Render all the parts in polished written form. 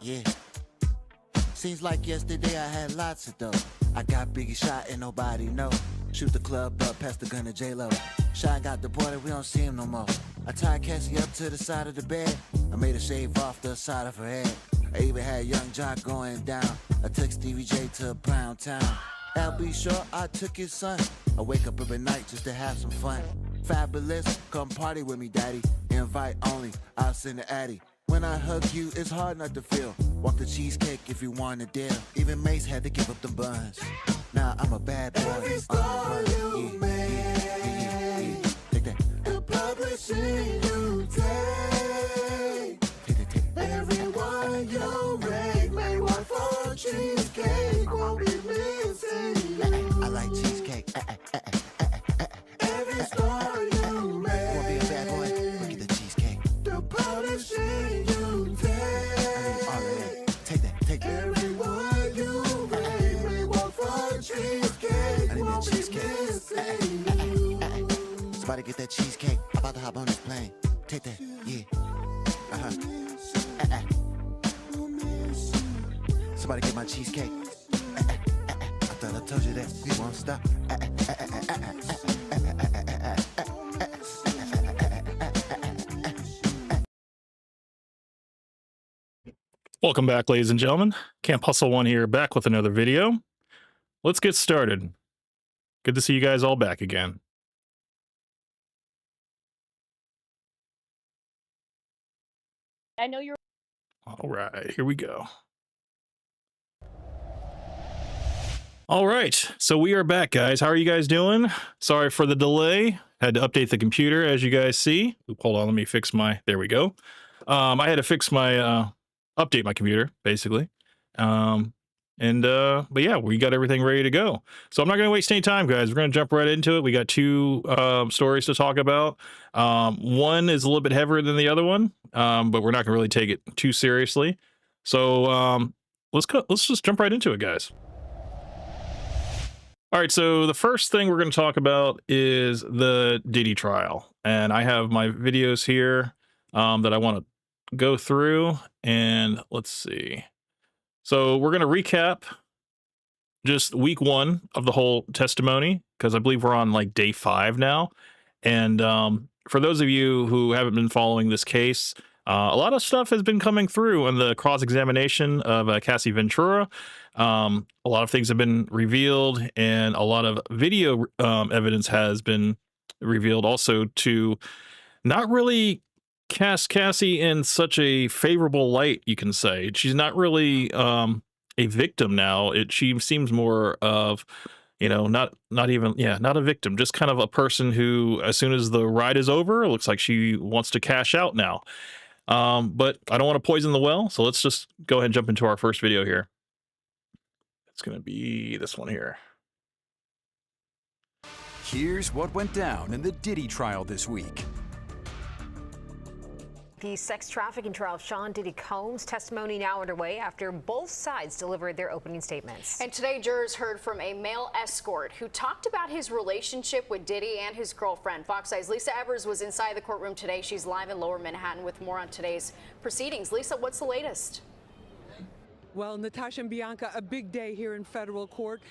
Yeah. Seems like yesterday I had lots of dough. I got Biggie shot and nobody know. Shoot the club up, pass the gun to J-Lo. Shine got deported, we don't see him no more. I tied Cassie up to the side of the bed. I made her shave off the side of her head. I even had Young Jock going down. I took Stevie J to Brown Town. Al-B Short, I took his son. I wake up every night just to have some fun. Fabulous, come party with me, daddy. Invite only, I'll send the addy. When I hug you, it's hard not to feel. Walk the cheesecake if you want a deal. Even Mace had to give up them buns. Now I'm a bad boy. Every story you make, Take that. the publishing you take, everyone you rate, may want for cheesecake, won't be missing you. I like cheesecake. Every story you make, Wanna be a bad boy? Look at the cheesecake. the publishing you take, Take that. Take that. everyone you rate, may want for cheesecake, I need won't that be cheesecake. missing you. Somebody get that cheesecake. I'm about to hop on this plane. Take that. Yeah. Somebody get my cheesecake. I thought I told you that we won't stop. Welcome back, ladies and gentlemen. Camp Hustle 1 here, back with another video. Let's get started. Good to see you guys all back again. I know you're All right, here we go. All right, so we are back, guys. How are you guys doing? Sorry for the delay. Had to update the computer, as you guys see. Hold on, let me fix my... There we go. I had to fix my... update my computer, basically. But yeah, we got everything ready to go. So I'm not going to waste any time, guys. We're going to jump right into it. We got two stories to talk about. One is a little bit heavier than the other one, but we're not going to really take it too seriously. So let's just jump right into it, guys. All right, so the first thing we're going to talk about is the Diddy trial. And I have my videos here that I want to go through, and let's see. So we're going to recap just week 1 of the whole testimony, because I believe we're on like day 5 now. And for those of you who haven't been following this case, a lot of stuff has been coming through in the cross-examination of Cassie Ventura. A lot of things have been revealed, and a lot of video evidence has been revealed also to not really cast Cassie in such a favorable light, you can say. She's not really a victim now. She seems more of, you know, not a victim, just kind of a person who, as soon as the ride is over, it looks like she wants to cash out now. But I don't want to poison the well, so let's just go ahead and jump into our first video here. It's going to be this one here. Here's what went down in the Diddy trial this week. The sex trafficking trial of Sean Diddy Combs, testimony now underway after both sides delivered their opening statements. And today, jurors heard from a male escort who talked about his relationship with Diddy and his girlfriend. Fox Eye's Lisa Evers was inside the courtroom today. She's live in Lower Manhattan with more on today's proceedings. Lisa, what's the latest? Well, Natasha and Bianca, a big day here in federal court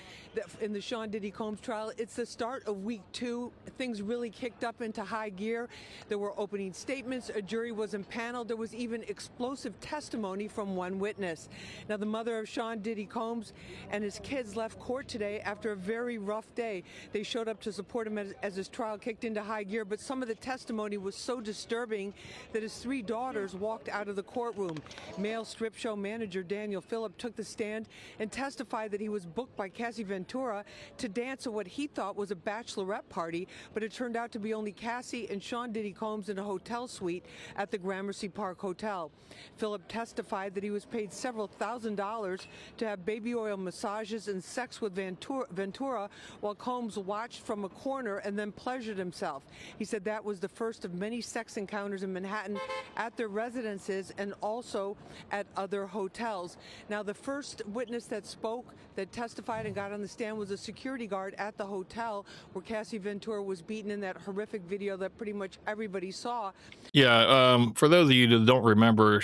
in the Sean Diddy Combs trial. It's the start of week 2. Things really kicked up into high gear. There were opening statements. A jury was impaneled. There was even explosive testimony from one witness. Now, the mother of Sean Diddy Combs and his kids left court today after a very rough day. They showed up to support him as his trial kicked into high gear, but some of the testimony was so disturbing that his 3 daughters walked out of the courtroom. Male strip show manager Daniel Phillip took the stand and testified that he was booked by Cassie Ventura to dance at what he thought was a bachelorette party, but it turned out to be only Cassie and Sean Diddy Combs in a hotel suite at the Gramercy Park Hotel. Phillip testified that he was paid several $1,000s to have baby oil massages and sex with Ventura while Combs watched from a corner and then pleasured himself. He said that was the first of many sex encounters in Manhattan at their residences and also at other hotels. Now, the first witness that spoke, that testified and got on the stand was a security guard at the hotel where Cassie Ventura was beaten in that horrific video that pretty much everybody saw. Yeah, for those of you that don't remember,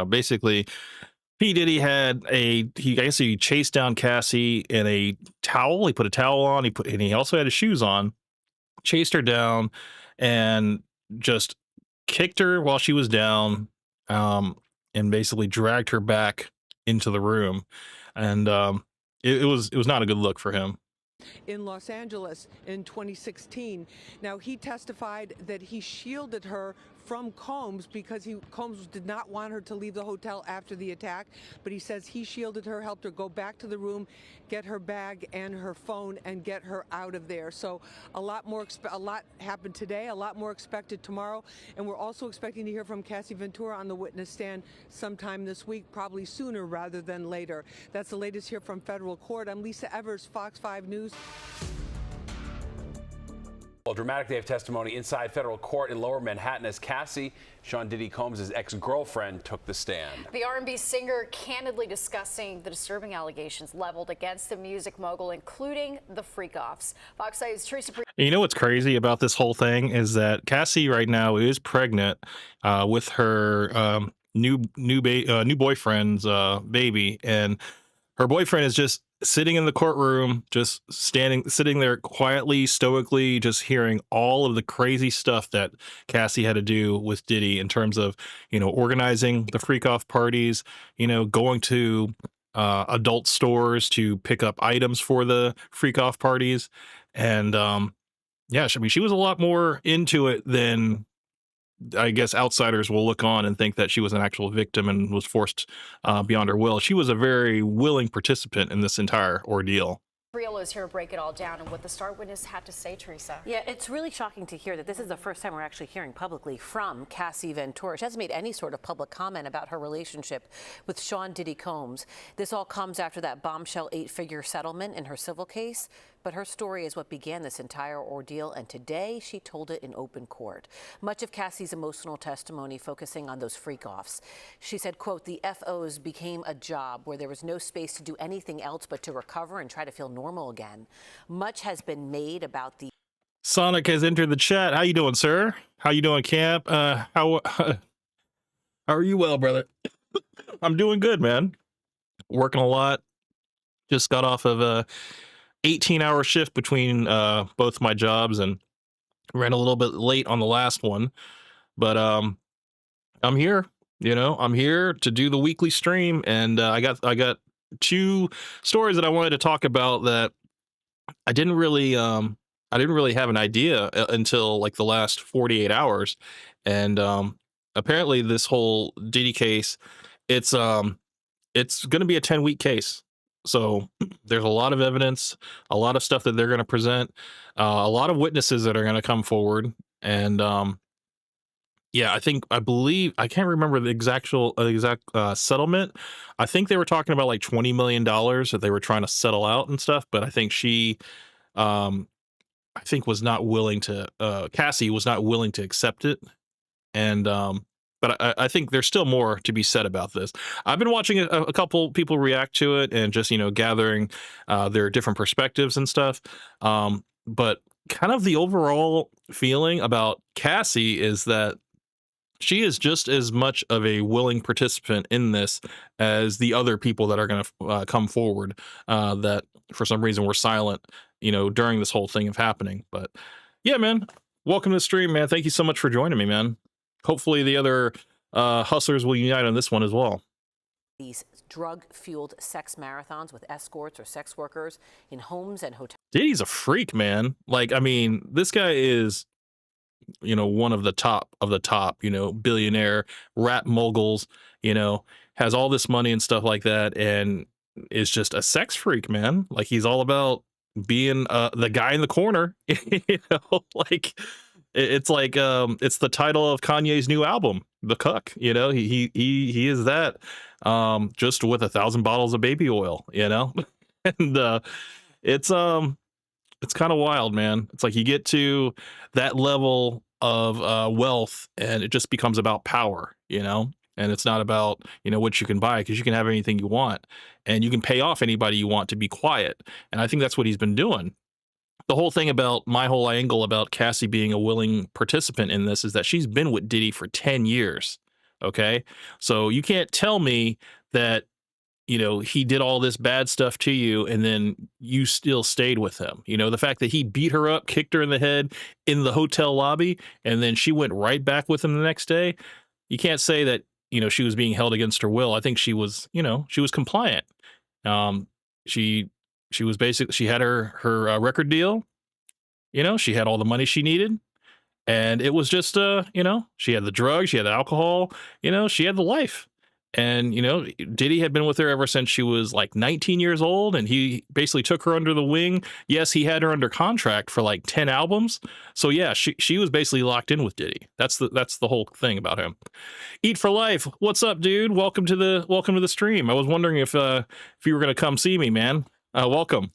basically P. Diddy had I guess he chased down Cassie in a towel. He put a towel on. And he also had his shoes on. Chased her down, and just kicked her while she was down, and basically dragged her back into the room. And it was not a good look for him. In Los Angeles in 2016. Now, he testified that he shielded her from Combs because Combs did not want her to leave the hotel after the attack, but he says he shielded her, helped her go back to the room, get her bag and her phone, and get her out of there. So a lot happened today, a lot more expected tomorrow, and we're also expecting to hear from Cassie Ventura on the witness stand sometime this week, probably sooner rather than later. That's the latest here from federal court. I'm Lisa Evers, Fox 5 News. Well, dramatic day of testimony inside federal court in Lower Manhattan as Cassie, Sean Diddy Combs' ex-girlfriend, took the stand. The R&B singer candidly discussing the disturbing allegations leveled against the music mogul, including the freak-offs. Fox 5's Teresa. You know what's crazy about this whole thing is that Cassie right now is pregnant with her new boyfriend's baby, and her boyfriend is just sitting in the courtroom, just sitting there quietly, stoically, just hearing all of the crazy stuff that Cassie had to do with Diddy in terms of, organizing the freak off parties, going to adult stores to pick up items for the freak off parties. And yeah, I mean, she was a lot more into it than I guess outsiders will look on and think that she was an actual victim and was forced beyond her will. She was a very willing participant in this entire ordeal. Briella is here to break it all down and what the star witness had to say, Teresa. Yeah, it's really shocking to hear that this is the first time we're actually hearing publicly from Cassie Ventura. She hasn't made any sort of public comment about her relationship with Sean Diddy Combs. This all comes after that bombshell 8-figure settlement in her civil case. But her story is what began this entire ordeal, and today she told it in open court. Much of Cassie's emotional testimony focusing on those freak-offs. She said, quote, the FOs became a job where there was no space to do anything else but to recover and try to feel normal again. Much has been made about the... Sonic has entered the chat. How you doing, sir? How you doing, Camp? How are you? Well, brother? I'm doing good, man. Working a lot. Just got off of a 18-hour shift between both my jobs and ran a little bit late on the last one, but I'm here. I'm here to do the weekly stream, and I got two stories that I wanted to talk about that I didn't really have an idea until like the last 48 hours, and apparently this whole Diddy case, it's going to be a 10-week case. So there's a lot of evidence, a lot of stuff that they're going to present, a lot of witnesses that are going to come forward. And yeah, I believe, I can't remember the exact settlement. I think they were talking about like $20 million that they were trying to settle out and stuff. But I think was not willing to, Cassie was not willing to accept it. And but I think there's still more to be said about this. I've been watching a couple people react to it and just, gathering their different perspectives and stuff. But kind of the overall feeling about Cassie is that she is just as much of a willing participant in this as the other people that are going to come forward that for some reason were silent, during this whole thing of happening. But yeah, man, welcome to the stream, man. Thank you so much for joining me, man. Hopefully the other hustlers will unite on this one as well. These drug-fueled sex marathons with escorts or sex workers in homes and hotels. Diddy's a freak, man. Like, I mean, this guy is, one of the top, billionaire rap moguls, has all this money and stuff like that, and is just a sex freak, man. Like, he's all about being the guy in the corner, like... It's like it's the title of Kanye's new album, The Cuck. He is that, just with 1,000 bottles of baby oil. And it's kind of wild, man. It's like you get to that level of wealth, and it just becomes about power. And it's not about what you can buy, because you can have anything you want, and you can pay off anybody you want to be quiet. And I think that's what he's been doing. The whole thing about my whole angle about Cassie being a willing participant in this is that she's been with Diddy for 10 years. Okay. So you can't tell me that he did all this bad stuff to you and then you still stayed with him. The fact that he beat her up, kicked her in the head in the hotel lobby, and then she went right back with him the next day. You can't say that, she was being held against her will. I think she was, she was compliant. She was basically, she had her record deal, she had all the money she needed. And it was just, she had the drugs, she had the alcohol, she had the life. And, Diddy had been with her ever since she was like 19 years old. And he basically took her under the wing. Yes, he had her under contract for like 10 albums. So yeah, she was basically locked in with Diddy. That's the whole thing about him. Eat for Life. What's up, dude? Welcome to the stream. I was wondering if you were going to come see me, man. Welcome.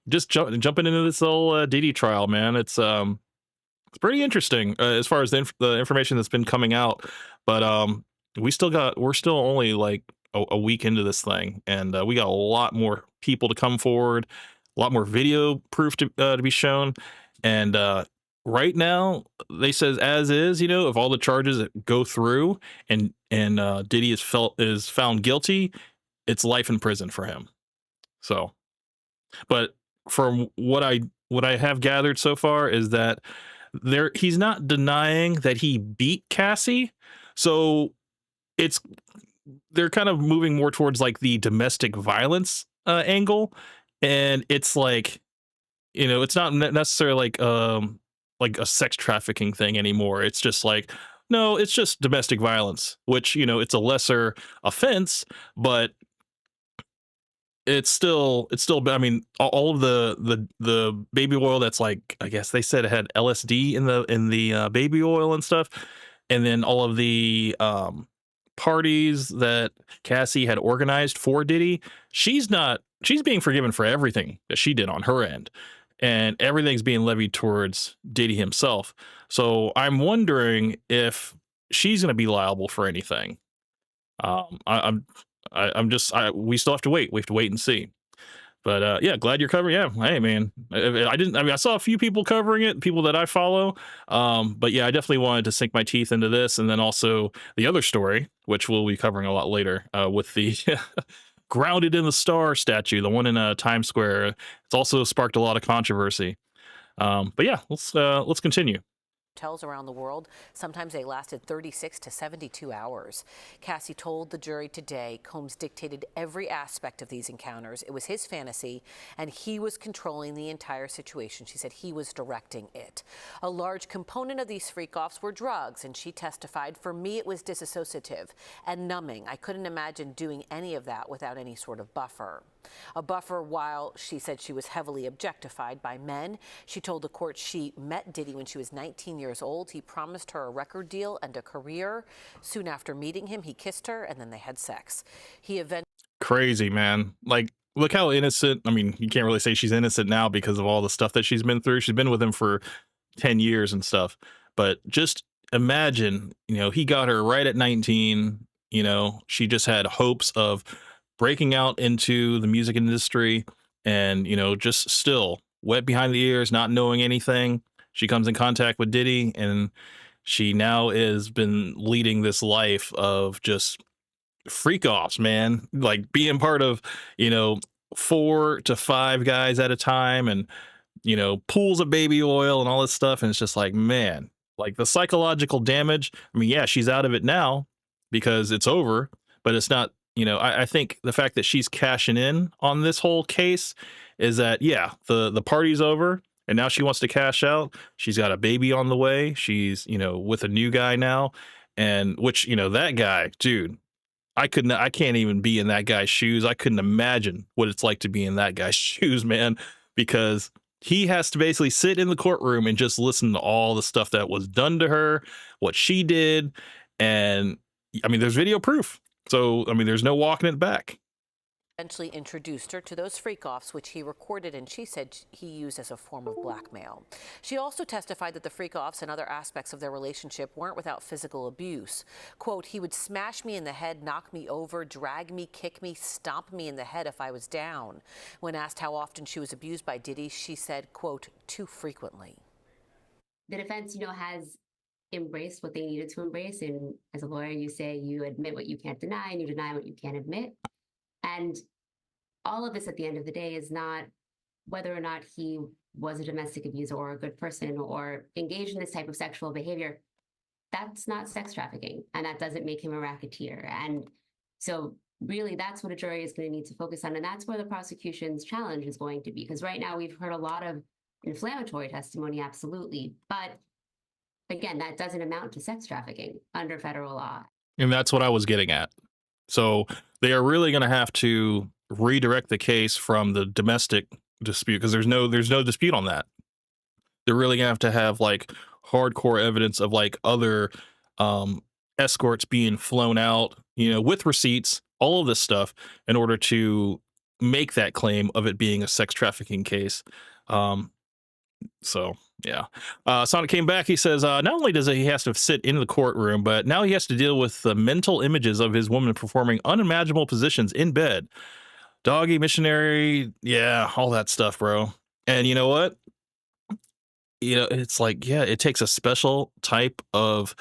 Just jumping into this whole Diddy trial, man. It's pretty interesting as far as the information that's been coming out, but we're still only like a week into this thing, and we got a lot more people to come forward, a lot more video proof to be shown, and right now they says as is, if all the charges that go through and Diddy is found guilty, it's life in prison for him. So, but from what I have gathered so far is that he's not denying that he beat Cassie, so they're kind of moving more towards like the domestic violence angle, and it's like, it's not necessarily like a sex trafficking thing anymore. It's just like, no, it's just domestic violence, which it's a lesser offense, but it's still I mean, all of the baby oil that's like, I guess they said it had LSD in the baby oil and stuff, and then all of the parties that Cassie had organized for Diddy, she's being forgiven for everything that she did on her end, and everything's being levied towards Diddy himself. So I'm wondering if she's going to be liable for anything. We still have to wait. We have to wait and see. But yeah, glad you're covering. Yeah, hey man, I saw a few people covering it, people that I follow. But yeah, I definitely wanted to sink my teeth into this, and then also the other story, which we'll be covering a lot later, with the grounded in the star statue, the one in Times Square. It's also sparked a lot of controversy. But yeah, let's continue. Hotels around the world, sometimes they lasted 36 to 72 hours. Cassie told the jury today Combs dictated every aspect of these encounters. It was his fantasy, and he was controlling the entire situation. She said he was directing it. A large component of these freak-offs were drugs, and she testified, for me it was disassociative and numbing. I couldn't imagine doing any of that without any sort of buffer. A buffer while she said she was heavily objectified by men. She told the court she met Diddy when she was 19 years old. He promised her a record deal and a career. Soon after meeting him, he kissed her, and then they had sex. He eventually... Crazy, man. Like, look how innocent. I mean, you can't really say she's innocent now because of all the stuff that she's been through. She's been with him for 10 years and stuff. But just imagine, he got her right at 19. She just had hopes of breaking out into the music industry, and just still wet behind the ears, not knowing anything. She comes in contact with Diddy, and she now has been leading this life of just freak offs, man, like being part of 4 to 5 guys at a time, and pools of baby oil and all this stuff. And it's just like, man, like the psychological damage. I mean, yeah, she's out of it now because it's over, but it's not. I think the fact that she's cashing in on this whole case is that, yeah, the party's over, and now she wants to cash out. She's got a baby on the way. She's, with a new guy now, and which, that guy, dude, I can't even be in that guy's shoes. I couldn't imagine what it's like to be in that guy's shoes, man, because he has to basically sit in the courtroom and just listen to all the stuff that was done to her, what she did. And I mean, there's video proof. So, I mean, there's no walking it back. Eventually introduced her to those freak-offs, which he recorded and she said he used as a form of blackmail. She also testified that the freak-offs and other aspects of their relationship weren't without physical abuse. Quote, he would smash me in the head, knock me over, drag me, kick me, stomp me in the head if I was down. When asked how often she was abused by Diddy, she said, quote, too frequently. The defense, has embraced what they needed to embrace. And as a lawyer, you say you admit what you can't deny and you deny what you can't admit. And all of this at the end of the day is not whether or not he was a domestic abuser or a good person or engaged in this type of sexual behavior. That's not sex trafficking, and that doesn't make him a racketeer. And so really that's what a jury is going to need to focus on, and that's where the prosecution's challenge is going to be, because right now we've heard a lot of inflammatory testimony, absolutely, but again, that doesn't amount to sex trafficking under federal law. And that's what I was getting at. So they are really going to have to redirect the case from the domestic dispute, because there's no dispute on that. They're really going to have like hardcore evidence of like other escorts being flown out, with receipts, all of this stuff, in order to make that claim of it being a sex trafficking case. So yeah, Sonic came back. He says not only does he has to sit in the courtroom, but now he has to deal with the mental images of his woman performing unimaginable positions in bed, doggy, missionary, yeah, all that stuff, bro. And you know what? It's like, yeah, it takes a special type of,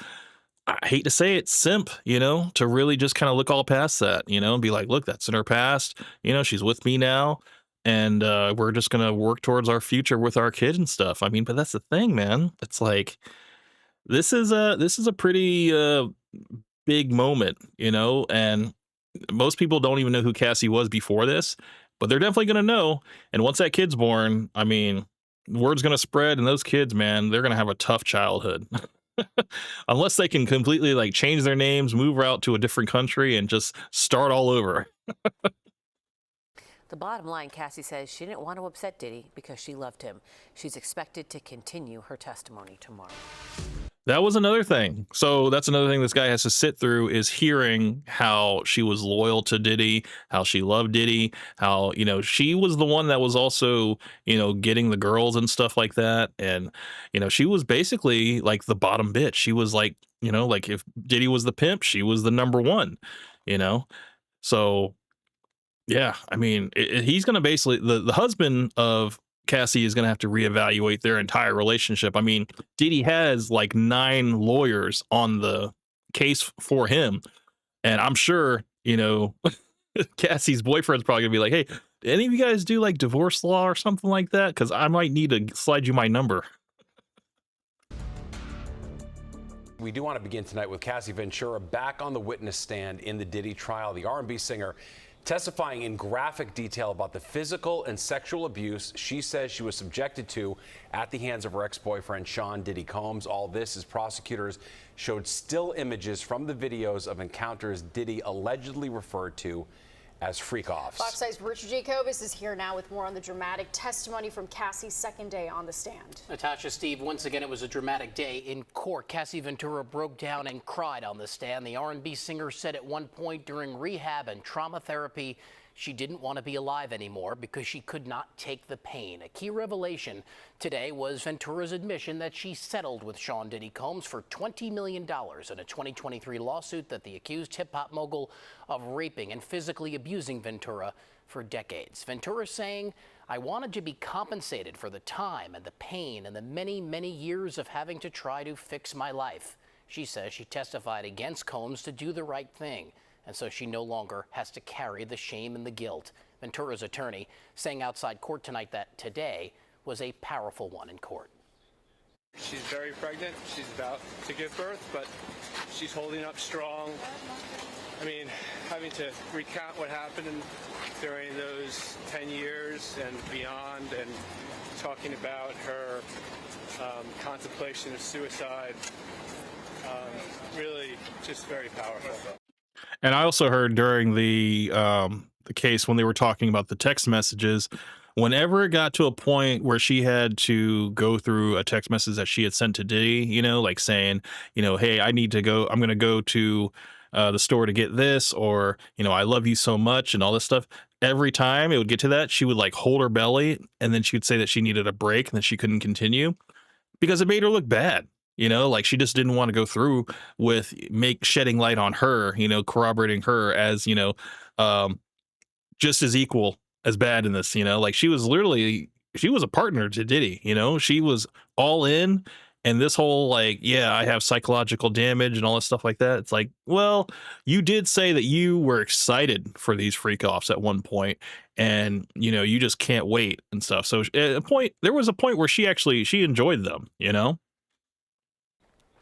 I hate to say it, simp, to really just kind of look all past that, and be like, look, that's in her past. She's with me now. And we're just going to work towards our future with our kid and stuff. I mean, but that's the thing, man. It's like, this is a pretty big moment, and most people don't even know who Cassie was before this, but they're definitely going to know. And once that kid's born, I mean, word's going to spread, and those kids, man, they're going to have a tough childhood. Unless they can completely like change their names, move out to a different country, and just start all over. The bottom line, Cassie says she didn't want to upset Diddy because she loved him. She's expected to continue her testimony tomorrow. That was another thing. So that's another thing this guy has to sit through, is hearing how she was loyal to Diddy, how she loved Diddy, how, she was the one that was also, getting the girls and stuff like that. And, she was basically like the bottom bitch. She was like, like if Diddy was the pimp, she was the number one, So yeah, I mean, he's going to basically, the husband of Cassie is going to have to reevaluate their entire relationship. I mean, Diddy has like 9 lawyers on the case for him. And I'm sure, Cassie's boyfriend's probably gonna be like, hey, any of you guys do like divorce law or something like that? Because I might need to slide you my number. We do want to begin tonight with Cassie Ventura back on the witness stand in the Diddy trial. The R&B singer testifying in graphic detail about the physical and sexual abuse she says she was subjected to at the hands of her ex-boyfriend, Sean Diddy Combs. All this as prosecutors showed still images from the videos of encounters Diddy allegedly referred to as freak-offs. Fox Eyes' Richard Jacobus is here now with more on the dramatic testimony from Cassie's second day on the stand. Natasha, Steve, once again, it was a dramatic day in court. Cassie Ventura broke down and cried on the stand. The R&B singer said at one point during rehab and trauma therapy, she didn't want to be alive anymore because she could not take the pain. A key revelation today was Ventura's admission that she settled with Sean Diddy Combs for $20 million in a 2023 lawsuit that the accused hip-hop mogul of raping and physically abusing Ventura for decades. Ventura saying, I wanted to be compensated for the time and the pain and the many, many years of having to try to fix my life. She says she testified against Combs to do the right thing, and so she no longer has to carry the shame and the guilt. Ventura's attorney saying outside court tonight that today was a powerful one in court. She's very pregnant. She's about to give birth, but she's holding up strong. I mean, having to recount what happened during those 10 years and beyond, and talking about her contemplation of suicide, really just very powerful. And I also heard during the case when they were talking about the text messages, whenever it got to a point where she had to go through a text message that she had sent to Diddy, like saying, hey, I need to go, I'm going to go to the store to get this, or, I love you so much and all this stuff. Every time it would get to that, she would like hold her belly, and then she would say that she needed a break and that she couldn't continue because it made her look bad. Like she just didn't want to go through with shedding light on her, corroborating her as, just as equal as bad in this, like she was a partner to Diddy, she was all in And this whole like, yeah, I have psychological damage and all this stuff like that. It's like, well, you did say that you were excited for these freak offs at one point, and you know, you just can't wait and stuff. So at a point, there was a point where she enjoyed them, you know.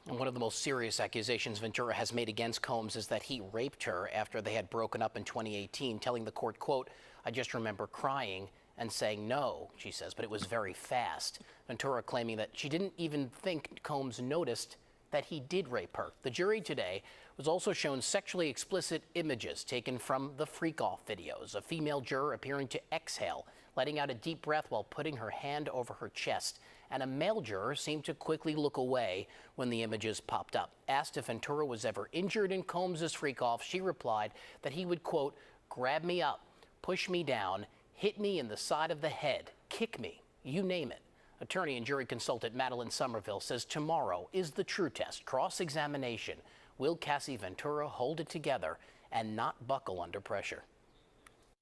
And one of the most serious accusations Ventura has made against Combs is that he raped her after they had broken up in 2018, telling the court, quote, "I just remember crying and saying no," she says, "but it was very fast." Ventura claiming that she didn't even think Combs noticed that he did rape her. The jury today was also shown sexually explicit images taken from the freak-off videos. A female juror appearing to exhale, letting out a deep breath while putting her hand over her chest. And a male juror seemed to quickly look away when the images popped up. Asked if Ventura was ever injured in Combs' freak-off, she replied that he would, quote, "grab me up, push me down, hit me in the side of the head, kick me, you name it." Attorney and jury consultant Madeline Somerville says tomorrow is the true test, cross-examination. Will Cassie Ventura hold it together and not buckle under pressure?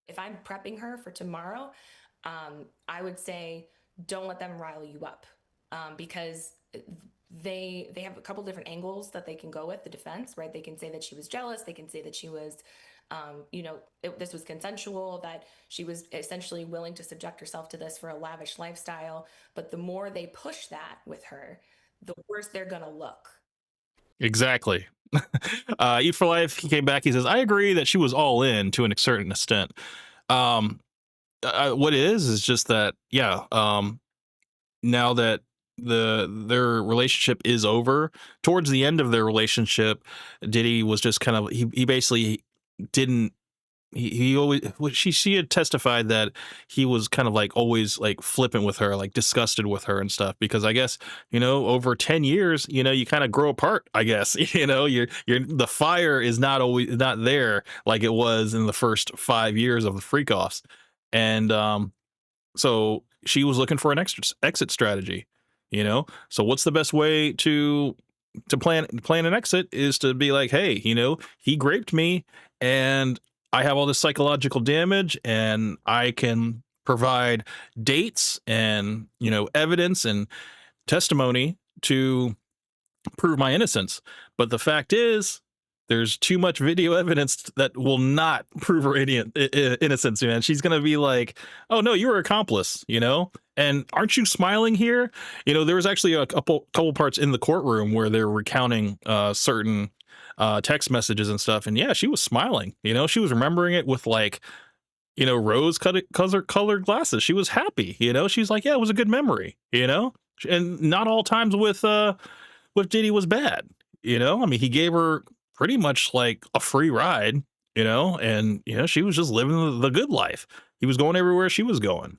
If I'm prepping her for tomorrow, I would say don't let them rile you up, because they have a couple different angles that they can go with, the defense, right? They can say that she was jealous. They can say that she was, this was consensual, that she was essentially willing to subject herself to this for a lavish lifestyle. But the more they push that with her, the worse they're going to look. Exactly. Eat for Life, he came back, he says, I agree that she was all in to a certain extent. What it is just that, yeah, now that their relationship is over, towards the end of their relationship, Diddy was just kind of, he basically didn't, he always, she had testified that he was kind of like always like flippant with her, like disgusted with her and stuff, because I guess, you know, over 10 years, you know, you kind of grow apart, I guess. You know, the fire is not always not there like it was in the first 5 years of the freak offs. And so she was looking for an exit strategy, you know. So what's the best way to plan an exit is to be like, hey, you know, he raped me and I have all this psychological damage, and I can provide dates and, you know, evidence and testimony to prove my innocence. But the fact is, there's too much video evidence that will not prove her innocence, man. She's going to be like, oh, no, you're an accomplice, you know? And aren't you smiling here? You know, there was actually a couple parts in the courtroom where they're recounting certain text messages and stuff. And yeah, she was smiling, you know, she was remembering it with like, you know, colored glasses. She was happy, you know, she's like, yeah, it was a good memory, you know? And not all times with Diddy was bad, you know? I mean, he gave her pretty much like a free ride, you know, and, you know, she was just living the good life. He was going everywhere she was going.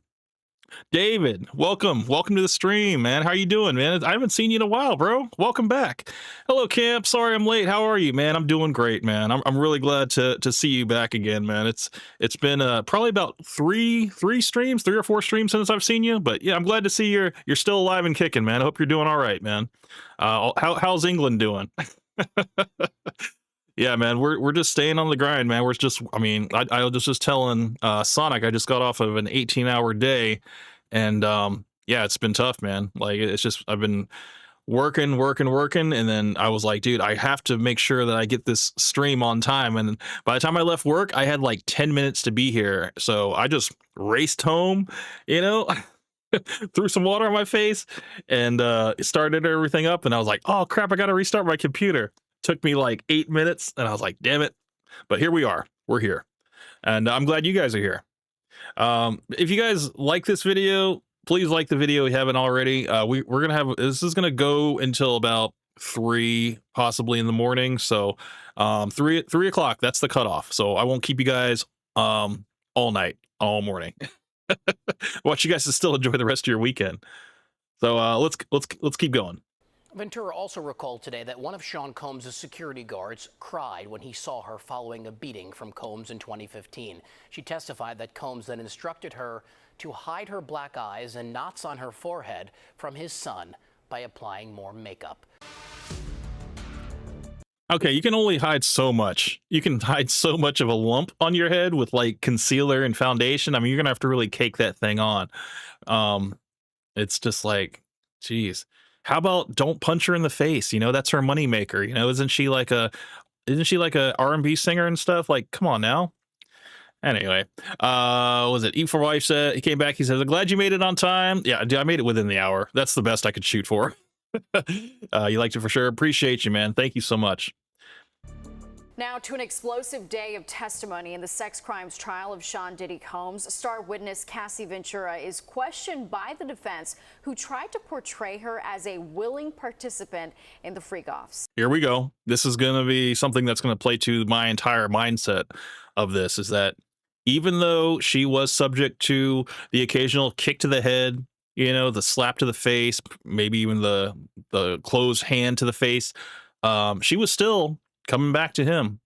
David, welcome to the stream, man. How you doing, man? I haven't seen you in a while, bro. Welcome back. Hello, Camp. Sorry I'm late. How are you, man? I'm doing great, man. I'm really glad to see you back again, man. It's been probably about three or four streams since I've seen you, but yeah, I'm glad to see you're still alive and kicking, man. I hope you're doing all right, man. How's England doing? Yeah, man, we're just staying on the grind, man. We're just, I mean, I was just telling Sonic, I just got off of an 18-hour day, and yeah, it's been tough, man. Like, it's just, I've been working, and then I was like, dude, I have to make sure that I get this stream on time. And by the time I left work, I had like 10 minutes to be here, so I just raced home, you know. Threw some water on my face and started everything up, and I was like, oh crap, I gotta restart my computer. Took me like 8 minutes, and I was like, damn it. But here we are. We're here. And I'm glad you guys are here. If you guys like this video, please like the video if you haven't already. We're going to have, this is going to go until about 3, possibly in the morning. So 3 o'clock, that's the cutoff. So I won't keep you guys all night, all morning. I want you guys to still enjoy the rest of your weekend. So let's keep going. Ventura also recalled today that one of Sean Combs' security guards cried when he saw her following a beating from Combs in 2015. She testified that Combs then instructed her to hide her black eyes and knots on her forehead from his son by applying more makeup. Okay, you can only hide so much. You can hide so much of a lump on your head with like concealer and foundation. I mean, you're gonna have to really cake that thing on. It's just like, geez. how about don't punch her in the face? You know, that's her moneymaker. You know, isn't she like a R&B singer and stuff? Like, come on now. Anyway, was it Eat for Wife said he came back, he says, I'm glad you made it on time. Yeah, dude, I made it within the hour. That's the best I could shoot for. You liked it for sure. Appreciate you, man. Thank you so much. Now to an explosive day of testimony in the sex crimes trial of Sean Diddy Combs. Star witness Cassie Ventura is questioned by the defense, who tried to portray her as a willing participant in the freak-offs. Here we go. This is going to be something that's going to play to my entire mindset of this, is that even though she was subject to the occasional kick to the head, you know, the slap to the face, maybe even the closed hand to the face, she was still coming back to him.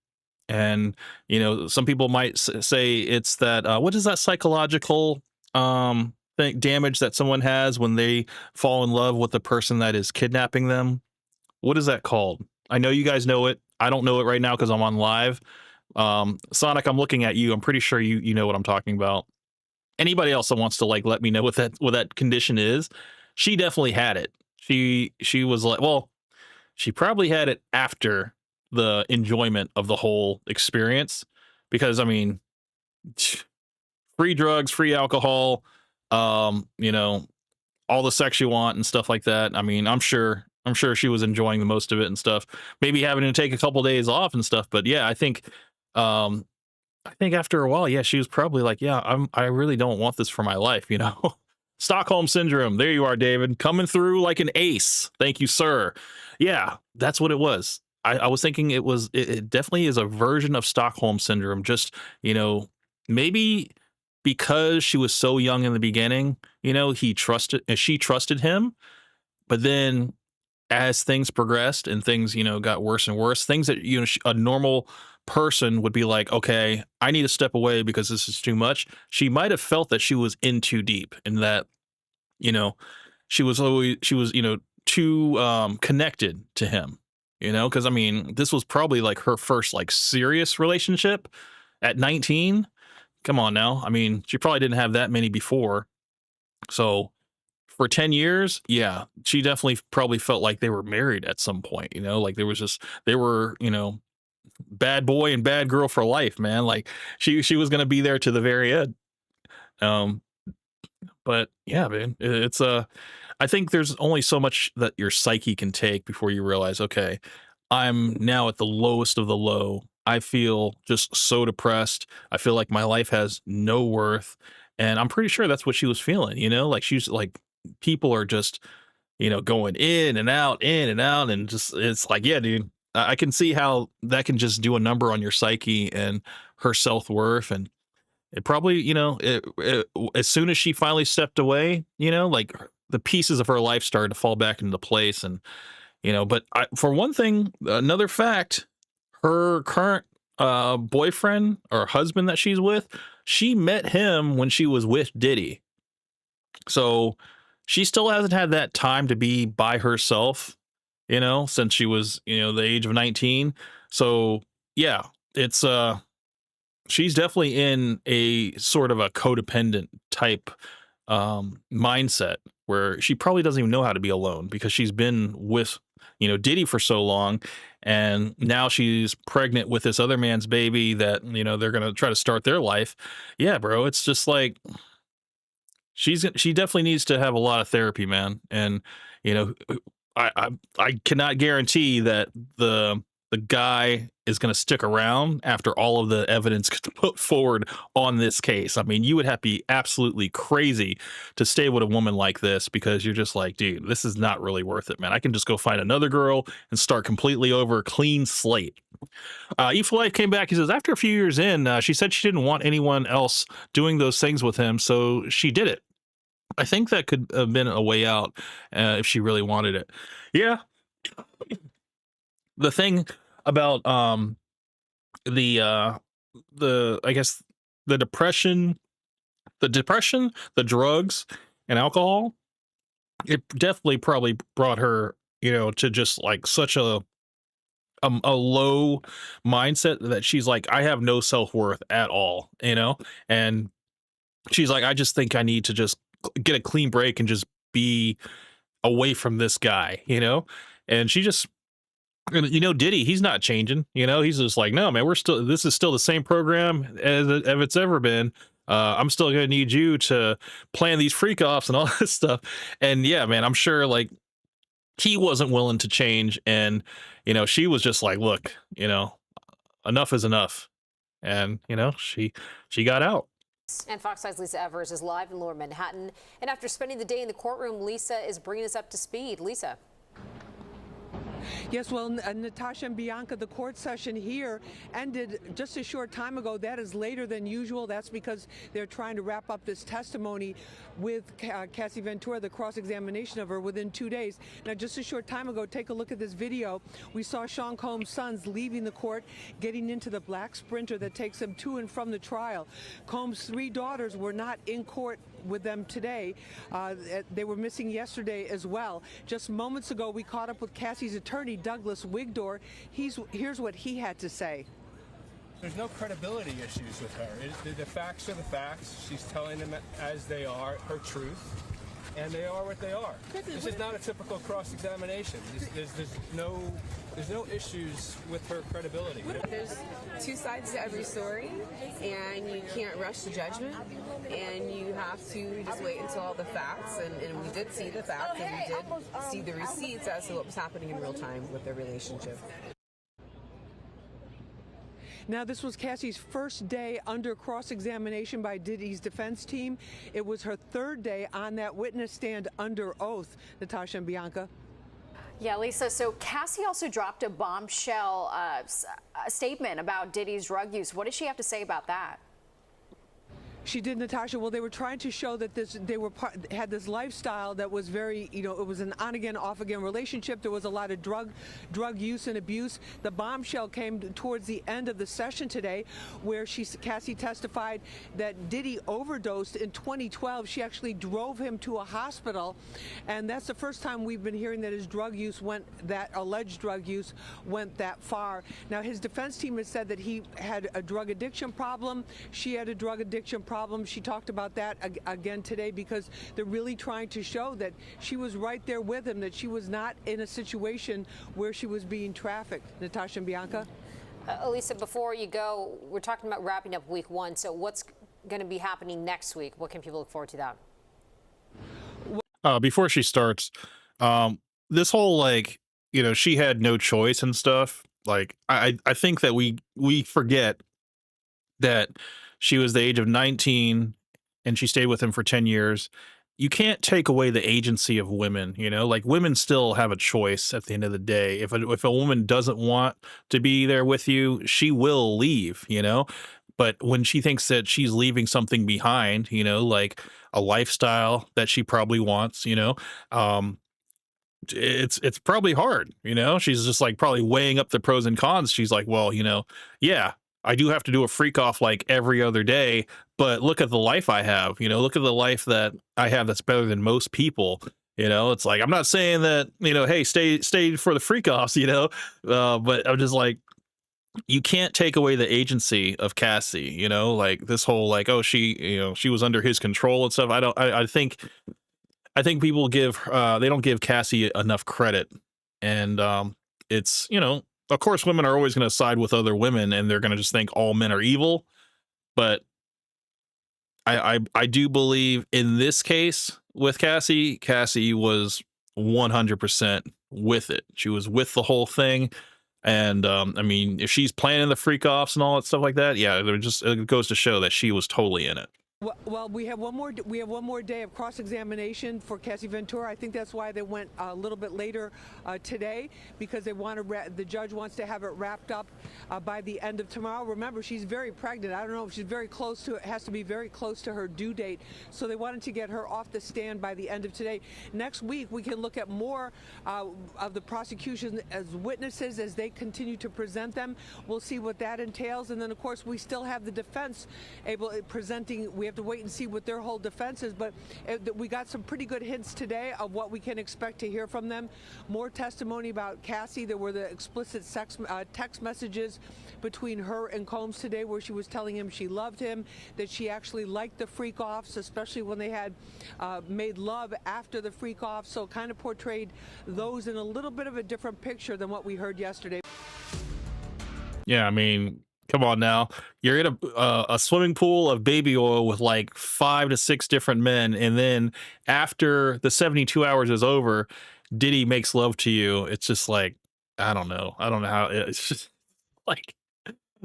And, you know, some people might say it's that, what is that psychological damage that someone has when they fall in love with the person that is kidnapping them? What is that called? I know you guys know it. I don't know it right now because I'm on live. Sonic, I'm looking at you. I'm pretty sure you know what I'm talking about. Anybody else that wants to like let me know what that condition is? She definitely had it. She was like, well, she probably had it after the enjoyment of the whole experience, because I mean, free drugs, free alcohol, you know, all the sex you want and stuff like that. I mean, I'm sure she was enjoying the most of it and stuff. Maybe having to take a couple days off and stuff. But yeah, I think after a while, yeah, she was probably like, yeah, I really don't want this for my life, you know. Stockholm syndrome. There you are, David, coming through like an ace. Thank you, sir. Yeah, that's what it was. I was thinking it definitely is a version of Stockholm syndrome. Just, you know, maybe because she was so young in the beginning, you know, she trusted him. But then as things progressed and things, you know, got worse and worse, things that, you know, a normal person would be like, okay, I need to step away because this is too much. She might have felt that she was in too deep, and that, you know, she was, you know, too connected to him. You know, because I mean, this was probably like her first like serious relationship at 19. Come on now. I mean, she probably didn't have that many before. So for 10 years, yeah, she definitely probably felt like they were married at some point, you know, like they were, you know, bad boy and bad girl for life, man. Like she was going to be there to the very end. But yeah, man, it's I think there's only so much that your psyche can take before you realize, okay, I'm now at the lowest of the low. I feel just so depressed. I feel like my life has no worth. And I'm pretty sure that's what she was feeling, you know, like she's like, people are just, you know, going in and out. And just, it's like, yeah, dude, I can see how that can just do a number on your psyche and her self-worth. And it probably, you know, as soon as she finally stepped away, you know, like the pieces of her life started to fall back into place. And, you know, but for one thing, another fact, her current boyfriend or husband that she's with, she met him when she was with Diddy. So she still hasn't had that time to be by herself, you know, since she was, you know, the age of 19. So yeah, it's she's definitely in a sort of a codependent type mindset, where she probably doesn't even know how to be alone because she's been with, you know, Diddy for so long, and now she's pregnant with this other man's baby that, you know, they're going to try to start their life. Yeah, bro, it's just like she definitely needs to have a lot of therapy, man. And, you know, I cannot guarantee that the guy is going to stick around after all of the evidence put forward on this case. I mean, you would have to be absolutely crazy to stay with a woman like this, because you're just like, dude, this is not really worth it, man. I can just go find another girl and start completely over, clean slate. E4Life came back. He says, after a few years in, she said she didn't want anyone else doing those things with him, so she did it. I think that could have been a way out if she really wanted it. Yeah. The thing about the I guess the depression, the drugs and alcohol, it definitely probably brought her, you know, to just like such a low mindset that she's like, I have no self-worth at all, you know. And she's like, I just think I need to just get a clean break and just be away from this guy, you know? And she just, you know, Diddy, he's not changing, you know, he's just like, no, man, this is still the same program as it's ever been. I'm still going to need you to plan these freak offs and all this stuff. And yeah, man, I'm sure like he wasn't willing to change. And, you know, she was just like, look, you know, enough is enough. And, you know, she got out. And Fox 5's Lisa Evers is live in Lower Manhattan. And after spending the day in the courtroom, Lisa is bringing us up to speed. Lisa. Yes, well, Natasha and Bianca, the court session here ended just a short time ago. That is later than usual. That's because they're trying to wrap up this testimony with Cassie Ventura, the cross-examination of her, within 2 days. Now, just a short time ago, take a look at this video. We saw Sean Combs' sons leaving the court, getting into the black Sprinter that takes them to and from the trial. Combs' 3 daughters were not in court with them today. They were missing yesterday as well. Just moments ago, we caught up with Cassie's attorney, Douglas Wigdor. Here's what he had to say. There's no credibility issues with her. The facts are the facts. She's telling them as they are, her truth, and they are what they are. This is not a typical cross-examination. There's no issues with her credibility. There's 2 sides to every story, and you can't rush to judgment, and you have to just wait until all the facts, and we did see the facts, and we did see the receipts as to what was happening in real time with their relationship. Now, this was Cassie's first day under cross-examination by Diddy's defense team. It was her 3rd day on that witness stand under oath, Natasha and Bianca. Yeah, Lisa, so Cassie also dropped a bombshell statement about Diddy's drug use. What does she have to say about that? She did, Natasha. Well, they were trying to show that had this lifestyle that was very, you know, it was an on-again, off-again relationship. There was a lot of drug use and abuse. The bombshell came towards the end of the session today, where Cassie testified that Diddy overdosed in 2012. She actually drove him to a hospital, and that's the first time we've been hearing that his alleged drug use went that far. Now, his defense team has said that he had a drug addiction problem. She had a drug addiction problem. She talked about that again today, because they're really trying to show that she was right there with him, that she was not in a situation where she was being trafficked. Natasha and Bianca? Elisa, before you go, we're talking about wrapping up week 1. So what's going to be happening next week? What can people look forward to that? Before she starts, this whole, like, you know, she had no choice and stuff. Like, I think that we forget that she was the age of 19 and she stayed with him for 10 years. You can't take away the agency of women, you know, like women still have a choice at the end of the day. If a woman doesn't want to be there with you, she will leave, you know. But when she thinks that she's leaving something behind, you know, like a lifestyle that she probably wants, you know, it's probably hard, you know. She's just like probably weighing up the pros and cons. She's like, well, you know, yeah, I do have to do a freak off like every other day, but look at the life I have, you know, look at the life that I have that's better than most people. You know, it's like, I'm not saying that, you know, hey, stay for the freak offs, you know, but I'm just like, you can't take away the agency of Cassie, you know, like this whole, like, oh, she was under his control and stuff. I think people they don't give Cassie enough credit. And it's, you know, of course, women are always going to side with other women and they're going to just think all men are evil. But I do believe in this case with Cassie was 100% with it. She was with the whole thing. And I mean, if she's planning the freak offs and all that stuff like that, yeah, it goes to show that she was totally in it. Well, we have one more day of cross-examination for Cassie Ventura. I think that's why they went a little bit later today, because they want to. The judge wants to have it wrapped up by the end of tomorrow. Remember, she's very pregnant. I don't know if she's very close to. It has to be very close to her due date. So they wanted to get her off the stand by the end of today. Next week, we can look at more of the prosecution as witnesses as they continue to present them. We'll see what that entails, and then of course we still have the defense presenting. We have have to wait and see what their whole defense is, but we got some pretty good hints today of what we can expect to hear from them. More testimony about Cassie. There were the explicit text messages between her and Combs today where she was telling him she loved him, that she actually liked the freak-offs, especially when they had made love after the freak-off, so kind of portrayed those in a little bit of a different picture than what we heard yesterday. Yeah, I mean, come on now. You're in a swimming pool of baby oil with like 5 to 6 different men, and then after the 72 hours is over, Diddy makes love to you. It's just like, I don't know how it's just like,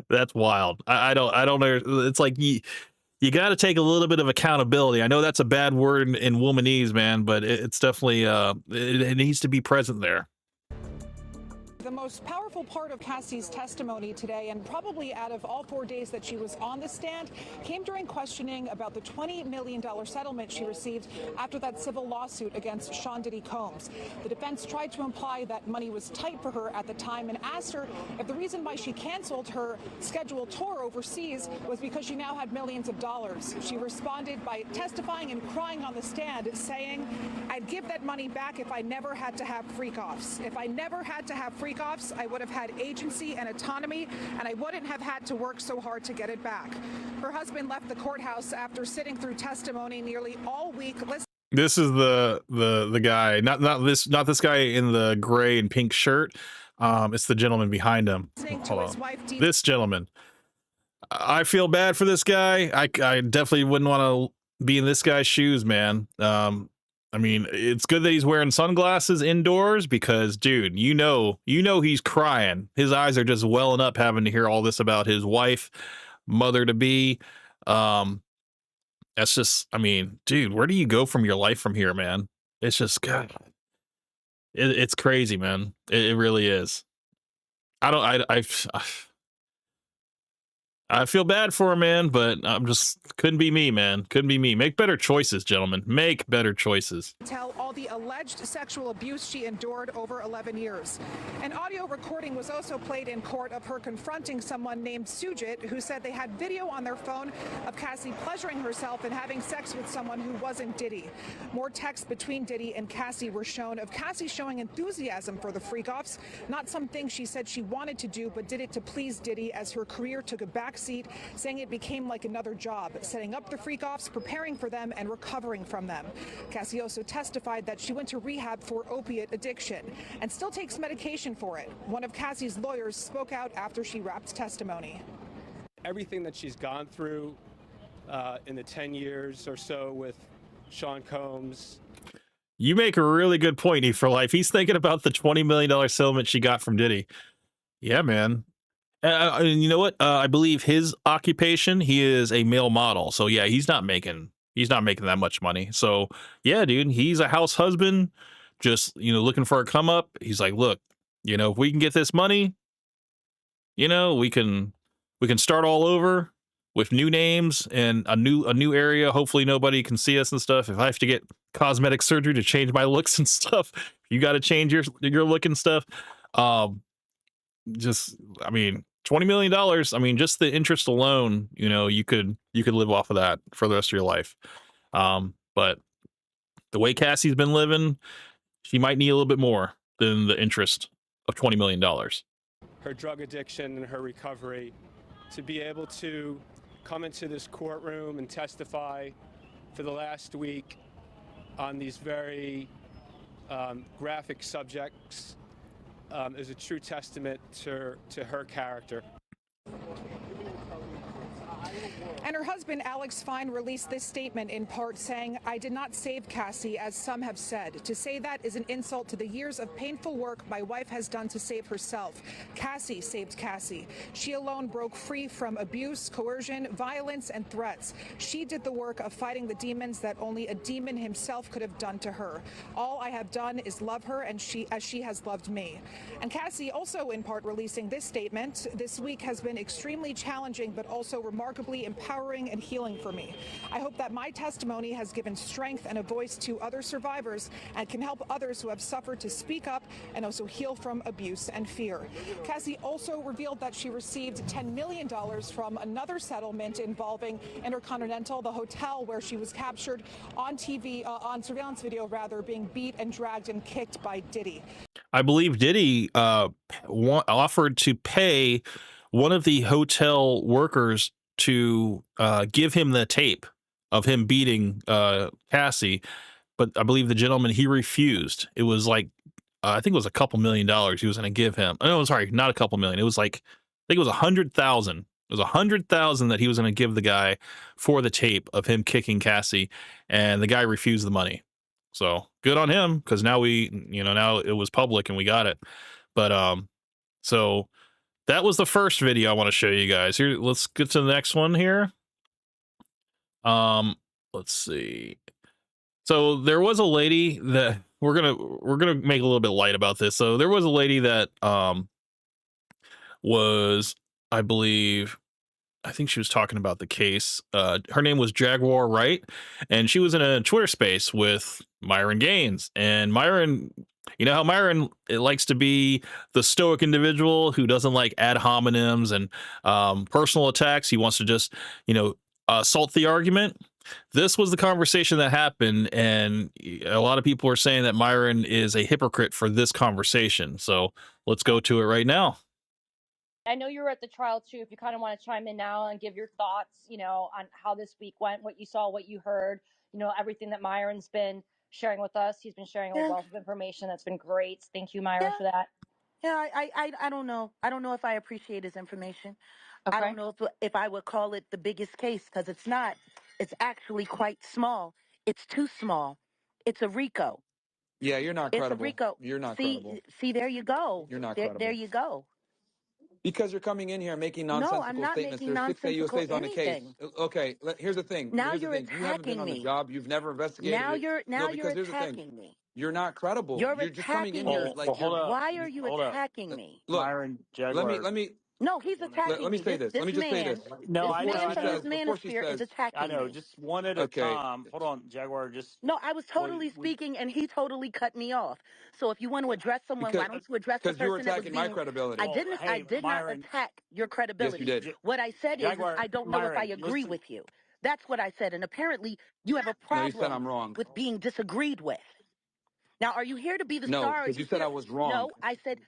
that's wild. I don't know. It's like you got to take a little bit of accountability. I know that's a bad word in womanese, man, but it's definitely it needs to be present there. The most powerful part of Cassie's testimony today, and probably out of all 4 days that she was on the stand, came during questioning about the $20 million settlement she received after that civil lawsuit against Sean Diddy Combs. The defense tried to imply that money was tight for her at the time and asked her if the reason why she canceled her scheduled tour overseas was because she now had millions of dollars. She responded by testifying and crying on the stand, saying, "I'd give that money back if I never had to have freak-offs. If I never had to have freak-offs, I would have had agency and autonomy, and I wouldn't have had to work so hard to get it back." Her husband left the courthouse after sitting through testimony nearly all week. This is the guy, not this guy in the gray and pink shirt. It's the gentleman behind him. Hold on. This gentleman. I feel bad for this guy. I definitely wouldn't want to be in this guy's shoes, man. I mean, it's good that he's wearing sunglasses indoors because, dude, you know he's crying. His eyes are just welling up having to hear all this about his wife, mother-to-be. That's just, I mean, dude, where do you go from your life from here, man? It's just, God, it's crazy, man. It really is. I feel bad for him, man, but I'm just, couldn't be me, man. Couldn't be me. Make better choices, gentlemen. Make better choices. Tell all the alleged sexual abuse she endured over 11 years. An audio recording was also played in court of her confronting someone named Sujit, who said they had video on their phone of Cassie pleasuring herself and having sex with someone who wasn't Diddy. More texts between Diddy and Cassie were shown of Cassie showing enthusiasm for the freak-offs, not something she said she wanted to do, but did it to please Diddy as her career took a backseat, saying it became like another job, setting up the freak-offs, preparing for them, and recovering from them. Cassie also testified that she went to rehab for opiate addiction and still takes medication for it. One of Cassie's lawyers spoke out after she wrapped testimony. Everything that she's gone through in the 10 years or so with Sean Combs. You make a really good point, E for Life. He's thinking about the $20 million settlement she got from Diddy. Yeah, man. And you know what? I believe his occupation, he is a male model. So yeah, he's not making that much money. So yeah, dude, he's a house husband, just, looking for a come up. He's like, look, if we can get this money, we can start all over with new names and a new area. Hopefully nobody can see us and stuff. If I have to get cosmetic surgery to change my looks and stuff, you got to change your look and stuff. I mean, $20 million. I mean, just the interest alone, you could live off of that for the rest of your life. But the way Cassie's been living, she might need a little bit more than the interest of $20 million. Her drug addiction and her recovery, to be able to come into this courtroom and testify for the last week on these very graphic subjects is a true testament to her character. And her husband, Alex Fine, released this statement in part saying, "I did not save Cassie, as some have said. To say that is an insult to the years of painful work my wife has done to save herself. Cassie saved Cassie. She alone broke free from abuse, coercion, violence, and threats. She did the work of fighting the demons that only a demon himself could have done to her. All I have done is love her as she has loved me." And Cassie also in part releasing this statement. "This week has been extremely challenging, but also remarkably empowering empowering and healing for me. I hope that my testimony has given strength and a voice to other survivors and can help others who have suffered to speak up and also heal from abuse and fear. Cassie also revealed that she received $10 million from another settlement involving Intercontinental, the hotel where she was captured on TV, on surveillance video rather, being beat and dragged and kicked by Diddy. I believe Diddy offered to pay one of the hotel workers to give him the tape of him beating Cassie, but I believe the gentleman, he refused. It was like I think it was a couple $1,000,000 he was going to give him. Oh, no, sorry, not a couple million. It was like I think it was 100,000. It was 100,000 that he was going to give the guy for the tape of him kicking Cassie, and the guy refused the money. So good on him, because now now it was public and we got it. But so that was the first video I want to show you guys. Here, let's get to the next one here. Let's see. So there was a lady that we're gonna make a little bit light about this. So there was a lady that was, I think she was talking about the case. Her name was Jaguar Wright, and she was in a Twitter space with Myron Gaines. And Myron, you know how Myron likes to be the stoic individual who doesn't like ad hominems and personal attacks. He wants to just, assault the argument. This was the conversation that happened, and a lot of people are saying that Myron is a hypocrite for this conversation. So let's go to it right now. I know you were at the trial too. If you kind of want to chime in now and give your thoughts, on how this week went, what you saw, what you heard, everything that Myron's been sharing with us. He's been sharing a wealth of information. That's been great. Thank you, Myron, for that. Yeah, I don't know. I don't know if I appreciate his information. Okay. I don't know if I would call it the biggest case, because it's not. It's actually quite small. It's too small. It's a RICO. Yeah, you're not It's a credible. RICO. You're not See, credible. see, there you go. You're not There credible. you go. Because you're coming in here making No, I'm nonsensical not statements. making There's 6 nonsensical AUSAs on the case. anything. Okay, here's the thing. Now Here's the you're thing. You haven't been attacking on the me. job. You've never investigated Now it. you're No, because here's the thing. attacking me. You're not credible. You're You're just coming in attacking here me. like you're. Why are you attacking me? Look, Myron let Jaguar. me. No, he's attacking Let me me. say this. Let me just say this. No, This I man know. from his Before she manosphere is says, I attacking know. me. Just one at a okay. time. Hold on, Jaguar. Just No, I was totally speaking, and he totally cut me off. So if you want to address someone, why don't you address the Because you were person that was attacking my being? credibility. I didn't. I did not attack your credibility. Yes, you did. What I said is Jaguar, I don't know if I Myron, agree listen. with you. That's what I said, and apparently you have a No, you said problem I'm wrong. with being disagreed with. Now, are you here to be the No, star? Or are because you you said here? I was wrong. No, I said.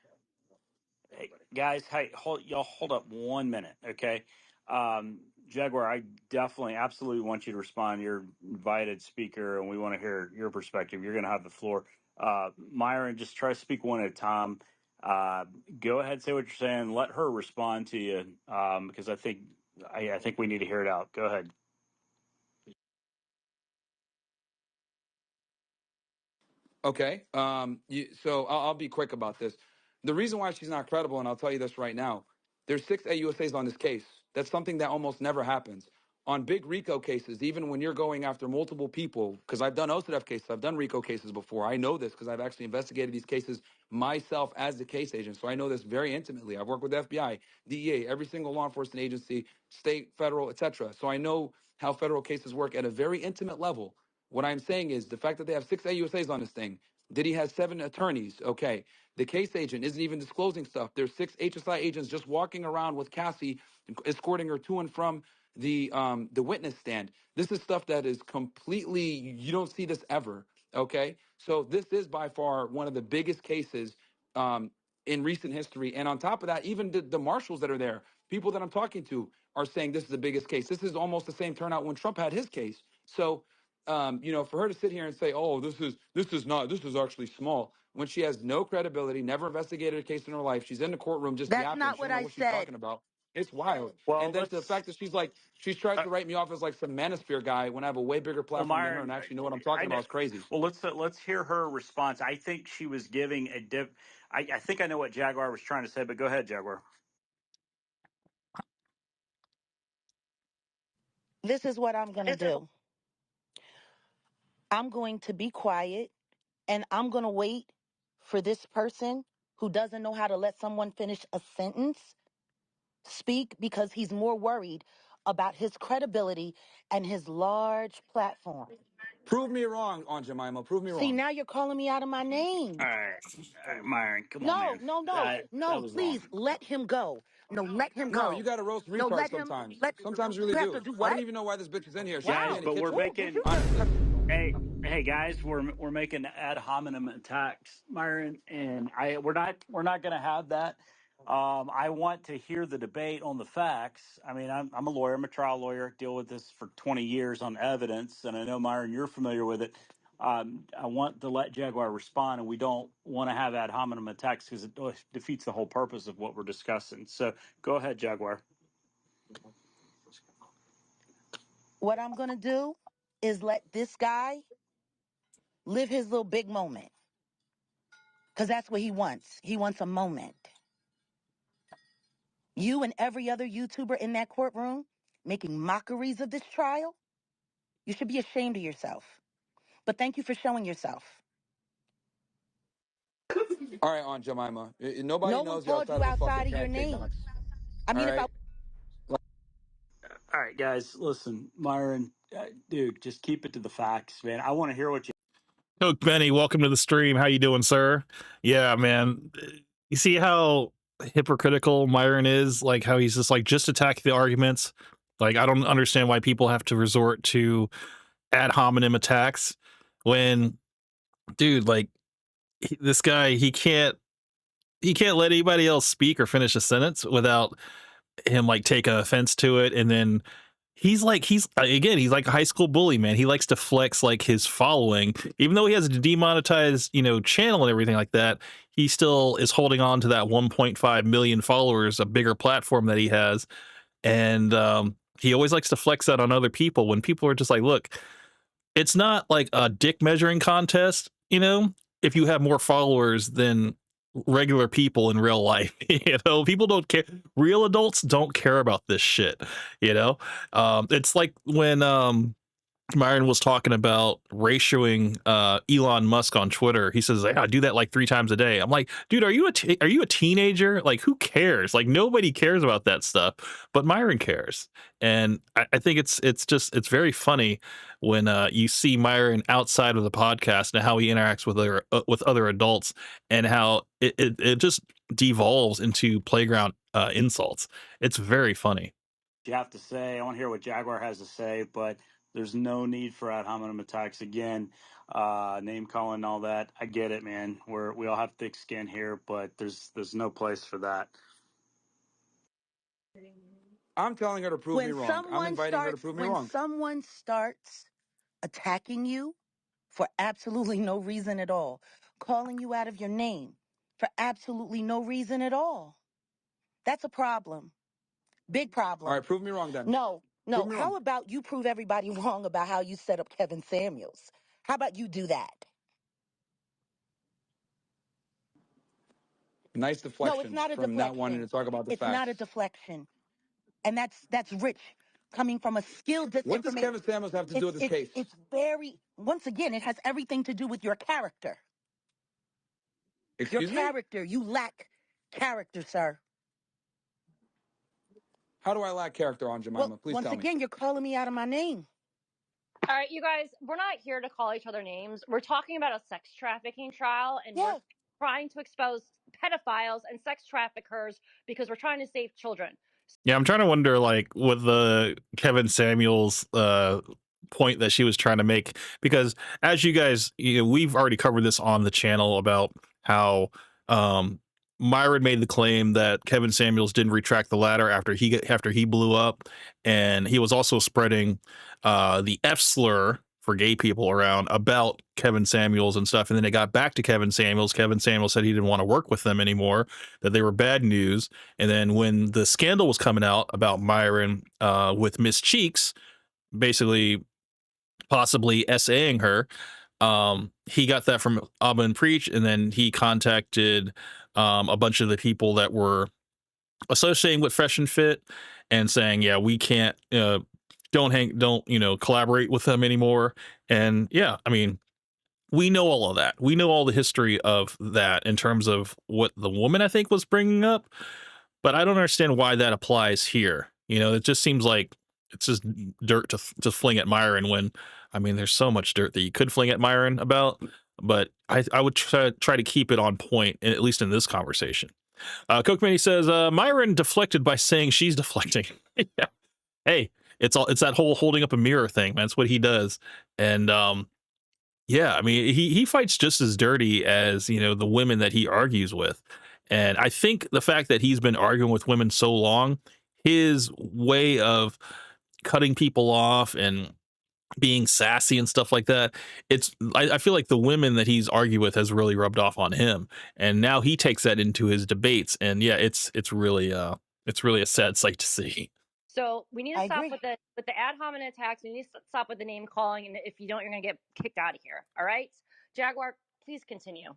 Hey, guys, y'all hold up 1 minute, okay? Jaguar, I definitely, absolutely want you to respond. You're invited speaker, and we want to hear your perspective. You're going to have the floor. Myron, just try to speak one at a time. Go ahead, say what you're saying. Let her respond to you, because I think we need to hear it out. Go ahead. Okay. So I'll be quick about this. The reason why she's not credible, and I'll tell you this right now, there's 6 AUSAs on this case. That's something that almost never happens. On big RICO cases, even when you're going after multiple people, because I've done OCDF cases, I've done RICO cases before. I know this because I've actually investigated these cases myself as the case agent. So I know this very intimately. I've worked with FBI, DEA, every single law enforcement agency, state, federal, etc. So I know how federal cases work at a very intimate level. What I'm saying is the fact that they have 6 AUSAs on this thing, Diddy has 7 attorneys. Okay. The case agent isn't even disclosing stuff. There's 6 HSI agents just walking around with Cassie, escorting her to and from the witness stand. This is stuff that is completely, you don't see this ever. Okay. So this is by far one of the biggest cases in recent history. And on top of that, even the marshals that are there, people that I'm talking to are saying this is the biggest case. This is almost the same turnout when Trump had his case. So for her to sit here and say, "Oh, this is actually small," when she has no credibility, never investigated a case in her life, she's in the courtroom just That's yapping, not she what don't know I what she's said. talking about. It's wild. Well, And then to the fact that she's tried to write me off as like some manosphere guy when I have a way bigger platform than her Myron, and actually know what I'm talking about is crazy. Well, let's hear her response. I think she was giving a I think I know what Jaguar was trying to say, but go ahead, Jaguar. This is what I'm going to do. I'm going to be quiet, and I'm going to wait for this person who doesn't know how to let someone finish a sentence speak, because he's more worried about his credibility and his large platform. Prove me wrong, Aunt Jemima. Prove me See, wrong. now you're calling me out of my name. All right, Myron, come on, No, man. no, no, That no, was wrong. please let him go. No, let him No, you go. got to roast No, retard let him, sometimes. let, Sometimes you really you have to do. do I what? don't even know why this bitch is in here. She should be Guys, in the Wow. but we're kitchen. Ooh, did making you Honestly. just, hey guys, we're making ad hominem attacks, Myron, and we're not going to have that. I want to hear the debate on the facts. I mean, I'm a lawyer, I'm a trial lawyer, deal with this for 20 years on evidence, and I know Myron, you're familiar with it. I want to let Jaguar respond, and we don't want to have ad hominem attacks because it defeats the whole purpose of what we're discussing. So go ahead, Jaguar. what I'm going to do is let this guy live his little big moment. Because that's what he wants. He wants a moment. You and every other YouTuber in that courtroom making mockeries of this trial, you should be ashamed of yourself. But thank you for showing yourself. All right, Aunt Jemima. Nobody No one knows you called outside you of a fucking outside of your pancake name. box. I All mean, if I right? All right, guys, listen, Myron, dude, just keep it to the facts, man. I want to hear what you. Coke Benny, welcome to the stream. How you doing, sir? Yeah, man. You see how hypocritical Myron is? Like how he's just attack the arguments. Like I don't understand why people have to resort to ad hominem attacks when, dude, like this guy, he can't let anybody else speak or finish a sentence without him like taking offense to it, and then he's like a high school bully, man. He likes to flex like his following, even though he has a demonetized, channel and everything like that. He still is holding on to that 1.5 million followers, a bigger platform that he has, and he always likes to flex that on other people when people are just like, look, it's not like a dick measuring contest, if you have more followers than regular people in real life. People don't care. Real adults don't care about this shit. It's like when Myron was talking about ratioing Elon Musk on Twitter. He says, "I do that like 3 times a day." I'm like, dude, are you a teenager? Like, who cares? Like, nobody cares about that stuff, but Myron cares, and I think it's very funny when you see Myron outside of the podcast and how he interacts with other adults, and how it just devolves into playground insults. It's very funny. You have to say. I want to hear what Jaguar has to say, but there's no need for ad hominem attacks again. Name calling and all that. I get it, man. We all have thick skin here, but there's no place for that. I'm telling her to prove me wrong. I'm inviting her to prove me when wrong. someone starts attacking you for absolutely no reason at all, calling you out of your name for absolutely no reason at all, that's a problem. Big All problem. right, prove me wrong then. No, Prove no. me wrong. How about you prove everybody wrong about how you set up Kevin Samuels? How about you do that? Nice No, it's deflection not a from not wanting deflection. to talk about the It's facts. not a deflection. And that's rich coming from a skilled What does disinformation. Kevin Samuels have to do with this case? It's very, once again, it has everything to do with your character. Your Excuse me? character. You lack character, sir. How do I lack character, Aunt Jemima? Well, Please once tell me. again, you're calling me out of my name. All right, you guys, we're not here to call each other names. We're talking about a sex trafficking trial, and we're trying to expose pedophiles and sex traffickers because we're trying to save children. Yeah, I'm trying to wonder, like, with the Kevin Samuels point that she was trying to make, because as you guys, we've already covered this on the channel about how Myron made the claim that Kevin Samuels didn't retract the ladder after he blew up, and he was also spreading the F slur for gay people around about Kevin Samuels and stuff. And then it got back to Kevin Samuels. Kevin Samuels said he didn't want to work with them anymore, that they were bad news. And then when the scandal was coming out about Myron with Miss Cheeks, basically possibly SAing her, he got that from Aubin Preach, and then he contacted a bunch of the people that were associating with Fresh and Fit and saying, yeah, we can't don't collaborate with them anymore. And yeah, I mean, we know all of that. We know all the history of that in terms of what the woman, I think, was bringing up, but I don't understand why that applies here. It just seems like it's just dirt to fling at Myron when, I mean, there's so much dirt that you could fling at Myron about, but I would try to keep it on point, at least in this conversation. Coke Mini says, Myron deflected by saying she's deflecting. Yeah. Hey, it's that whole holding up a mirror thing, man. That's what he does. And yeah, I mean, he fights just as dirty as, you know, the women that he argues with. And I think the fact that he's been arguing with women so long, his way of cutting people off and being sassy and stuff like that, I feel like the women that he's argued with has really rubbed off on him. And now he takes that into his debates. And yeah, it's really a sad sight to see. So we need to stop with the ad hominem attacks. We need to stop with the name calling, and if you don't, you're gonna get kicked out of here. All right, Jaguar, please continue.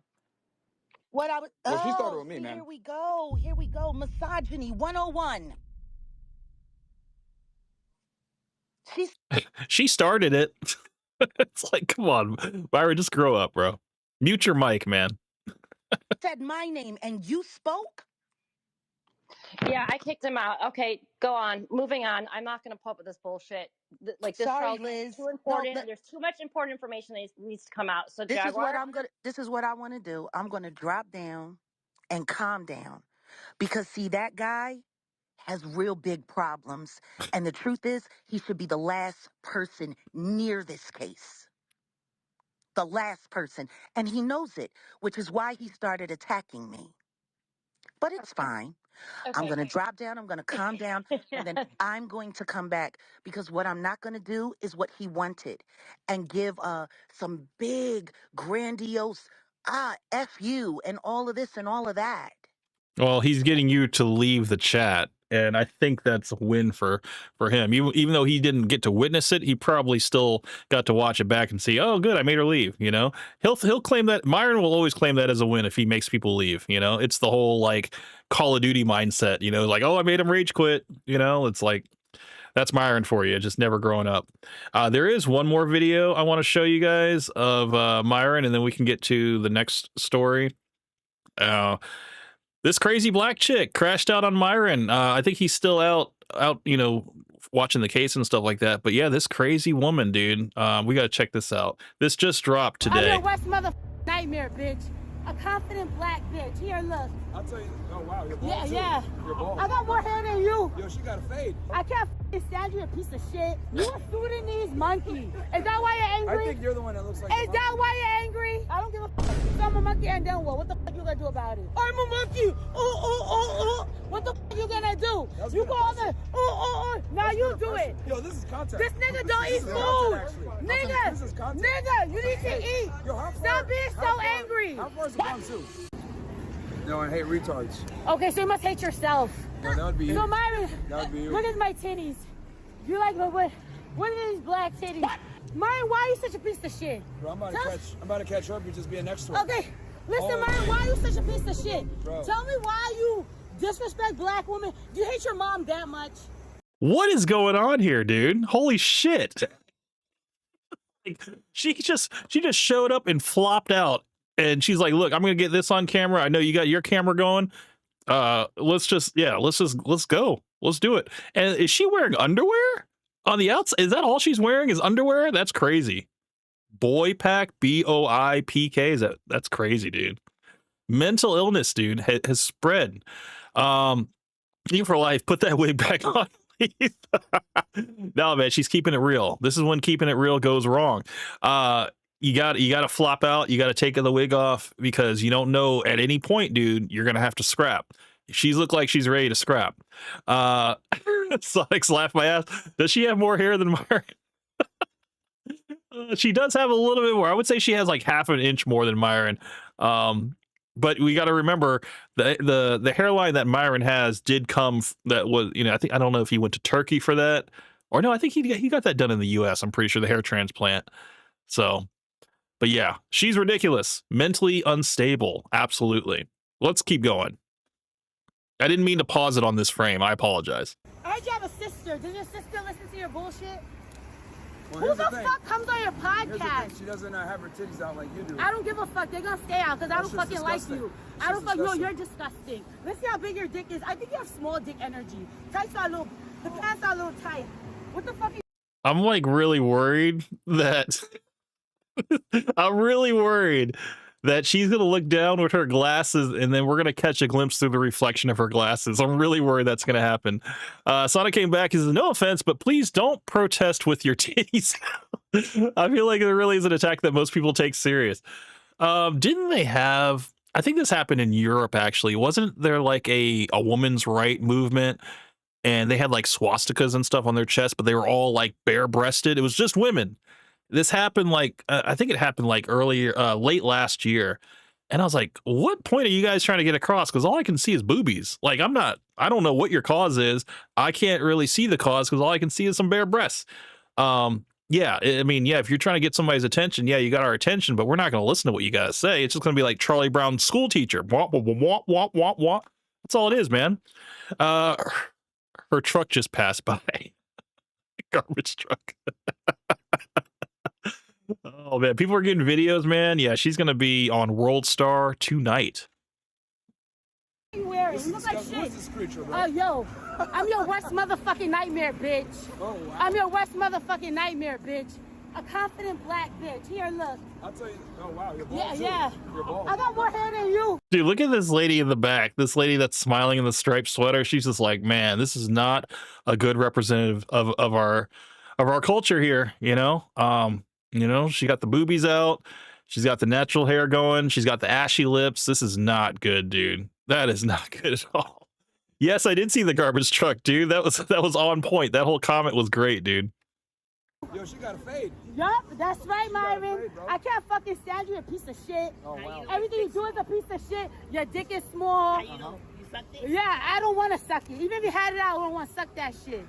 What I was? Well, she started with me, man. Here we go. Misogyny 101. She started it. It's like, come on, Myron, just grow up, bro. Mute your mic, man. Said my name and you spoke? Yeah, I kicked him out. Okay, go on. Moving on. I'm not going to put up with this bullshit. Like, this Sorry, trial Liz. is too important. There's too much important information that needs to come out. So, This Jaguar, is what I want to do. I'm going to drop down and calm down because see that guy has real big problems, and the truth is he should be the last person near this case. The last person, and he knows it, which is why he started attacking me. But it's fine. Okay. I'm going to drop down, I'm going to calm down, and then I'm going to come back because what I'm not going to do is what he wanted and give some big, grandiose, F you and all of this and all of that. Well, he's getting you to leave the chat, and I think that's a win for him. Even though he didn't get to witness it, he probably still got to watch it back and see, oh, good, I made her leave. You know, he'll claim that. Myron will always claim that as a win if he makes people leave. You know, it's the whole like Call of Duty mindset. You know, like, oh, I made him rage quit. You know, it's like that's Myron for you, just never growing up. There is one more video I want to show you guys of Myron, and then we can get to the next story. This crazy black chick crashed out on Myron. I think he's still out, you know, watching the case and stuff like that. But yeah, this crazy woman, dude. We got to check this out. This just dropped today. I'm your West mother nightmare, bitch. A confident black bitch. Here, look. I'll tell you. Oh, wow. You're bald, yeah. Too. You're bald. I got more hair than you. Yo, she got a fade. I can't stand you, a piece of shit. You a Sudanese monkey. Is that why you're angry? I think you're the one that looks like Is that why you're angry? I don't give a fuck. If I'm a monkey and then what? What the fuck you gonna do about it? I'm a monkey. What the fuck you gonna do? You go on there. Now you do it. Yo, this is content. This nigga don't eat food. Nigga, you need to eat. Stop being so angry. How far is the bomb too? No, I hate retards. Okay, so you must hate yourself. No, that would be you. So Myron, that would be you. Look at my titties. You like what are these black titties? What? Myron, why are you such a piece of shit? Bro, I'm about to catch her up. You just being next to her. Okay, listen, Myron, why are you such a piece of shit? Bro. Tell me why you disrespect black women. Do you hate your mom that much? What is going on here, dude? Holy shit. She just showed up and flopped out. And she's like, look, I'm going to get this on camera. I know you got your camera going. Let's go. Let's do it. And is she wearing underwear on the outside? Is that all she's wearing is underwear? That's crazy. Boy pack, BOIPK. That's crazy, dude. Mental illness, dude, has spread. You for life, put that wig back on. No, man, she's keeping it real. This is when keeping it real goes wrong. You got to flop out. You got to take the wig off because you don't know at any point, dude, you're going to have to scrap. She's looked like she's ready to scrap. Sonic's laughed my ass. Does she have more hair than Myron? She does have a little bit more. I would say she has like half an inch more than Myron. But we got to remember the hairline that Myron has did come. That was, you know, I don't know if he went to Turkey for that, or no, I think he got that done in the U.S. I'm pretty sure the hair transplant. So, but yeah, she's ridiculous, mentally unstable. Absolutely. Let's keep going. I didn't mean to pause it on this frame. I apologize. I heard you have a sister. Does your sister listen to your bullshit? Well, who the fuck comes on your podcast? She doesn't have her titties out like you do. I don't give a fuck. They're gonna stay out because I don't fucking disgusting. Like you. I don't fucking know. You're disgusting. Let's see how big your dick is. I think you have small dick energy. Tights are a little. The pants are a little tight. What the fuck? I'm like really worried that I'm really worried that she's gonna look down with her glasses and then we're gonna catch a glimpse through the reflection of her glasses. I'm really worried that's gonna happen. Sonic came back. He says, "No offense, but please don't protest with your titties." I feel like it really is an attack that most people take serious. Didn't they have? I think this happened in Europe actually. Wasn't there like a woman's right movement? And they had like swastikas and stuff on their chest, but they were all like bare-breasted. It was just women. This happened like I think it happened like late last year, and I was like, "What point are you guys trying to get across?" Because all I can see is boobies. Like I don't know what your cause is. I can't really see the cause because all I can see is some bare breasts. Yeah, I mean, yeah, if you're trying to get somebody's attention, yeah, you got our attention, but we're not going to listen to what you guys say. It's just going to be like Charlie Brown's school teacher. Wah, wah, wah, wah, wah, wah. That's all it is, man. Her truck just passed by. Garbage truck. Oh man, people are getting videos, man. Yeah, she's gonna be on World Star tonight. What are you wearing? You look like shit. Yo, I'm your worst motherfucking nightmare, bitch. Oh, wow. I'm your worst motherfucking nightmare, bitch. A confident black bitch. Here, look. I'll tell you. Oh wow, you're bald. Yeah. You're bald. I got more hair than you. Dude, look at this lady in the back. This lady that's smiling in the striped sweater. She's just like, man, this is not a good representative of our culture here. You know, she got the boobies out. She's got the natural hair going. She's got the ashy lips. This is not good, dude. That is not good at all. Yes, I did see the garbage truck, dude. That was on point. That whole comment was great, dude. Yo, she got a fade. Yup, that's right, Myron. I can't fucking stand you, a piece of shit. Oh, wow. Everything you do is a piece of shit. Your dick is small. You sucked it? Yeah, I don't want to suck it. Even if you had it out, I don't want to suck that shit.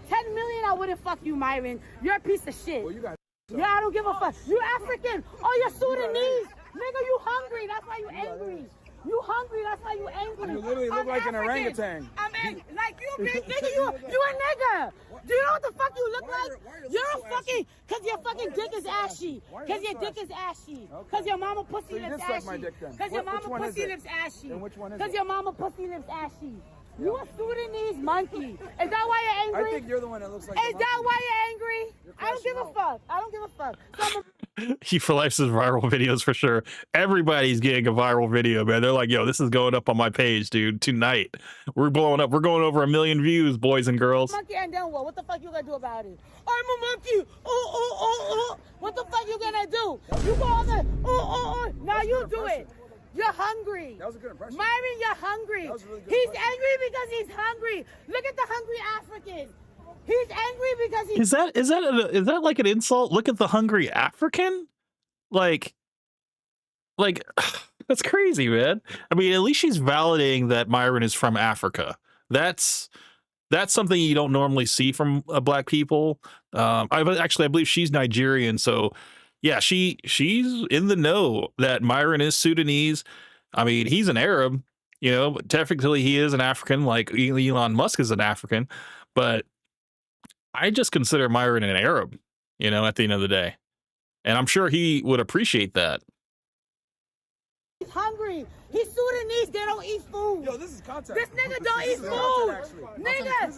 10 million, I wouldn't fuck you, Myron. You're a piece of shit. Well, you got yeah, I don't give a fuck. You African. Oh, you're Sudanese. Nigga, you hungry. That's why you angry. You hungry, that's why you angry. You literally look like African. an orangutan. I'm angry. Like you, bitch, nigga, you a nigga. Do you know what the fuck you look like? You're a fucking, cause your fucking dick is ashy. Cause your dick is ashy. Cause your mama pussy lips ashy. Cause your mama pussy lips ashy. Cause your mama pussy lips ashy. You a Sudanese monkey. Is that why you're angry? I think you're the one that looks like Is that why you're angry? I don't give a fuck. I don't give a fuck. He for life says viral videos for sure. Everybody's getting a viral video, man. They're like, yo, this is going up on my page, dude. Tonight. We're blowing up. We're going over 1 million views, boys and girls. Monkey and then what? What the fuck you gonna do about it? I'm a monkey. Oh. What the fuck you gonna do? You go on the Now you do it. You're hungry. That was a good impression. Myron, you're hungry. That was a really good he's impression. Angry because he's hungry. Look at the hungry African. He's angry because he's... Is that like an insult? Look at the hungry African? Like that's crazy, man. I mean, at least she's validating that Myron is from Africa. That's something you don't normally see from black people. I believe she's Nigerian, so yeah, she's in the know that Myron is Sudanese. I mean, he's an Arab, you know, but technically he is an African, like Elon Musk is an African, but I just consider Myron an Arab, you know, at the end of the day. And I'm sure he would appreciate that. He's hungry. He's Sudanese. They don't eat food. Yo, this is contact. This nigga don't eat food. Nigga,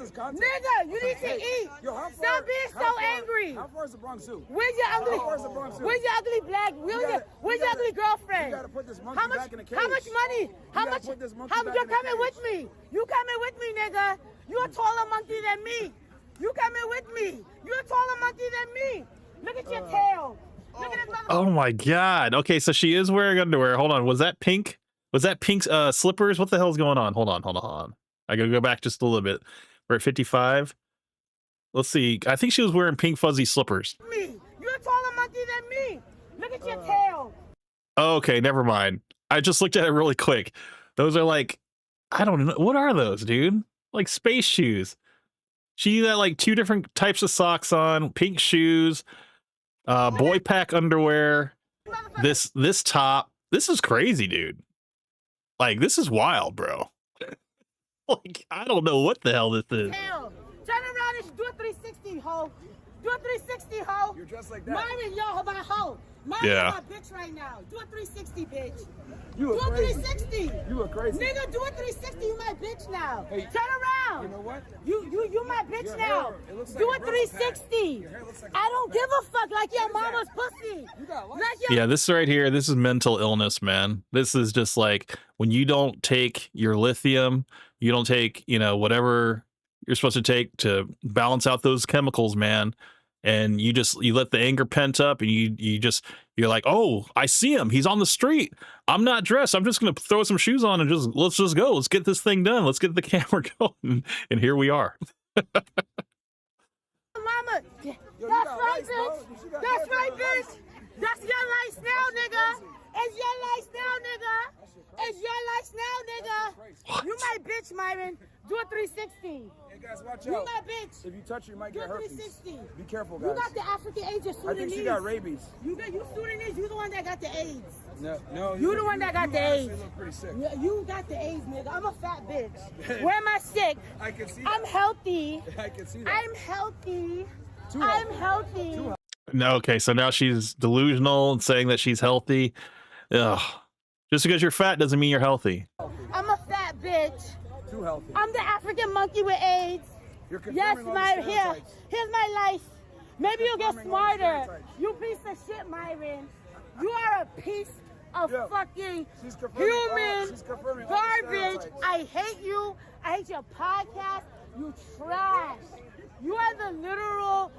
you need to eat. Yo, stop being so angry. How far is the Bronx Zoo? Where's your ugly? Where's your ugly black? Where's your ugly girlfriend? You gotta put this monkey back in the cage. How much money? How much? You're coming with me. You coming with me, nigga. You're a taller monkey than me. You coming with me. You're a taller monkey than me. Look at your tail. Look at this motherfucker. Oh my god. Okay, so she is wearing underwear. Hold on. Was that pink? Was that pink slippers? What the hell's going on? Hold on. I gotta go back just a little bit. We're at 55. Let's see. I think she was wearing pink fuzzy slippers. Me. You're a taller monkey than me. Look at your tail. Okay, never mind. I just looked at it really quick. Those are like, I don't know. What are those, dude? Like space shoes. She got like 2 different types of socks on, pink shoes, boy pack underwear, this top. This is crazy, dude. Like, this is wild, bro. Like, I don't know what the hell this is. Hell. Turn around and do a 360, ho. Do a 360, ho. You're just like that. Myron, yo, my ho. Myron, my bitch right now. Do a 360, bitch. Do a 360. You look crazy. Nigga, do a 360, you my bitch now. Hey. Turn around. now. You know what? You my bitch Your now. hair, it looks like Do a a Brillo 360. Your hair looks like a I don't Brillo give a fuck like your mama's pussy. Like your Yeah, this right here, this is mental illness, man. This is just like when you don't take your lithium, you don't take, you know, whatever you're supposed to take to balance out those chemicals, man. And you let the anger pent up and you're like, oh, I see him. He's on the street. I'm not dressed. I'm just going to throw some shoes on and let's just go. Let's get this thing done. Let's get the camera going. And here we are. mama. That's right, bitch. That's right, bitch. That's your life now, nigga. It's your life now, nigga. It's your life now, nigga. You my bitch, Myron. Do a 360. Hey guys, watch out. You my bitch. If you touch her, you might Do get a herpes. 360. Be careful, guys. You got the African AIDS or Sudanese. I think she got rabies. You Sudanese. You the one that got the AIDS. No. You the one that got the AIDS. Look pretty sick. You got the AIDS, nigga. I'm a fat bitch. Where am I sick? I can see that. I'm healthy. I can see that. I'm healthy. Too I'm healthy. No, okay, so now she's delusional and saying that she's healthy. Ugh. Just because you're fat doesn't mean you're healthy. I'm a fat bitch. Too healthy. I'm the African monkey with AIDS. You're Yes, confirming all the stereotypes. here's my life. Maybe you'll get smarter. You piece of shit, Myron. You are a piece of fucking human she's confirming all the garbage. stereotypes. I hate you. I hate your podcast. You trash. You are the literal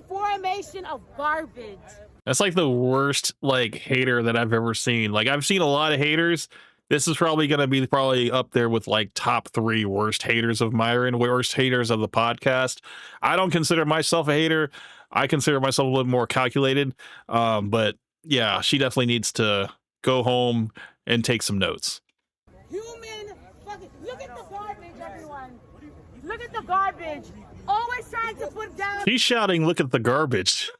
formation of garbage. That's like the worst like hater that I've ever seen. Like I've seen a lot of haters. This is probably going to be up there with like top 3 worst haters of Myron, worst haters of the podcast. I don't consider myself a hater. I consider myself a little more calculated. But yeah, she definitely needs to go home and take some notes. Human fucking, look at the garbage, everyone. Look at the garbage. Always trying to put down. She's shouting, look at the garbage.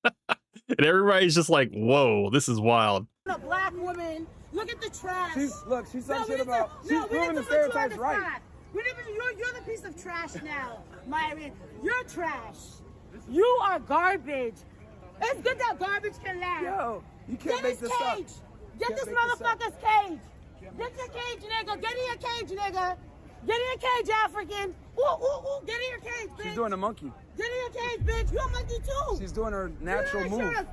And everybody's just like, whoa, this is wild. A black woman. Look at the trash. She's some shit about. She's we proving need the to put you on stereotypes the right. spot. You're the piece of trash now, Myron. You're trash. You are garbage. It's good that garbage can laugh. Yo, you can't make this up. Cage. Get Can't this make this up. motherfucker's cage. Get your cage, nigga. Get in your cage, nigga. Get in your cage, African. Ooh. Get in your cage, bitch. She's doing a monkey. Get in your cage, bitch. You're a monkey too. She's doing her natural move.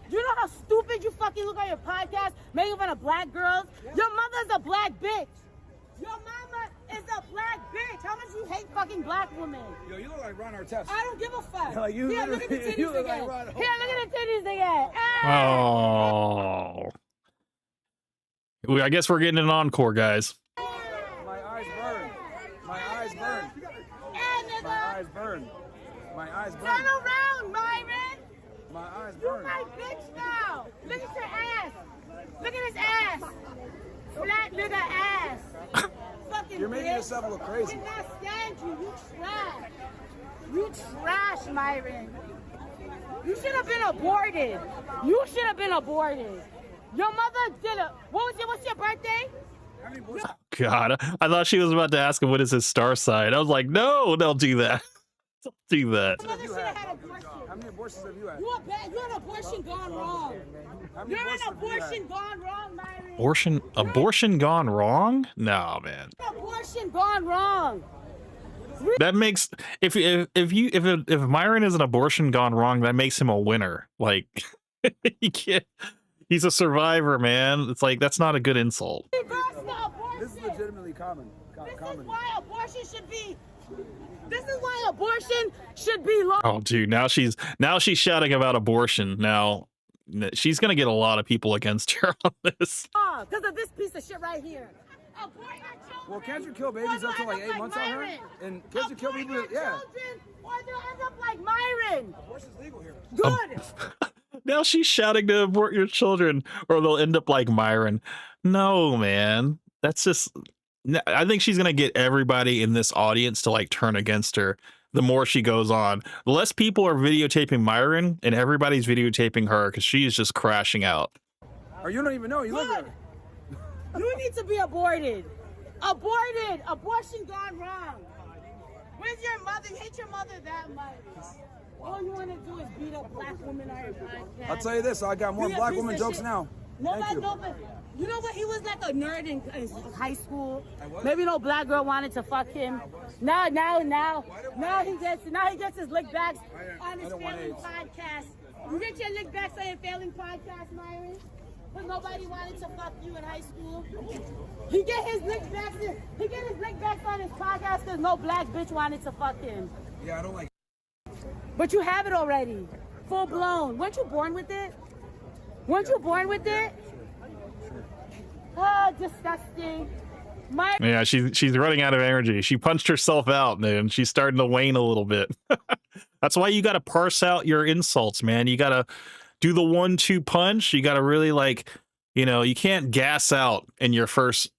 You know how stupid you fucking look on your podcast, making fun of black girls? Your mother's a black bitch. Your mama is a black bitch. How much you hate fucking black women? Yo, you look like Ron Artest. I don't give a fuck. Like you Here, look at the literally- titties you look again. like Ron Here, look at the titties again. Oh. I guess we're getting an encore, guys. My eyes burn. My eyes burn. My eyes burn. My eyes burn. Turn around, Myron. My eyes You burn. my bitch now. Look at your ass. Look at his ass. Flat nigga ass. Fucking You're making bitch. yourself look crazy. I cannot stand you. You trash. You trash, Myron. You should have been aborted. You should have been aborted. Your mother did it. What's your birthday? God, I thought she was about to ask him what is his star sign. I was like, no, don't do that. Don't do that. Your mother should have had abortion. How many abortions have you had? You're an abortion gone wrong. You're an abortion gone wrong, Myron. Abortion gone wrong? No, man. Abortion gone wrong. That makes if Myron is an abortion gone wrong, that makes him a winner. Like he can't. He's a survivor, man. It's like that's not a good insult. This is legitimately common. This is why abortion should be. This is why abortion should be law. Oh, dude, now she's shouting about abortion. Now she's gonna get a lot of people against her on this. Because of this piece of shit right here. Abort our children. Well, can't you kill babies up to like 8 months out here? And can't you kill people? Yeah. Children, or they'll end up like Myron. Abortion's legal here. Good. Now she's shouting to abort your children, or they'll end up like Myron. No, man, that's just. I think she's gonna get everybody in this audience to like turn against her. The more she goes on, the less people are videotaping Myron, and everybody's videotaping her because she's just crashing out. Or you don't even know. You live there. You need to be aborted. Aborted. Abortion gone wrong. Where's your mother? You hate your mother that much. All you want to do is beat up black women on your podcast. I'll tell you this. I got more Be a black piece woman of jokes shit. now. Nobody. You know what? He was like a nerd in high school. Maybe no black girl wanted to fuck him. Now he gets his lick backs on his failing podcast. You get your lick backs on your failing podcast, Myron? Because nobody wanted to fuck you in high school. He get his lick backs on his podcast because no black bitch wanted to fuck him. Yeah, I don't like. But you have it already, full blown. Weren't you born with it? Weren't you born with it? Oh, disgusting. Yeah, she's running out of energy. She punched herself out, man. She's starting to wane a little bit. That's why you got to parse out your insults, man. You got to do the 1-2 punch. You got to really you can't gas out in your first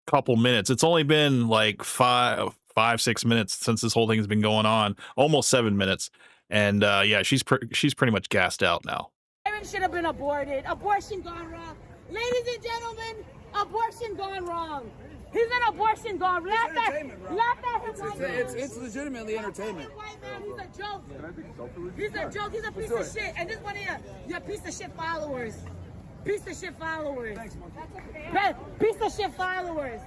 couple minutes. It's only been like 5-6 minutes since this whole thing has been going on, almost 7 minutes. And yeah, she's pretty much gassed out now. Myron should have been aborted. Abortion gone wrong. Ladies and gentlemen, abortion gone wrong. He's an abortion gone. Laugh at him. It's legitimately entertainment. He's a joke. He's a joke. He's a piece of shit. And this one of your piece of shit followers. Piece of shit followers. Thanks, man. Piece of shit followers.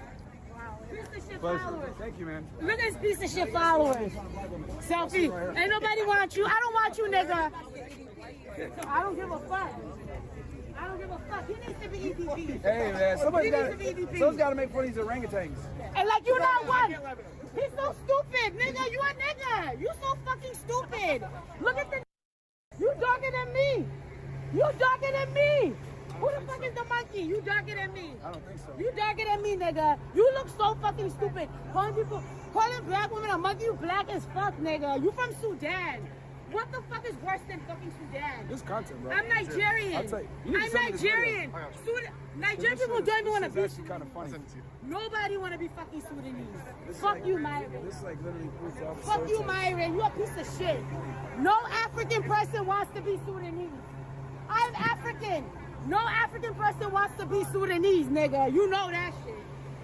Piece of shit followers. Thank you, man. Look at this piece of shit followers. Selfie. Ain't nobody want you. I don't want you, nigga. I don't give a fuck. I don't give a fuck. He needs to be EVP. Hey, man. Someone's got to make fun of these orangutans. And like you not one. He's so stupid, nigga. You a nigga. You so fucking stupid. Look at the. You darker than me. You darker than me. Who the fuck is the monkey? You darker than me. I don't think so. You darker than me, nigga. You look so fucking stupid. Calling black women a monkey, you black as fuck, nigga. You from Sudan. What the fuck is worse than fucking Sudan? This content, bro. I'm Nigerian. I'm Nigerian. Nigerian people don't even want to be. This is actually kind of funny. Nobody want to be fucking Sudanese. Fuck you, Myron. This is like literally proof of fuck you, Myron. You a piece of shit. No African person wants to be Sudanese. I'm African. No African person wants to be Sudanese, nigga. You know that shit.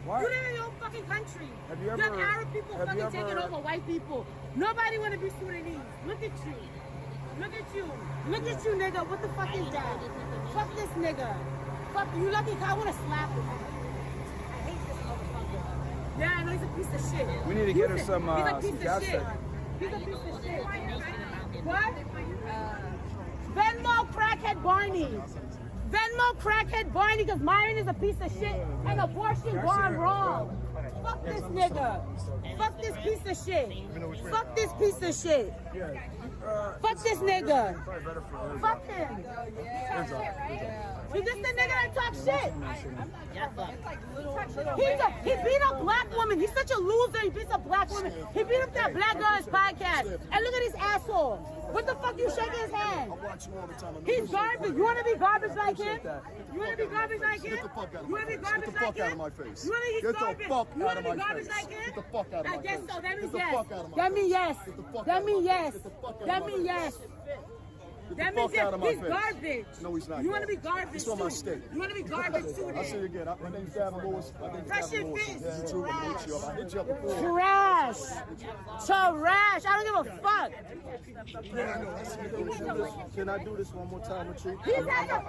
Why? You live in your own fucking country. Have you ever? You have Arab people fucking taking over white people. Nobody want to be Sudanese. Look at you. Look at you. Look at you, nigga. What the fuck is that? Fuck this nigga. Fuck you. Lucky I want to slap him. I hate this motherfucker. Yeah, I know he's a piece of shit. We need to get her some gas He's a piece of shit. What? Venmo crackhead Barney. Venmo crackhead Barney because Myron is a piece of shit and abortion gone wrong. Fuck this nigga. Fuck this piece of shit. Fuck this piece of shit. Fuck this nigga. Fuck him. Is this the nigga that talks shit? He beat up black woman. He's such a loser. He beats up black women. He beat up that black girl on his podcast. And look at his asshole. What the fuck you shaking his hand? He's garbage. You want to be garbage like him? You want to be garbage like him? You want to be garbage like him? Get the fuck out of my face. You want to be garbage? You want to be garbage like him? Get the fuck out of my face. I guess so. That means yes. That means yes. That means yes. That means yes. That means yes. He's garbage. No, he's not. You want to be garbage? He's on my stick. You want to be garbage too? I'll see you again. My name's Gavin Lewis. Fresh and fit. I hit you up before. Trash. Trash. I don't give a fuck. Can I do this one more time with you? I'm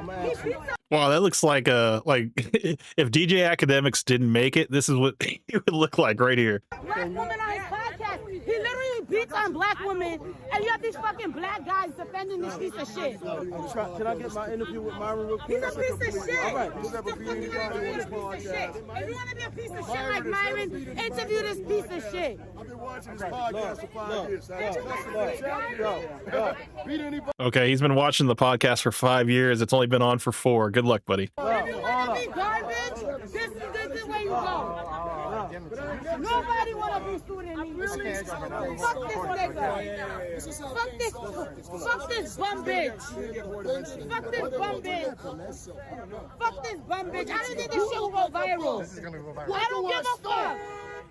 gonna ask you. Wow, that looks like if DJ Academics didn't make it, this is what it would look like right here. Black woman on his podcast. He literally beats on black women, and you have these fucking black guys defending this piece of shit. Can I get my interview with Myron real quick? He's a piece of shit. All right, we'll never be anybody on this podcast. If you want to be a piece of shit like Myron, interview this piece of shit. I've been watching this podcast for 5 years. Okay, he's been watching the podcast for 5 years. It's only been on for 4. Good luck, buddy. If you want to be garbage, this is where you go. Nobody want to be Sudanese. Fuck this nigga. Fuck this bum bitch. Fuck this bum bitch. Fuck this bum bitch. I don't think this shit will go viral. I don't give a fuck.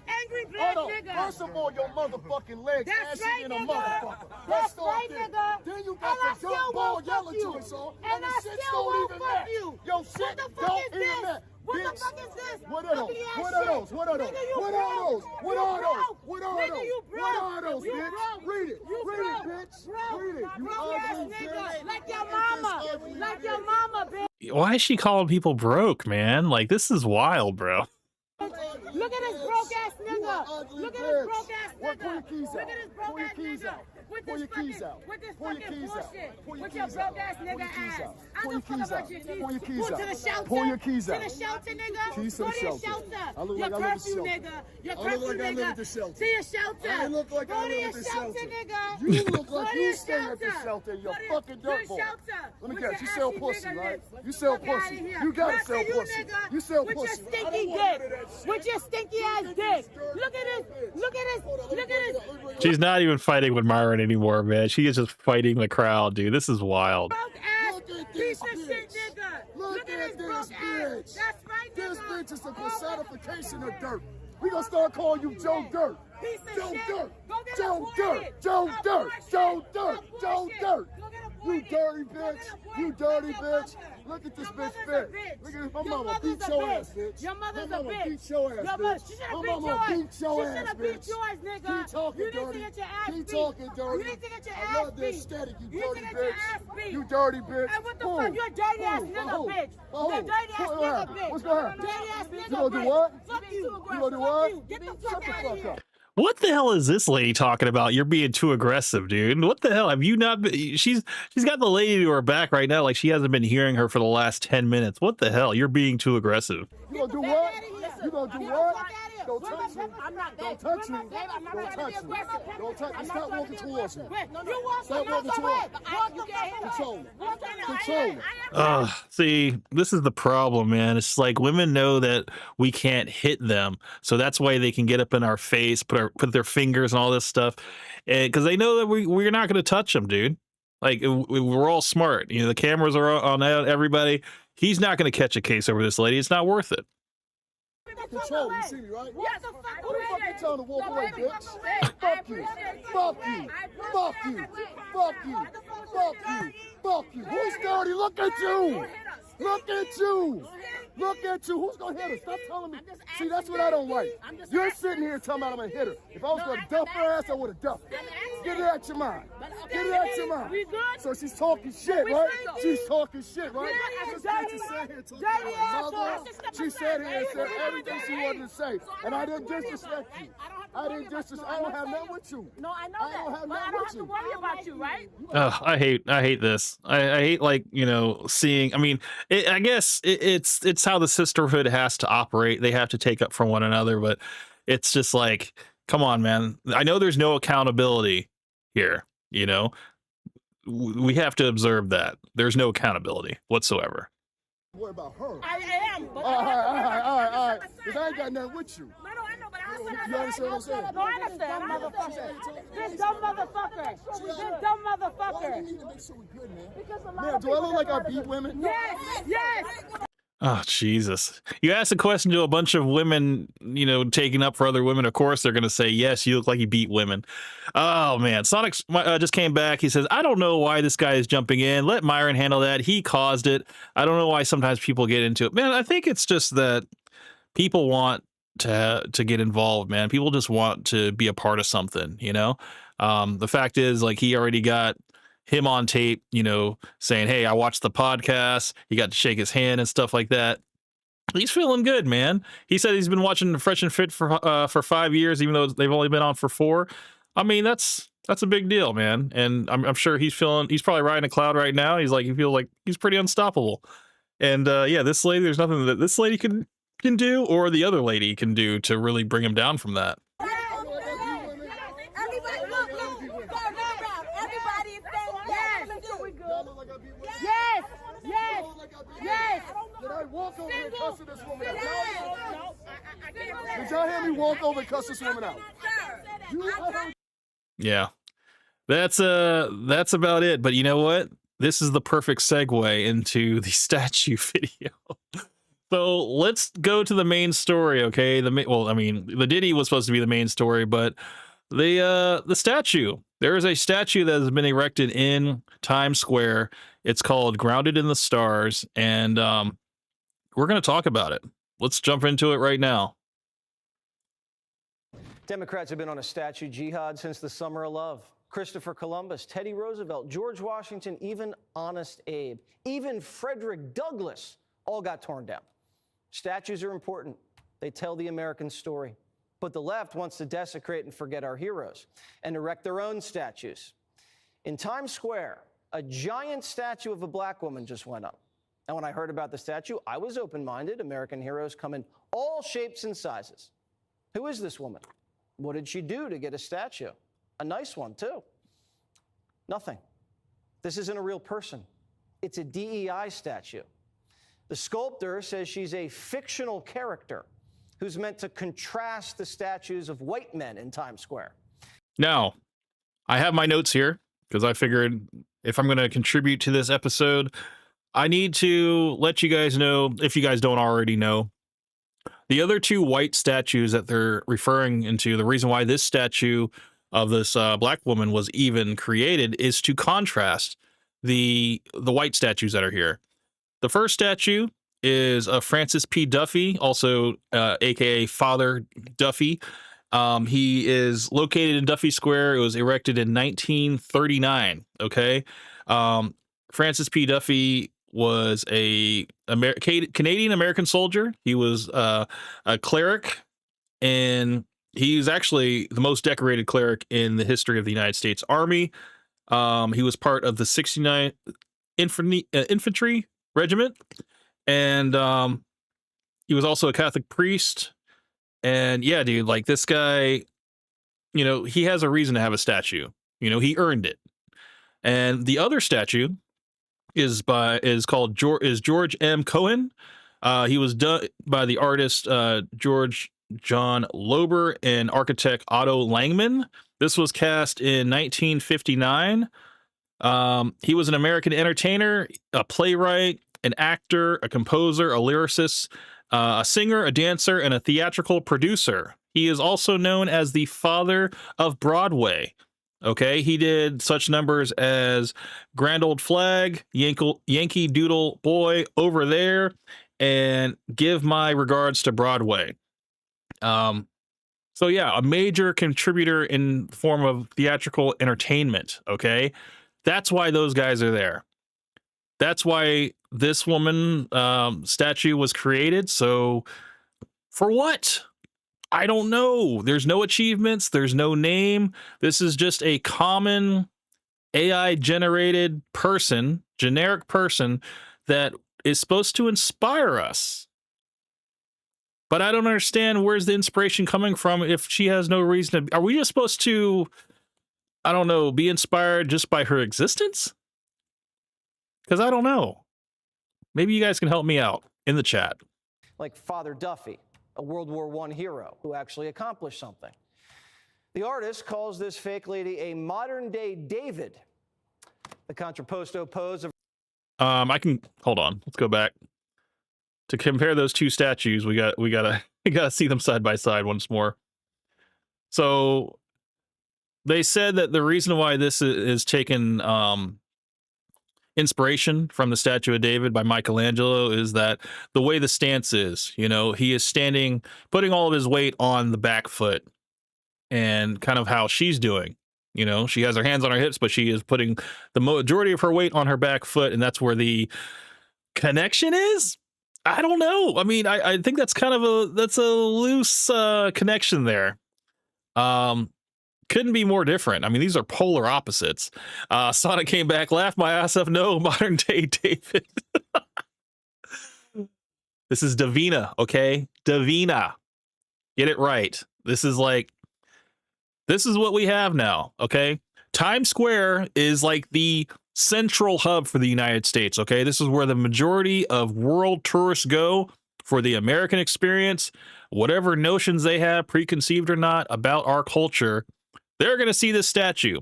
Angry black nigga. First of all, your motherfucking legs ashy in a motherfucker. That's right, nigga. Then you got the jump ball yelling to us all. And I still won't fuck you. Yo, shit don't even matter. What the fuck is this? What are those? What are those? What are those? What are those? What are those? What are those? What are those, bitch? Read it. Read it, bitch. Read it. You ugly nigga. Like your mama. Like your mama, bitch. why is she calling people broke, man? Like, this is wild, bro. Look at this broke ass nigga. Look at this broke ass nigga. Look at this broke ass nigga. Pull your keys out. With this fucking bullshit. With your broke ass nigga ass. I don't fuck about your keys. Pull your keys out. To the shelter. Pull your keys out. To the shelter, nigga. Keys to the shelter. Your curfew, nigga. Your curfew, nigga. To your shelter. I look like I live at the shelter, nigga. You look like you stay at the shelter. You're fucking dirt boy. Let me guess. You sell pussy, right? You sell pussy. You gotta sell pussy. You sell pussy. With your stinky dick. With your stinky ass dick. Look at this. Look at this. Look at this. She's not even fighting with Myron anymore, man. She is just fighting the crowd, dude. This is wild. Piece of shit, nigga. Look at this bitch. That's right, nigga. This bitch is a personification of dirt. We gonna start calling you Joe Dirt. Joe Dirt. Joe Dirt. Joe Dirt. Joe Dirt. Joe Dirt. You dirty bitch. You dirty bitch. Look at this bitch fit. Look at this. My mama beat your ass, bitch. Your mother's my a mama bitch. beat your ass, bitch. She should have My beat mama yours. beat your She ass, should have beat bitch. yours, nigga. Keep talking You need dirty. to get your ass Keep beat. talking dirty. You need to get your I ass love this beat. static, you You need dirty to get your bitch. ass beat. You dirty bitch. And what the fuck? You're a dirty ass nigga, bitch. You're a dirty ass nigga, bitch. What's gonna happen? Dirty ass nigga, You gonna do bitch. what? Fuck you. You gonna do what? Get the Shut fuck the out fuck of here. up. What the hell is this lady talking about? You're being too aggressive, dude. What the hell? Have you not been, she's got the lady to her back right now like she hasn't been hearing her for the last 10 minutes. What the hell? You're being too aggressive. You gonna do what? You gonna do what? Don't touch me. I'm not Don't touch me. I'm not Don't touch me. Don't touch me. Stop walking towards me. You walk Stop walking towards me. Control me. Control me. See, this is the problem, man. It's like women know that we can't hit them, so that's why they can get up in our face, put their fingers and all this stuff, because they know that we're not going to touch them, dude. Like we're all smart, you know. The cameras are on everybody. He's not going to catch a case over this lady. It's not worth it. Control me. You see me, right? Get the fuck Who the fuck away. you telling to walk away, bitch? Fuck you. Fuck you. Fuck you. Fuck you. Fuck you. Fuck you. Who's dirty? Look at you. Look at you. Look at you. Who's gonna hit her? Stop telling me. See, that's what I don't like. You're sitting here telling me I'm gonna hit her. If I was gonna dump her ass, I would have dumped her. Get it out your mind. Get it out your mind. So she's talking shit, right? She's talking shit, right? This bitch is sitting here talking about my mother. She sat here and said everything she wanted to say. And I didn't disrespect you. I don't have nothing with you. No, I know I don't have that. But nothing I don't with have to you. worry about you, right? I hate this. I hate, like, you know, seeing. I mean, I guess it's how the sisterhood has to operate. They have to take up for one another, but it's just like, come on, man. I know there's no accountability here. You know, we have to observe that there's no accountability whatsoever. Worry about her. I am. But All right. Because I ain't got nothing with you. No, I know, but I You understand what I'm saying? No, I understand, motherfucker. This dumb motherfucker. This dumb motherfucker. We need to make sure we're good, man. Man, do I look like I beat women? Yes. Oh, Jesus. You ask a question to a bunch of women, you know, taking up for other women. Of course, they're going to say, yes, you look like you beat women. Oh, man. Sonic just came back. He says, I don't know why this guy is jumping in. Let Myron handle that. He caused it. I don't know why sometimes people get into it. Man, I think it's just that people want to get involved, man. People just want to be a part of something, you know? The fact is, like, he already got him on tape, you know, saying, hey, I watched the podcast. He got to shake his hand and stuff like that. He's feeling good, man. He said he's been watching Fresh and Fit for 5 years, even though they've only been on for 4. I mean, that's a big deal, man. And I'm sure he's probably riding a cloud right now. He feels like he's pretty unstoppable. And yeah, this lady, there's nothing that this lady can do or the other lady can do to really bring him down from that. Yes. Did I walk over and cuss this woman out? Did y'all hear me walk over and cuss this woman out? Yeah, that's about it. But you know what? This is the perfect segue into the statue video. So let's go to the main story, okay? The Diddy was supposed to be the main story, but the statue. There is a statue that has been erected in Times Square. It's called Grounded in the Stars, and we're going to talk about it. Let's jump into it right now. Democrats have been on a statue jihad since the summer of love. Christopher Columbus, Teddy Roosevelt, George Washington, even Honest Abe, even Frederick Douglass all got torn down. Statues are important. They tell the American story. But the left wants to desecrate and forget our heroes and erect their own statues. In Times Square, a giant statue of a black woman just went up. And when I heard about the statue, I was open-minded. American heroes come in all shapes and sizes. Who is this woman? What did she do to get a statue? A nice one, too. Nothing. This isn't a real person. It's a DEI statue. The sculptor says she's a fictional character who's meant to contrast the statues of white men in Times Square. Now, I have my notes here because I figured if I'm going to contribute to this episode, I need to let you guys know, if you guys don't already know, the other two white statues that they're referring into, the reason why this statue of this black woman was even created is to contrast the white statues that are here. The first statue is Francis P. Duffy, also aka Father Duffy. He is located in Duffy Square. It was erected in 1939. Okay. Francis P. Duffy was a Canadian American soldier. He was a cleric, and he's actually the most decorated cleric in the history of the United States Army. He was part of the 69th Infantry Regiment, and he was also a Catholic priest. And yeah, dude, like this guy, you know, he has a reason to have a statue. You know, he earned it. And the other statue is George M. Cohen. He was done by the artist George John Lober and architect Otto Langman. This was cast in 1959. He was an American entertainer, a playwright, an actor, a composer, a lyricist, a singer, a dancer, and a theatrical producer. He is also known as the father of Broadway. Okay, he did such numbers as Grand Old Flag, Yankee Doodle Boy, Over There, and Give My Regards to Broadway. So yeah, a major contributor in the form of theatrical entertainment. Okay, that's why those guys are there. That's why this woman statue was created. So for what? I don't know. There's no achievements. There's no name. This is just a common AI generated person, generic person that is supposed to inspire us. But I don't understand where's the inspiration coming from if she has no reason to. Are we just supposed to, I don't know, be inspired just by her existence? Because I don't know. Maybe you guys can help me out in the chat. Like Father Duffy, a World War I hero who actually accomplished something. The artist calls this fake lady a modern-day David. The contrapposto pose of... I can hold on. Let's go back to compare those two statues. We gotta see them side by side once more. So they said that the reason why this is taken inspiration from the statue of David by Michelangelo is that the way the stance is, you know, he is standing, putting all of his weight on the back foot, and kind of how she's doing. You know, she has her hands on her hips, but she is putting the majority of her weight on her back foot, and that's where the connection is. I don't know. I mean, I think that's kind of a loose connection there. Couldn't be more different. I mean, these are polar opposites. Sonic came back, laughed my ass off. No, modern day David. This is Davina, okay? Davina. Get it right. This is what we have now, okay? Times Square is like the central hub for the United States, okay? This is where the majority of world tourists go for the American experience. Whatever notions they have, preconceived or not, about our culture, they're going to see this statue.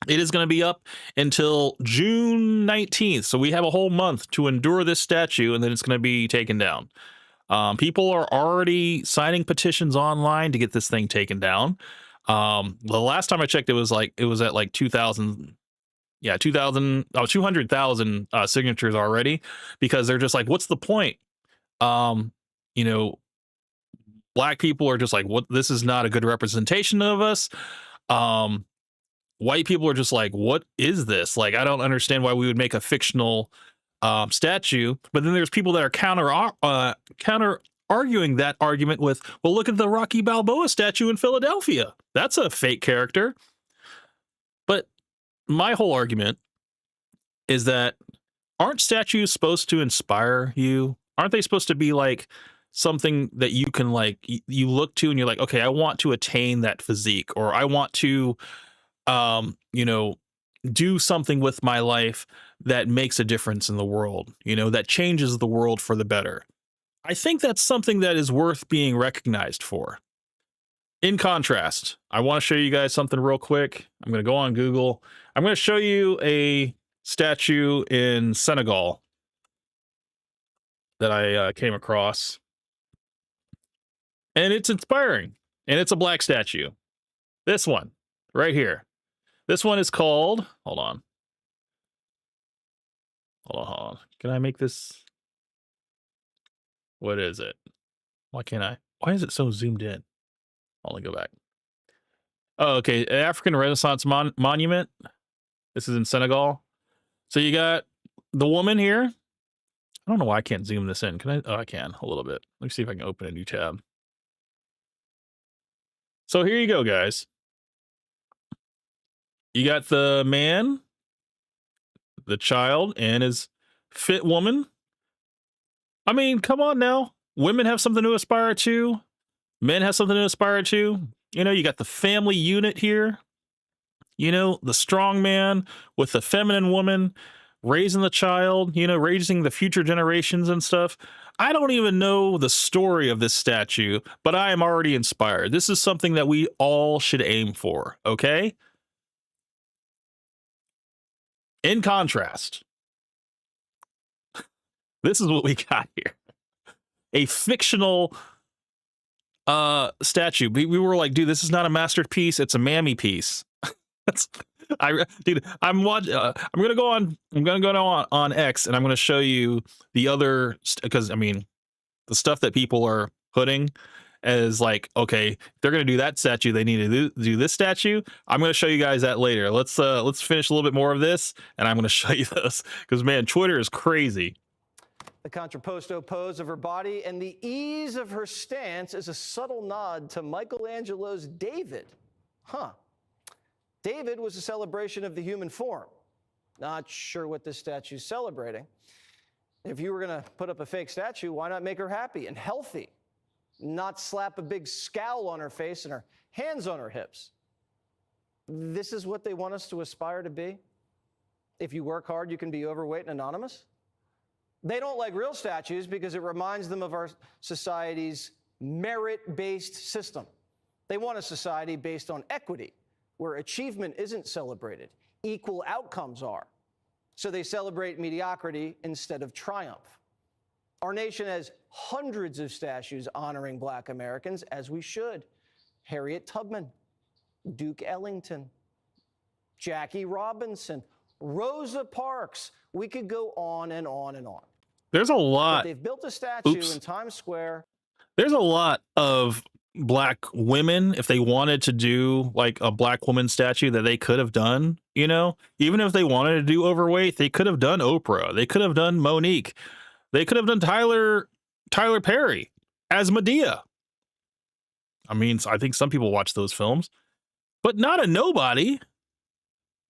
It is going to be up until June 19th. So we have a whole month to endure this statue, and then it's going to be taken down. People are already signing petitions online to get this thing taken down. The last time I checked, it was at like 200,000 signatures already, because they're just like, what's the point? You know, black people are just like, what? This is not a good representation of us. white people are just like, what is this? Like, I don't understand why we would make a fictional statue. But then there's people that are counter arguing that argument with, well, look at the Rocky Balboa statue in Philadelphia. That's a fake character. But my whole argument is that aren't statues supposed to inspire you? Aren't they supposed to be like something that you can like, you look to and you're like, okay, I want to attain that physique, or I want to, you know, do something with my life that makes a difference in the world, you know, that changes the world for the better. I think that's something that is worth being recognized for. In contrast, I want to show you guys something real quick. I'm going to go on Google. I'm going to show you a statue in Senegal that I came across. And it's inspiring. And it's a black statue. This one, right here. This one is called, hold on. Hold on. Can I make this? What is it? Why can't I? Why is it so zoomed in? I'll go back. Oh, okay. African Renaissance Monument. This is in Senegal. So you got the woman here. I don't know why I can't zoom this in. Can I? Oh, I can a little bit. Let me see if I can open a new tab. So here you go, guys. You got the man, the child, and his fit woman. I mean, come on now. Women have something to aspire to. Men have something to aspire to. You know, you got the family unit here. You know, the strong man with the feminine woman raising the child, you know, raising the future generations and stuff. I don't even know the story of this statue, but I am already inspired. This is something that we all should aim for, okay? In contrast, this is what we got here. A fictional statue. We were like, dude, this is not a masterpiece, it's a mammy piece. Dude, I'm gonna go on X, and I'm gonna show you the other, because I mean, the stuff that people are putting as like, okay, they're gonna do that statue, they need to do this statue. I'm gonna show you guys that later. Let's finish a little bit more of this, and I'm gonna show you this, because man, Twitter is crazy. The contrapposto pose of her body and the ease of her stance is a subtle nod to Michelangelo's David. Huh. David was a celebration of the human form. Not sure what this statue's celebrating. If you were going to put up a fake statue, why not make her happy and healthy? Not slap a big scowl on her face and her hands on her hips. This is what they want us to aspire to be? If you work hard, you can be overweight and anonymous? They don't like real statues because it reminds them of our society's merit-based system. They want a society based on equity, where achievement isn't celebrated, equal outcomes are. So they celebrate mediocrity instead of triumph. Our nation has hundreds of statues honoring Black Americans, as we should. Harriet Tubman, Duke Ellington, Jackie Robinson, Rosa Parks. We could go on and on and on. There's a lot. But they've built a statue in Times Square. There's a lot of Black women, if they wanted to do like a Black woman statue, that they could have done, you know, even if they wanted to do overweight, they could have done Oprah. They could have done Monique. They could have done Tyler Perry as Medea. I mean, I think some people watch those films, but not a nobody,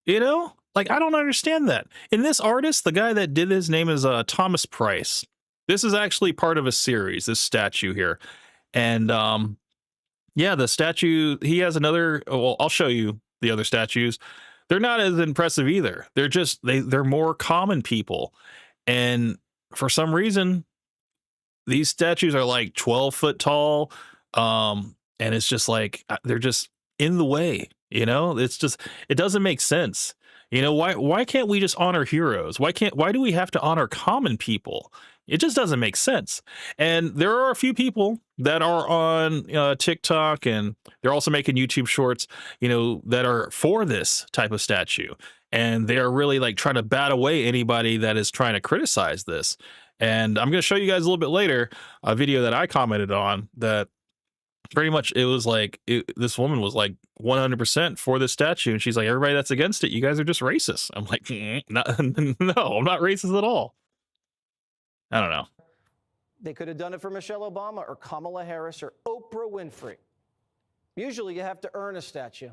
you know? Like, I don't understand that. In this artist, the guy that did his name is Thomas Price. This is actually part of a series, this statue here. And yeah, the statue, he has another, well, I'll show you the other statues. They're not as impressive either. They're just, they're more common people. And for some reason, these statues are like 12 foot tall. And it's just like, they're just in the way, you know? It's just, it doesn't make sense. You know, why can't we just honor heroes? Why do we have to honor common people? It just doesn't make sense. And there are a few people that are on TikTok, and they're also making YouTube shorts, you know, that are for this type of statue. And they are really like trying to bat away anybody that is trying to criticize this. And I'm going to show you guys a little bit later a video that I commented on that pretty much it was like this woman was like 100% for this statue, and she's like, everybody that's against it, you guys are just racist. I'm like, no, I'm not racist at all. I don't know. They could have done it for Michelle Obama or Kamala Harris or Oprah Winfrey. Usually you have to earn a statue.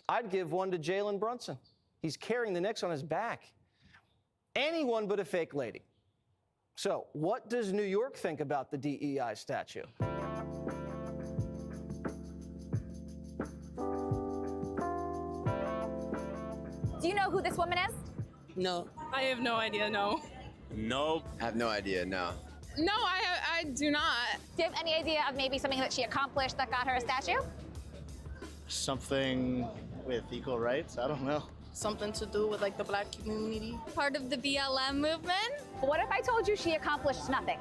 I'd give one to Jalen Brunson. He's carrying the Knicks on his back. Anyone but a fake lady. So what does New York think about the DEI statue? Do you know who this woman is? No. I have no idea, no. Nope. I have no idea, no. No, I do not. Do you have any idea of maybe something that she accomplished that got her a statue? Something with equal rights? I don't know. Something to do with like the black community. Part of the BLM movement? What if I told you she accomplished nothing?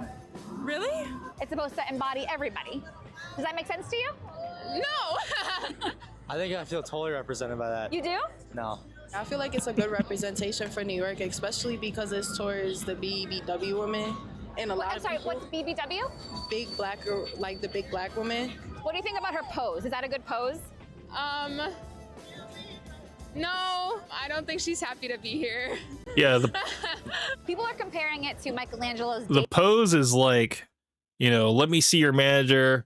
Really? It's supposed to embody everybody. Does that make sense to you? No! I think I feel totally represented by that. You do? No. I feel like it's a good representation for New York, especially because it's towards the BBW women. And a lot of people, what's BBW? Big black, like the big black woman. What do you think about her pose? Is that a good pose? No, I don't think she's happy to be here. Yeah, People are comparing it to Michelangelo's the pose is like, let me see your manager.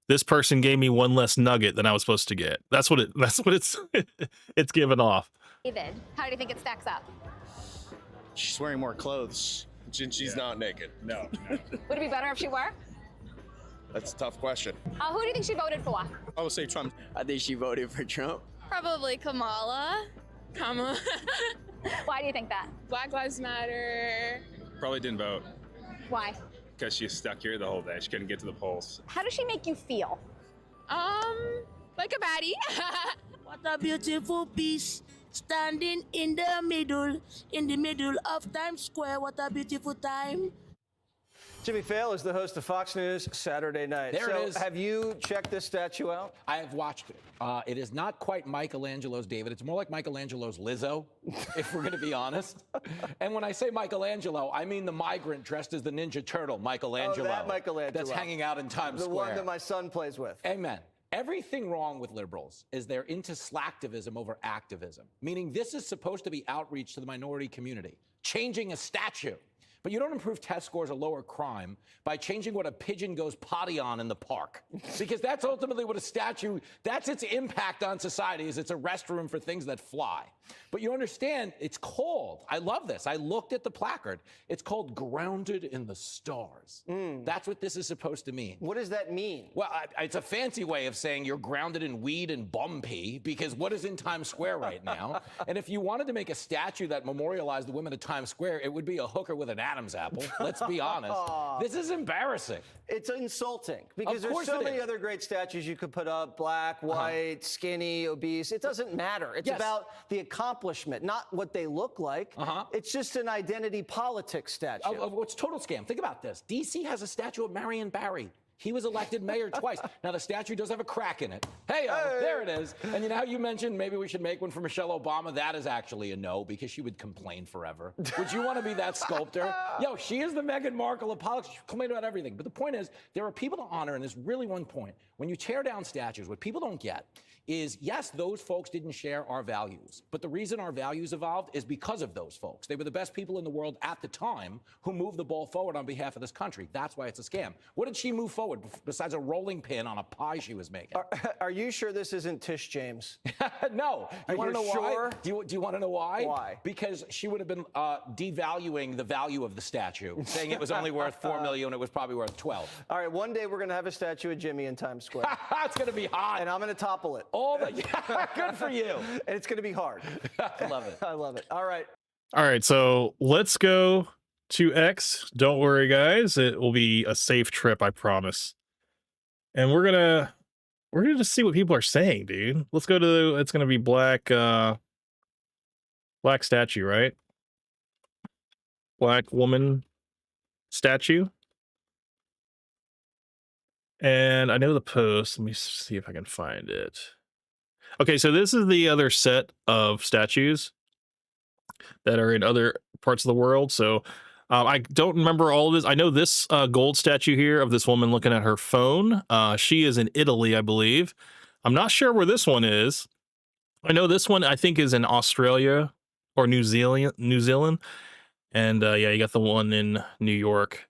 This person gave me one less nugget than I was supposed to get. That's what it's it's given off. David. How do you think it stacks up? She's wearing more clothes. She's not naked. No. Would it be better if she were? That's a tough question. Who do you think she voted for? I would say Trump. I think she voted for Trump. Probably Kamala. Why do you think that? Black Lives Matter. Probably didn't vote Why? because she's stuck here the whole day. She couldn't get to the polls. How does she make you feel? Like a baddie. What a beautiful piece. Standing in the middle of Times Square. What a beautiful time. Jimmy Fail is the host of Fox News Saturday Night. There it is. Have you checked this statue out? I have watched it. It is not quite Michelangelo's David. It's more like Michelangelo's Lizzo, if we're going to be honest. And when I say Michelangelo, I mean the migrant dressed as the Ninja Turtle, Michelangelo. Oh, that Michelangelo. That's hanging out in Times the Square. one that my son plays with. Amen. Everything wrong with liberals is they're into slacktivism over activism, meaning this is supposed to be outreach to the minority community, changing a statue. But you don't improve test scores or lower crime by changing what a pigeon goes potty on in the park. Because that's ultimately what a statue, that's its impact on society, is it's a restroom for things that fly. But you understand, it's called, I love this, I looked at the placard, it's called Grounded in the Stars. That's what this is supposed to mean. What does that mean? Well, it's a fancy way of saying you're grounded in weed and bum pee, because what is in Times Square right now? And if you wanted to make a statue that memorialized the women of Times Square, it would be a hooker with an Adam's apple. Let's be honest. This is embarrassing. It's insulting because Of there's course so it many is. other great statues you could put up, black, white, skinny, obese. It doesn't matter. It's Yes. about the accomplishment, not what they look like. It's just an identity politics statue. It's total scam. Think about this. D.C. has a statue of Marion Barry. He was elected mayor twice. Now, the statue does have a crack in it. Hey, there it is. And you know how you mentioned maybe we should make one for Michelle Obama? That is actually a no, because she would complain forever. Would you want to be that sculptor? Yo, she is the Meghan Markle of politics. She complained about everything. But the point is, there are people to honor, and there's really one point. When you tear down statues, what people don't get is, yes, those folks didn't share our values. But the reason our values evolved is because of those folks. They were the best people in the world at the time who moved the ball forward on behalf of this country. That's why it's a scam. What did she move forward besides a rolling pin on a pie she was making? Are you sure this isn't Tish James? No. You want to know sure? why? Do you want to know why? Why? Because she would have been devaluing the value of the statue, saying it was only worth $4 million, it was probably worth 12. All right, one day we're going to have a statue of Jimmy in Times Square. It's going to be hot. And I'm going to topple it. Good for you. And it's going to be hard. I love it. I love it. All right. All right, so let's go to X. Don't worry, guys. It will be a safe trip, I promise. And we're gonna just see what people are saying, dude. Let's go to it's gonna be black statue, right? Black woman statue. And I know the post. Let me see if I can find it. Okay, so this is the other set of statues that are in other parts of the world. So I don't remember all of this. I know this gold statue here of this woman looking at her phone. She is in Italy, I believe. I'm not sure where this one is. I know this one I think is in Australia or New Zealand. And yeah, you got the one in New York.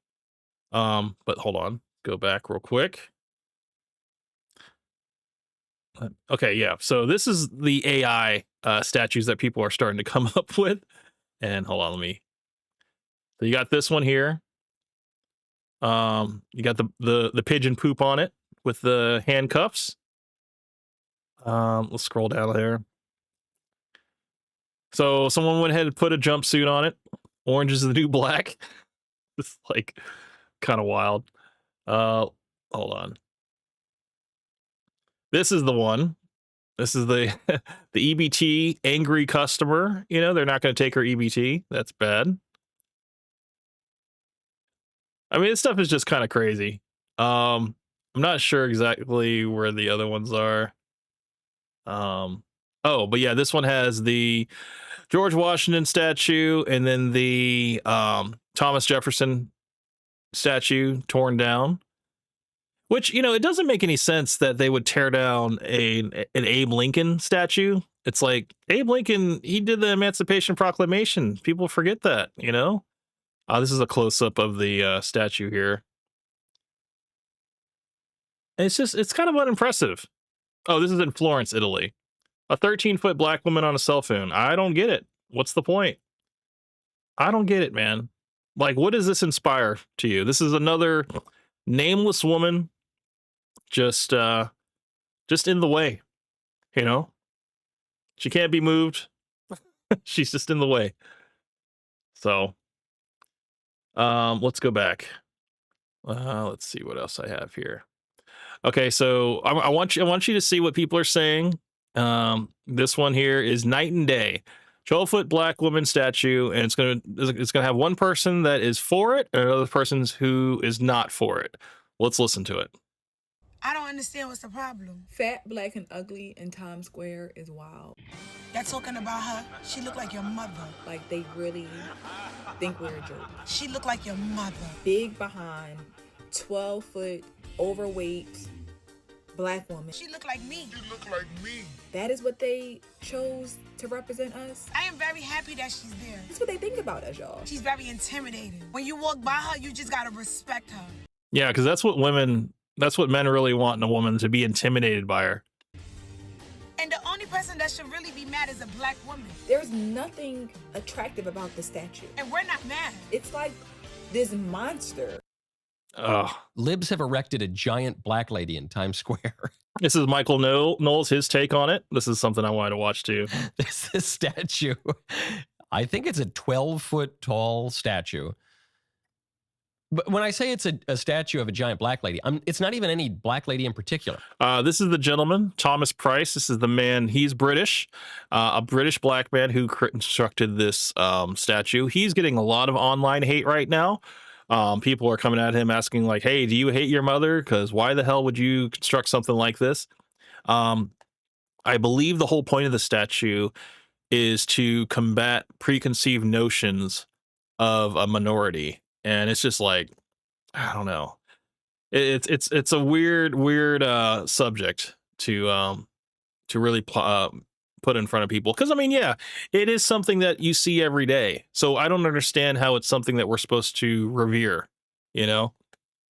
But hold on, go back real quick. Okay, yeah. So this is the AI statues that people are starting to come up with. And hold on, so you got this one here. You got the pigeon poop on it with the handcuffs. Let's scroll down there. So someone went ahead and put a jumpsuit on it. Orange is the new black. It's like kind of wild. Hold on. This is the one. This is the the EBT angry customer. You know, they're not going to take her EBT. That's bad. I mean, this stuff is just kind of crazy. I'm not sure exactly where the other ones are. Oh, but yeah, this one has the George Washington statue and then the Thomas Jefferson statue torn down. Which, you know, it doesn't make any sense that they would tear down an Abe Lincoln statue. It's like, Abe Lincoln, he did the Emancipation Proclamation. People forget that, you know? This is a close-up of the statue here. And it's kind of unimpressive. Oh, this is in Florence, Italy. A 13-foot black woman on a cell phone. I don't get it. What's the point? I don't get it, man. Like, what does this inspire to you? This is another nameless woman just in the way, you know? She can't be moved. She's just in the way. So, let's go back. Let's see what else I have here. Okay, so I want you to see what people are saying. This one here is night and day. 12-foot black woman statue, and it's gonna have one person that is for it and another person who is not for it. Let's listen to it. I don't understand what's the problem. Fat, black, and ugly in Times Square is wild. Y'all talking about her? She look like your mother. Like, they really think we're a joke. She look like your mother. Big behind, 12-foot, overweight, black woman. She look like me. You look like me. That is what they chose to represent us. I am very happy that she's there. That's what they think about us, y'all. She's very intimidating. When you walk by her, you just gotta respect her. Yeah, because that's what men really want in a woman, to be intimidated by her. And the only person that should really be mad is a black woman. There's nothing attractive about the statue. And we're not mad. It's like this monster. Libs have erected a giant black lady in Times Square. This is Michael Knowles, his take on it. This is something I wanted to watch too. This statue, I think it's a 12-foot tall statue. But when I say it's a statue of a giant black lady, it's not even any black lady in particular. This is the gentleman, Thomas Price. This is the man. He's British, a British black man who constructed this statue. He's getting a lot of online hate right now. People are coming at him asking like, hey, do you hate your mother? Because why the hell would you construct something like this? I believe the whole point of the statue is to combat preconceived notions of a minority. And it's just like, I don't know. It's a weird subject to really put in front of people. Because I mean, yeah, it is something that you see every day. So I don't understand how it's something that we're supposed to revere. You know,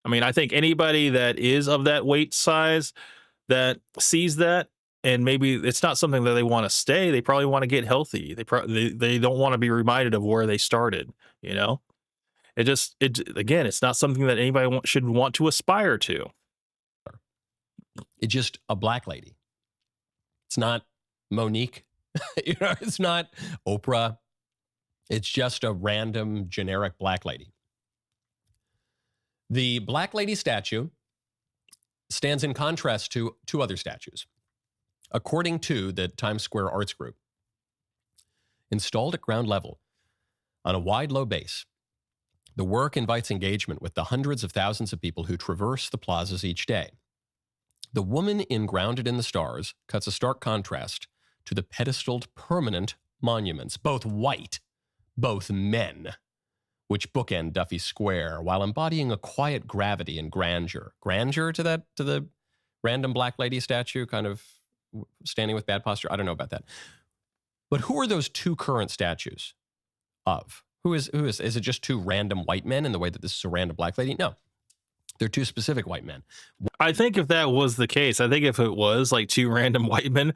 I mean, I think anybody that is of that weight size that sees that, and maybe it's not something that they want to stay. They probably want to get healthy. They don't want to be reminded of where they started. You know. Again, it's not something that anybody should want to aspire to. It's just a black lady. It's not Monique. You know, it's not Oprah. It's just a random generic black lady. The black lady statue stands in contrast to two other statues. According to the Times Square Arts Group, installed at ground level on a wide, low base, the work invites engagement with the hundreds of thousands of people who traverse the plazas each day. The woman in Grounded in the Stars cuts a stark contrast to the pedestaled permanent monuments, both white, both men, which bookend Duffy Square while embodying a quiet gravity and grandeur. Grandeur to the random black lady statue, kind of standing with bad posture. I don't know about that. But who are those two current statues of? Who is it just two random white men in the way that this is a random black lady? No. They're two specific white men. I think if that was the case, I think if it was like two random white men,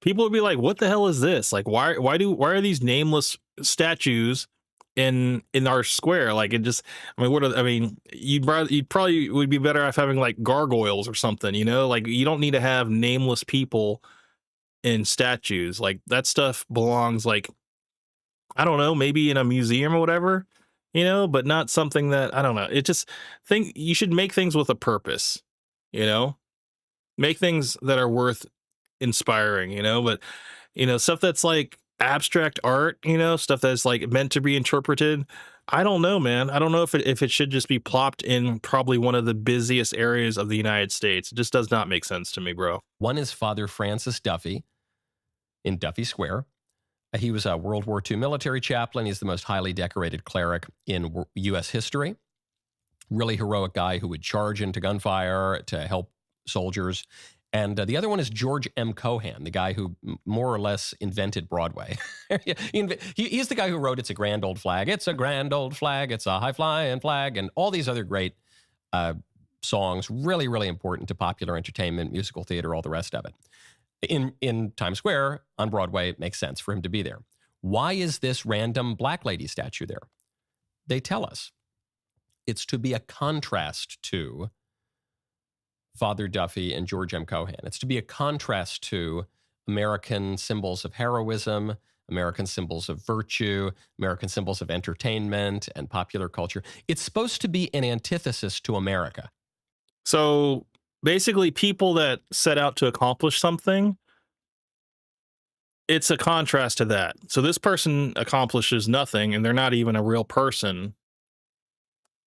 people would be like, what the hell is this? Like, why are these nameless statues in our square? Like, it just, I mean, you'd probably would be better off having like gargoyles or something, you know? Like, you don't need to have nameless people in statues. Like, that stuff belongs, like, I don't know, maybe in a museum or whatever, you know, but not something that, I don't know. It just you should make things with a purpose, you know, make things that are worth inspiring, you know, but, you know, stuff that's like abstract art, you know, stuff that's like meant to be interpreted. I don't know, man. I don't know if it should just be plopped in probably one of the busiest areas of the United States. It just does not make sense to me, bro. One is Father Francis Duffy in Duffy Square. He was a World War II military chaplain. He's the most highly decorated cleric in U.S. history. Really heroic guy who would charge into gunfire to help soldiers. And the other one is George M. Cohan, the guy who more or less invented Broadway. He's the guy who wrote It's a Grand Old Flag. It's a grand old flag. It's a high-flying flag. And all these other great songs, really, really important to popular entertainment, musical theater, all the rest of it. In Times Square on Broadway, it makes sense for him to be there. Why is this random black lady statue there? They tell us it's to be a contrast to Father Duffy and George M. Cohan. It's to be a contrast to American symbols of heroism, American symbols of virtue, American symbols of entertainment and popular culture. It's supposed to be an antithesis to America. So basically, people that set out to accomplish something, it's a contrast to that. So this person accomplishes nothing, and they're not even a real person.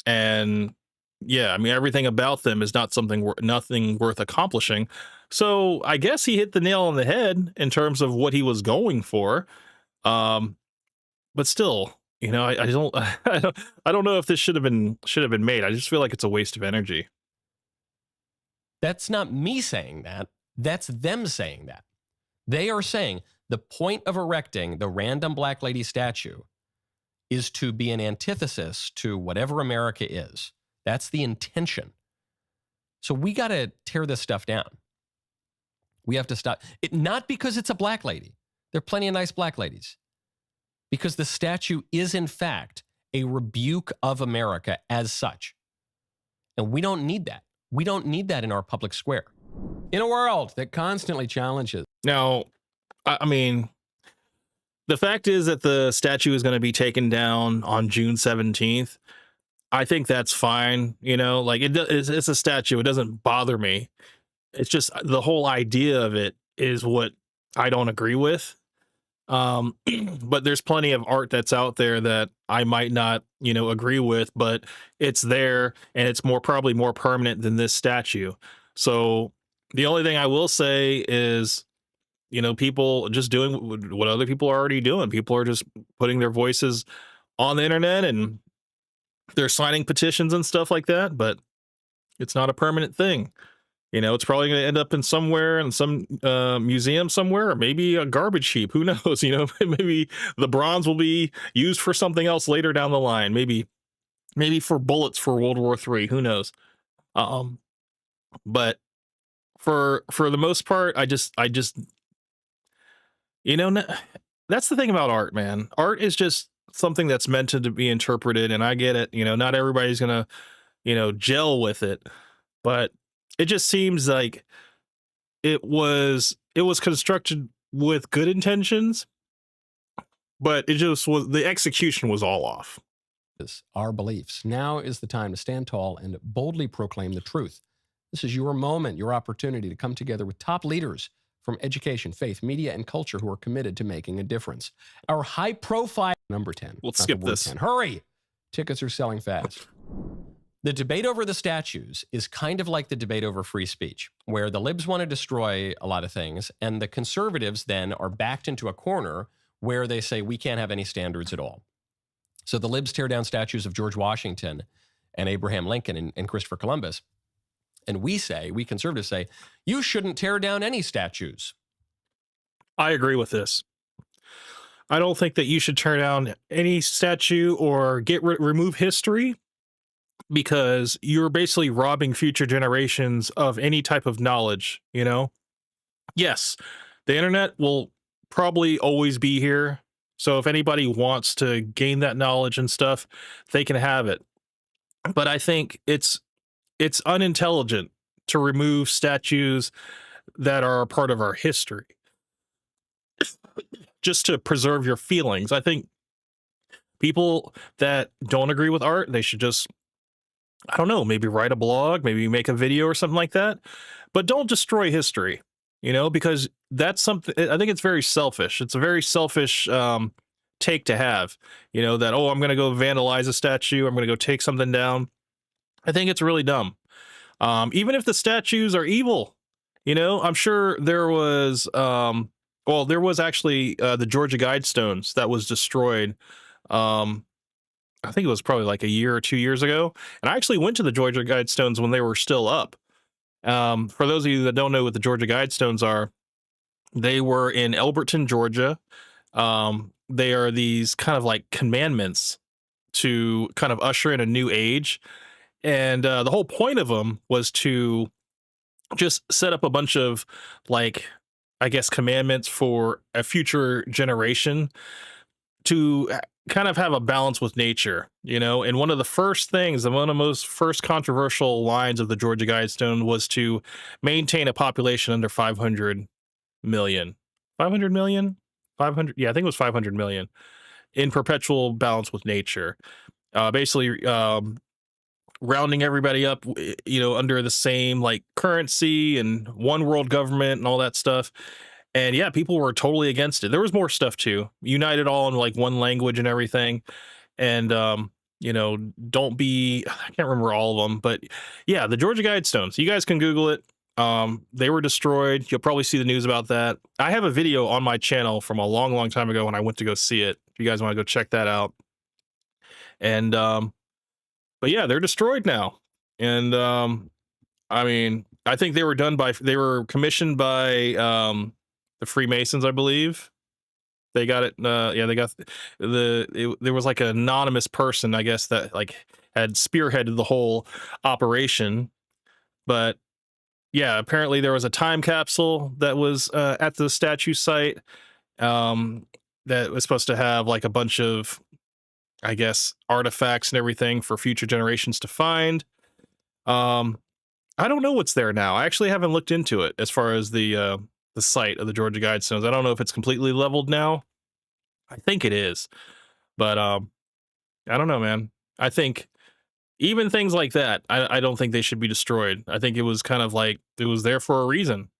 And yeah, I mean, everything about them is not nothing worth accomplishing. So I guess he hit the nail on the head in terms of what he was going for. But still, you know, I don't know if this should have been made. I just feel like it's a waste of energy. That's not me saying that. That's them saying that. They are saying the point of erecting the random black lady statue is to be an antithesis to whatever America is. That's the intention. So we got to tear this stuff down. We have to stop it, not because it's a black lady. There are plenty of nice black ladies. Because the statue is, in fact, a rebuke of America as such. And we don't need that. We don't need that in our public square. In a world that constantly challenges. Now, I mean, the fact is that the statue is going to be taken down on June 17th. I think that's fine. You know, like it's a statue. It doesn't bother me. It's just the whole idea of it is what I don't agree with. But there's plenty of art that's out there that I might not, you know, agree with, but it's there and it's probably more permanent than this statue. So the only thing I will say is, you know, people just doing what other people are already doing. People are just putting their voices on the internet and they're signing petitions and stuff like that, but it's not a permanent thing. You know, it's probably going to end up in some museum somewhere, or maybe a garbage heap. Who knows? You know, maybe the bronze will be used for something else later down the line. Maybe for bullets for World War III. Who knows? But for the most part, I just, you know, that's the thing about art, man. Art is just something that's meant to be interpreted, and I get it. You know, not everybody's gonna, you know, gel with it, but it just seems like it was constructed with good intentions, but it just was, the execution was all off. Our beliefs. Now is the time to stand tall and boldly proclaim the truth. This is your moment, your opportunity to come together with top leaders from education, faith, media, and culture who are committed to making a difference. Our high-profile number 10. We'll skip this. 10. Hurry! Tickets are selling fast. The debate over the statues is kind of like the debate over free speech, where the libs want to destroy a lot of things, and the conservatives then are backed into a corner where they say we can't have any standards at all. So the libs tear down statues of George Washington and Abraham Lincoln and Christopher Columbus. And we conservatives say, you shouldn't tear down any statues. I agree with this. I don't think that you should tear down any statue or remove history, because you're basically robbing future generations of any type of knowledge, you know? Yes, the internet will probably always be here. So if anybody wants to gain that knowledge and stuff, they can have it. But I think it's unintelligent to remove statues that are a part of our history just to preserve your feelings. I think people that don't agree with art, they should just, I don't know, maybe write a blog, maybe make a video or something like that. But don't destroy history, you know, because that's something, I think it's very selfish. It's a very selfish take to have, you know, that, oh, I'm going to go vandalize a statue, I'm going to go take something down. I think it's really dumb. Even if the statues are evil, you know, I'm sure there was, there was actually the Georgia Guidestones that was destroyed. I think it was probably like a year or 2 years ago. And I actually went to the Georgia Guidestones when they were still up. For those of you that don't know what the Georgia Guidestones are, they were in Elberton, Georgia. They are these kind of like commandments to kind of usher in a new age. And the whole point of them was to just set up a bunch of, like, I guess, commandments for a future generation to kind of have a balance with nature, you know? And one of the first things, and one of the most first controversial lines of the Georgia Guidestone was to maintain a population under 500 million. 500 million? 500? Yeah, I think it was 500 million in perpetual balance with nature. Basically, rounding everybody up, you know, under the same like currency and one world government and all that stuff. And yeah, people were totally against it. There was more stuff too. United all in like one language and everything. And, you know, don't be, I can't remember all of them, but yeah, the Georgia Guidestones, you guys can Google it. They were destroyed. You'll probably see the news about that. I have a video on my channel from a long, long time ago when I went to go see it. If you guys want to go check that out. And, but yeah, they're destroyed now. And, I mean, I think they were commissioned by, the Freemasons, I believe. They got it. They got there was like an anonymous person, I guess, that like had spearheaded the whole operation. But yeah, apparently there was a time capsule that was at the statue site that was supposed to have like a bunch of, I guess, artifacts and everything for future generations to find. I don't know what's there now. I actually haven't looked into it as far as the site of the Georgia Guidestones. I don't know if it's completely leveled now. I think it is, but I don't know, man. I think even things like that, I don't think they should be destroyed. I think it was kind of like it was there for a reason,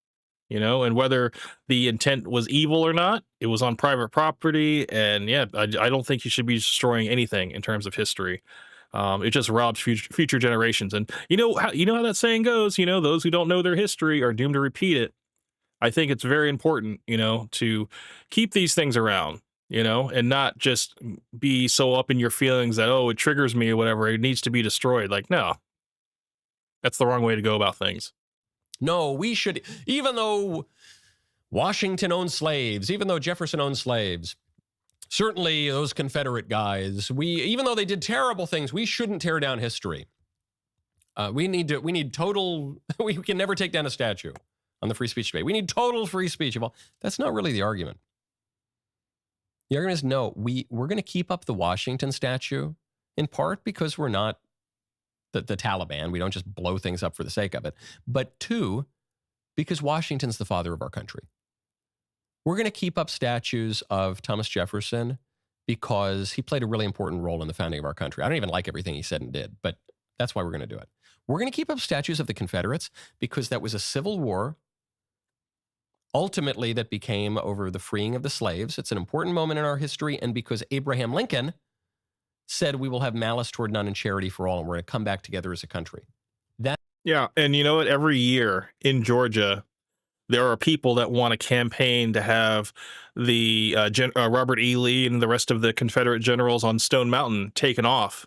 you know, and whether the intent was evil or not, it was on private property. And yeah, I don't think you should be destroying anything in terms of history. It just robs future generations. And you know how that saying goes, you know, those who don't know their history are doomed to repeat it. I think it's very important, you know, to keep these things around, you know, and not just be so up in your feelings that, oh, it triggers me or whatever, it needs to be destroyed. Like, no, that's the wrong way to go about things. No, we should, even though Washington owned slaves, even though Jefferson owned slaves, certainly those Confederate guys, even though they did terrible things, we shouldn't tear down history. We can never take down a statue on the free speech debate. We need total free speech. Well, that's not really the argument. The argument is no, we're going to keep up the Washington statue in part because we're not the Taliban. We don't just blow things up for the sake of it. But two, because Washington's the father of our country. We're going to keep up statues of Thomas Jefferson because he played a really important role in the founding of our country. I don't even like everything he said and did, but that's why we're going to do it. We're going to keep up statues of the Confederates because that was a civil war, ultimately, that became over the freeing of the slaves. It's an important moment in our history, and because Abraham Lincoln said we will have malice toward none and charity for all, and we're going to come back together as a country. Yeah, and you know what? Every year in Georgia, there are people that want to campaign to have the Robert E. Lee and the rest of the Confederate generals on Stone Mountain taken off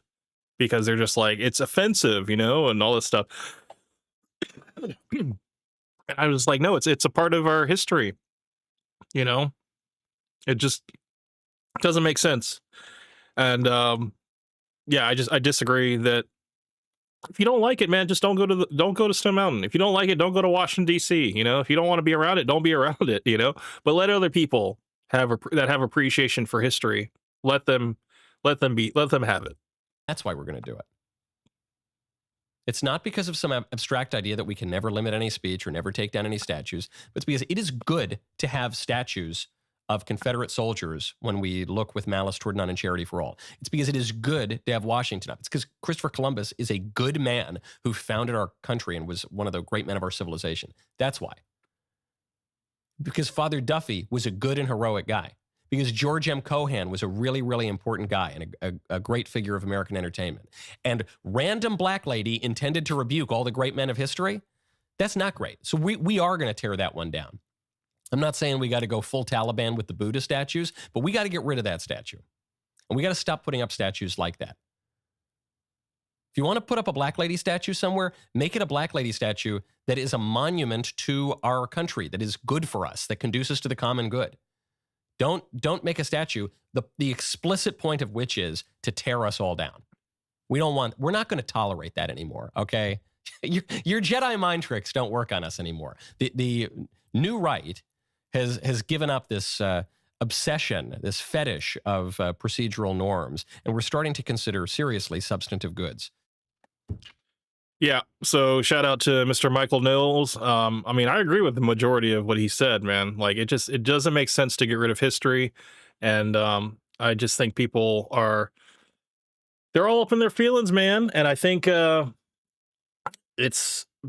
because they're just like, it's offensive, and all this stuff. And I was like, no, it's a part of our history. It just doesn't make sense. And yeah, I disagree that if you don't like it, man, just don't go to Stone Mountain. If you don't like it, don't go to Washington D.C. If you don't want to be around it, don't be around it. But let other people have appreciation for history. Let them have it. That's why we're going to do it. It's not because of some abstract idea that we can never limit any speech or never take down any statues, but it's because it is good to have statues of Confederate soldiers when we look with malice toward none and charity for all. It's because it is good to have Washington up. It's because Christopher Columbus is a good man who founded our country and was one of the great men of our civilization. That's why. Because Father Duffy was a good and heroic guy. Because George M. Cohan was a really, really important guy and a great figure of American entertainment. And random black lady intended to rebuke all the great men of history, that's not great. So we are going to tear that one down. I'm not saying we got to go full Taliban with the Buddha statues, but we got to get rid of that statue. And we got to stop putting up statues like that. If you want to put up a black lady statue somewhere, make it a black lady statue that is a monument to our country, that is good for us, that conduces to the common good. Don't make a statue, the explicit point of which is to tear us all down. We're not going to tolerate that anymore, okay? Your Jedi mind tricks don't work on us anymore. The new right has given up this obsession, this fetish of procedural norms, and we're starting to consider seriously substantive goods. Yeah, so shout out to Mr. Michael Knowles. I agree with the majority of what he said, man. Like, it doesn't make sense to get rid of history, and I just think they're all up in their feelings, man. And I think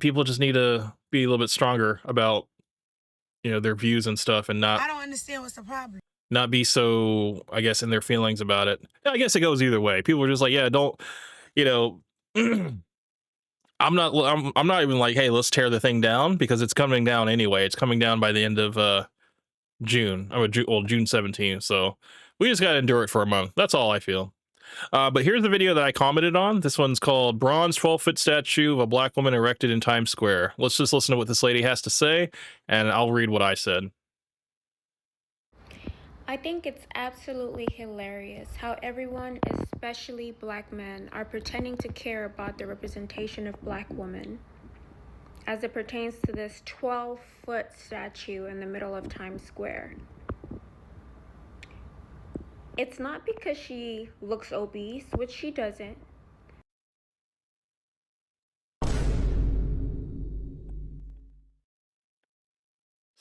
people just need to be a little bit stronger about their views and stuff, and I don't understand what's the problem. not be so, I guess, in their feelings about it. I guess it goes either way. People are just like, yeah, don't, I'm not even like, hey, let's tear the thing down, because it's coming down anyway. It's coming down by the end of June 17th. So we just got to endure it for a month. That's all I feel. But here's the video that I commented on. This one's called Bronze 12-Foot Statue of a Black Woman Erected in Times Square. Let's just listen to what this lady has to say, and I'll read what I said. I think it's absolutely hilarious how everyone, especially black men, are pretending to care about the representation of black women as it pertains to this 12-foot statue in the middle of Times Square. It's not because she looks obese, which she doesn't.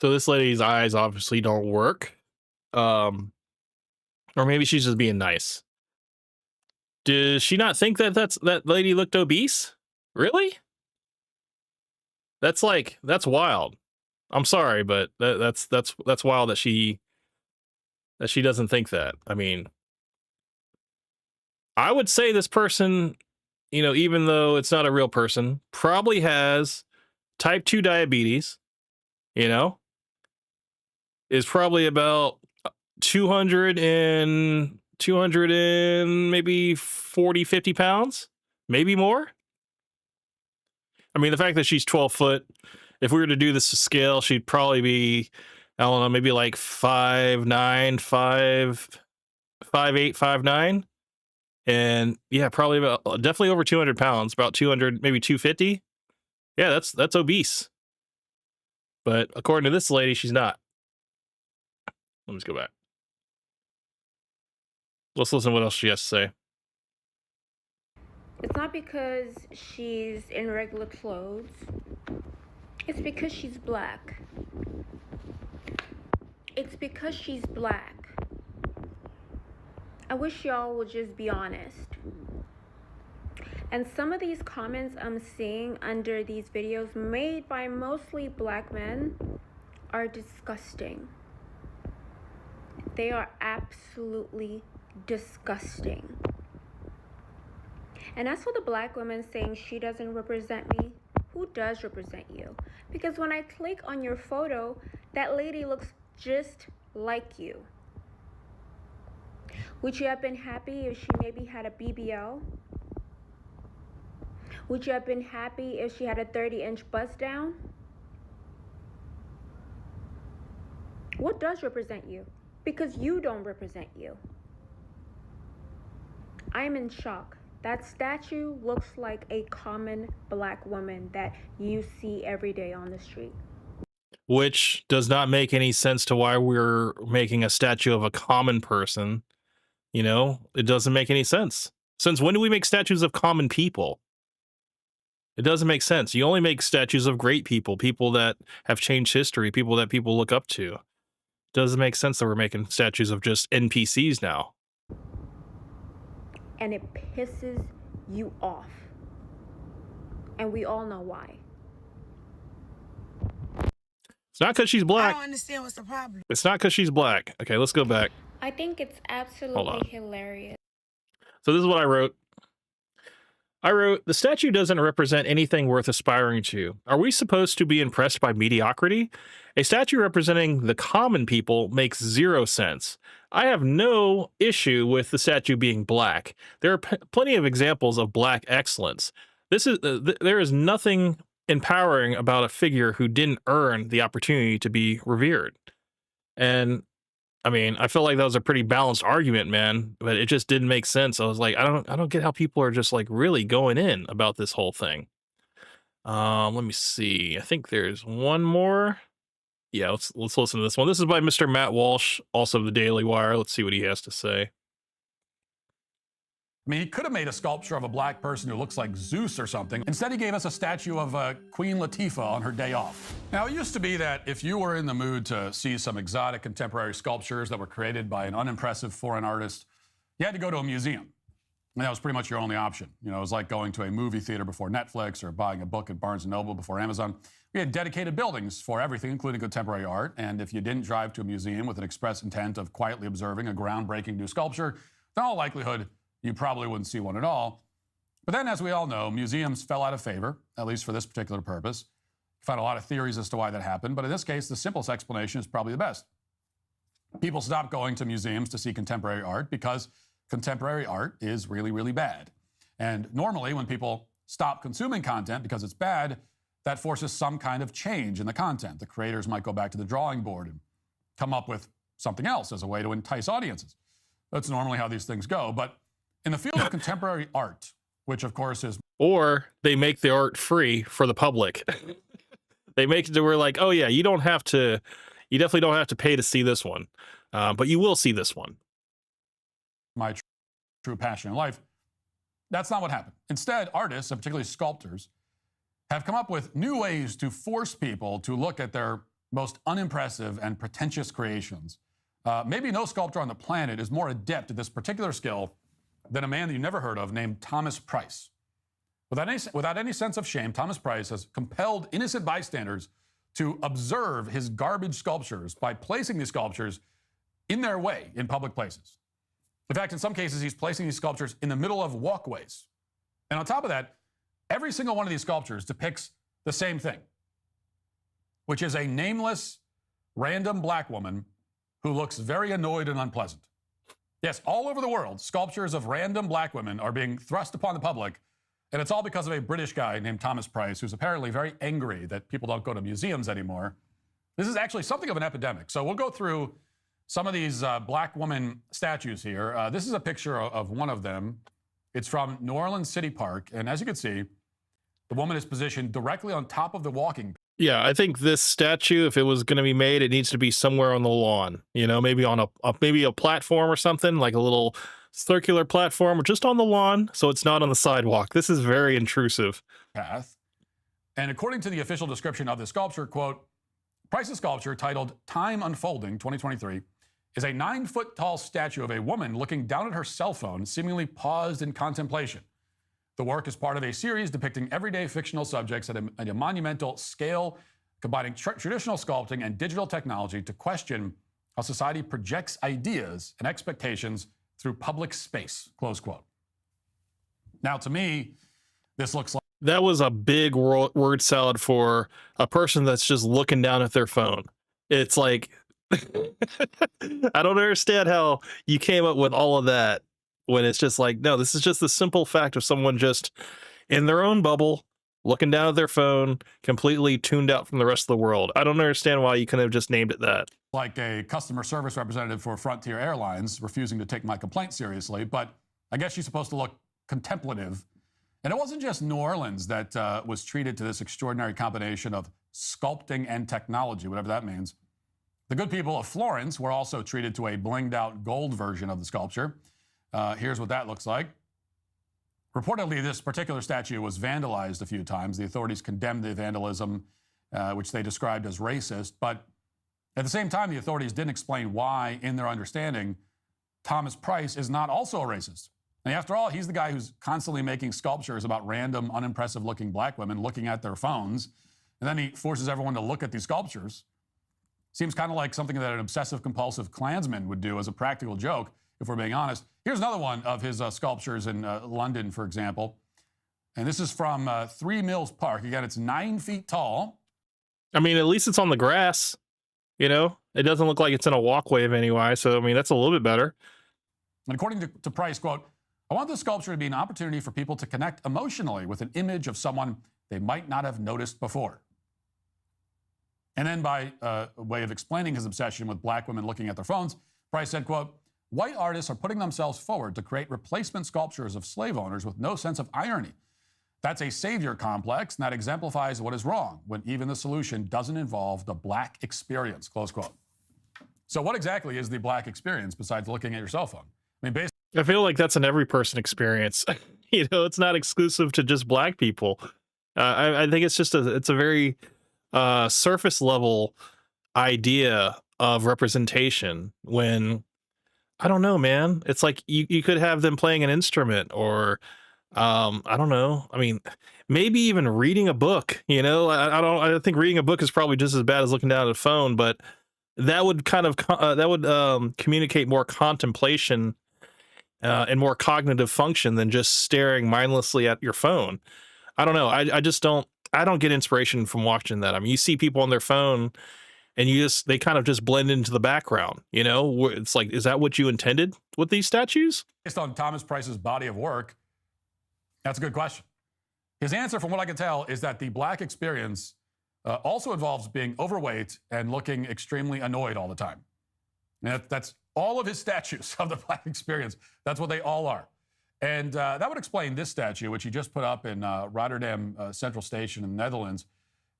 So this lady's eyes obviously don't work. Or maybe she's just being nice. Does she not think that lady looked obese? Really? That's wild. I'm sorry, but that's wild that she doesn't think that. I mean, I would say this person, even though it's not a real person, probably has type 2 diabetes, is probably about 200 and maybe 40, 50 pounds, maybe more. I mean, the fact that she's 12 foot, if we were to do this to scale, she'd probably be, I don't know, maybe like 5'9", 5'8", 5'9". And yeah, probably definitely over 200 pounds, about 200, maybe 250. Yeah, that's obese. But according to this lady, she's not. Let me just go back. Let's listen to what else she has to say. It's not because she's in regular clothes. It's because she's black. It's because she's black. I wish y'all would just be honest. And some of these comments I'm seeing under these videos made by mostly black men are disgusting. They are absolutely disgusting. And as for the black woman saying she doesn't represent me, who does represent you? Because when I click on your photo, that lady looks just like you. Would you have been happy if she maybe had a BBL? Would you have been happy if she had a 30-inch bust down? What does represent you? Because you don't represent you. I am in shock. That statue looks like a common black woman that you see every day on the street. Which does not make any sense to why we're making a statue of a common person. You know, it doesn't make any sense. Since when do we make statues of common people? It doesn't make sense. You only make statues of great people, people that have changed history, people that people look up to. It doesn't make sense that we're making statues of just NPCs now. And it pisses you off. And we all know why. It's not because she's black. I don't understand what's the problem. It's not because she's black. Okay, let's go back. I think it's Hold on. absolutely hilarious. So this is what I wrote. The statue doesn't represent anything worth aspiring to. Are we supposed to be impressed by mediocrity? A statue representing the common people makes zero sense. I have no issue with the statue being black. There are plenty of examples of black excellence. There is nothing empowering about a figure who didn't earn the opportunity to be revered. And I mean, I feel like that was a pretty balanced argument, man, but it just didn't make sense. I was like, I don't get how people are just like really going in about this whole thing. Let me see. I think there's one more. Yeah, let's listen to this one. This is by Mr. Matt Walsh, also of the Daily Wire. Let's see what he has to say. I mean, he could have made a sculpture of a black person who looks like Zeus or something. Instead, he gave us a statue of Queen Latifah on her day off. Now, it used to be that if you were in the mood to see some exotic contemporary sculptures that were created by an unimpressive foreign artist, you had to go to a museum. And that was pretty much your only option. You know, it was like going to a movie theater before Netflix or buying a book at Barnes & Noble before Amazon. We had dedicated buildings for everything, including contemporary art. And if you didn't drive to a museum with an express intent of quietly observing a groundbreaking new sculpture, in all likelihood, you probably wouldn't see one at all. But then, as we all know, museums fell out of favor, at least for this particular purpose. You find a lot of theories as to why that happened, but in this case, the simplest explanation is probably the best. People stopped going to museums to see contemporary art because contemporary art is really, really bad. And normally, when people stop consuming content because it's bad, that forces some kind of change in the content. The creators might go back to the drawing board and come up with something else as a way to entice audiences. That's normally how these things go. But in the field of contemporary art, which of course is... Or they make the art free for the public. They make it to where like, oh yeah, you definitely don't have to pay to see this one. But you will see this one. My true passion in life. That's not what happened. Instead, artists, and particularly sculptors, have come up with new ways to force people to look at their most unimpressive and pretentious creations. Maybe no sculptor on the planet is more adept at this particular skill than a man that you never heard of named Thomas Price. Without any sense of shame, Thomas Price has compelled innocent bystanders to observe his garbage sculptures by placing these sculptures in their way in public places. In fact, in some cases, he's placing these sculptures in the middle of walkways. And on top of that, every single one of these sculptures depicts the same thing, which is a nameless, random black woman who looks very annoyed and unpleasant. Yes, all over the world, sculptures of random black women are being thrust upon the public, and it's all because of a British guy named Thomas Price, who's apparently very angry that people don't go to museums anymore. This is actually something of an epidemic. So we'll go through some of these black woman statues here. This is a picture of one of them. It's from New Orleans City Park, and as you can see, the woman is positioned directly on top of the walking. Yeah, I think this statue, if it was going to be made, it needs to be somewhere on the lawn. You know, maybe on maybe a platform or something, like a little circular platform, or just on the lawn, so it's not on the sidewalk. This is very intrusive. Path. And according to the official description of the sculpture, quote, Price's sculpture, titled Time Unfolding 2023, is a 9-foot-tall statue of a woman looking down at her cell phone, seemingly paused in contemplation. The work is part of a series depicting everyday fictional subjects at a monumental scale, combining traditional sculpting and digital technology to question how society projects ideas and expectations through public space, close quote. Now, to me, this looks like That was a big word salad for a person that's just looking down at their phone. It's like, I don't understand how you came up with all of that when it's just like, no, this is just the simple fact of someone just in their own bubble, looking down at their phone, completely tuned out from the rest of the world. I don't understand why you couldn't have just named it that. Like a customer service representative for Frontier Airlines refusing to take my complaint seriously, but I guess she's supposed to look contemplative. And it wasn't just New Orleans that was treated to this extraordinary combination of sculpting and technology, whatever that means. The good people of Florence were also treated to a blinged out gold version of the sculpture. Here's what that looks like. Reportedly, this particular statue was vandalized a few times. The authorities condemned the vandalism, which they described as racist. But at the same time, the authorities didn't explain why, in their understanding, Thomas Price is not also a racist. And after all, he's the guy who's constantly making sculptures about random, unimpressive-looking black women looking at their phones. And then he forces everyone to look at these sculptures. Seems kind of like something that an obsessive-compulsive Klansman would do as a practical joke, if we're being honest. Here's another one of his sculptures in London, for example. And this is from 3 Mills Park. Again, it's 9 feet tall. I mean, at least it's on the grass. You know, it doesn't look like it's in a walkway of any way. So, I mean, that's a little bit better. And according to Price, quote, I want this sculpture to be an opportunity for people to connect emotionally with an image of someone they might not have noticed before. And then by way of explaining his obsession with black women looking at their phones, Price said, quote, white artists are putting themselves forward to create replacement sculptures of slave owners with no sense of irony. That's a savior complex, and that exemplifies what is wrong when even the solution doesn't involve the black experience, close quote. So what exactly is the black experience besides looking at your cell phone? I mean, basically, I feel like that's an every person experience. You know, it's not exclusive to just black people. I think it's just it's a very surface level idea of representation when, I don't know, man, it's like you could have them playing an instrument or I don't know. I mean, maybe even reading a book, you know, I think reading a book is probably just as bad as looking down at a phone, but that would kind of, communicate more contemplation and more cognitive function than just staring mindlessly at your phone. I don't know. I don't get inspiration from watching that. I mean, you see people on their phone and they kind of just blend into the background, you know, it's like, is that what you intended with these statues? Based on Thomas Price's body of work, that's a good question. His answer, from what I can tell, is that the black experience also involves being overweight and looking extremely annoyed all the time. And that's all of his statues of the black experience. That's what they all are. And that would explain this statue, which he just put up in Rotterdam Central Station in the Netherlands.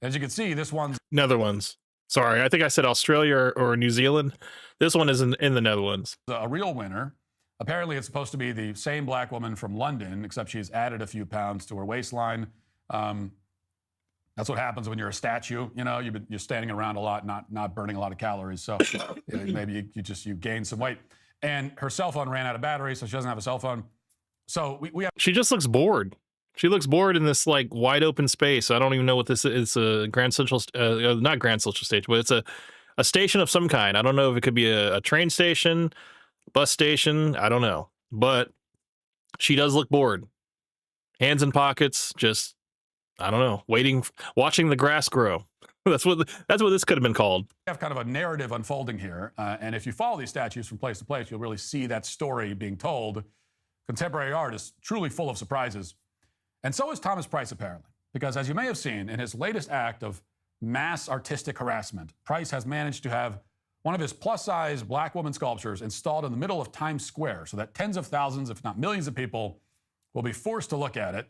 As you can see, this one's... Netherlands. Sorry, I think I said Australia or New Zealand. This one is in the Netherlands. A real winner. Apparently, it's supposed to be the same black woman from London, except she's added a few pounds to her waistline. That's what happens when you're a statue. You know, you're standing around a lot, not burning a lot of calories. So maybe you gain some weight. And her cell phone ran out of battery, so she doesn't have a cell phone. So we have... She just looks bored. She looks bored in this like wide open space. I don't even know what this is. It's a Grand Central, not Grand Central Station, but it's a station of some kind. I don't know if it could be a train station, bus station. I don't know, but she does look bored. Hands in pockets, just, I don't know, watching the grass grow. That's what this could have been called. We have kind of a narrative unfolding here. And if you follow these statues from place to place, you'll really see that story being told. Contemporary art is truly full of surprises. And so is Thomas Price, apparently, because as you may have seen in his latest act of mass artistic harassment, Price has managed to have one of his plus-size black woman sculptures installed in the middle of Times Square so that tens of thousands, if not millions of people will be forced to look at it.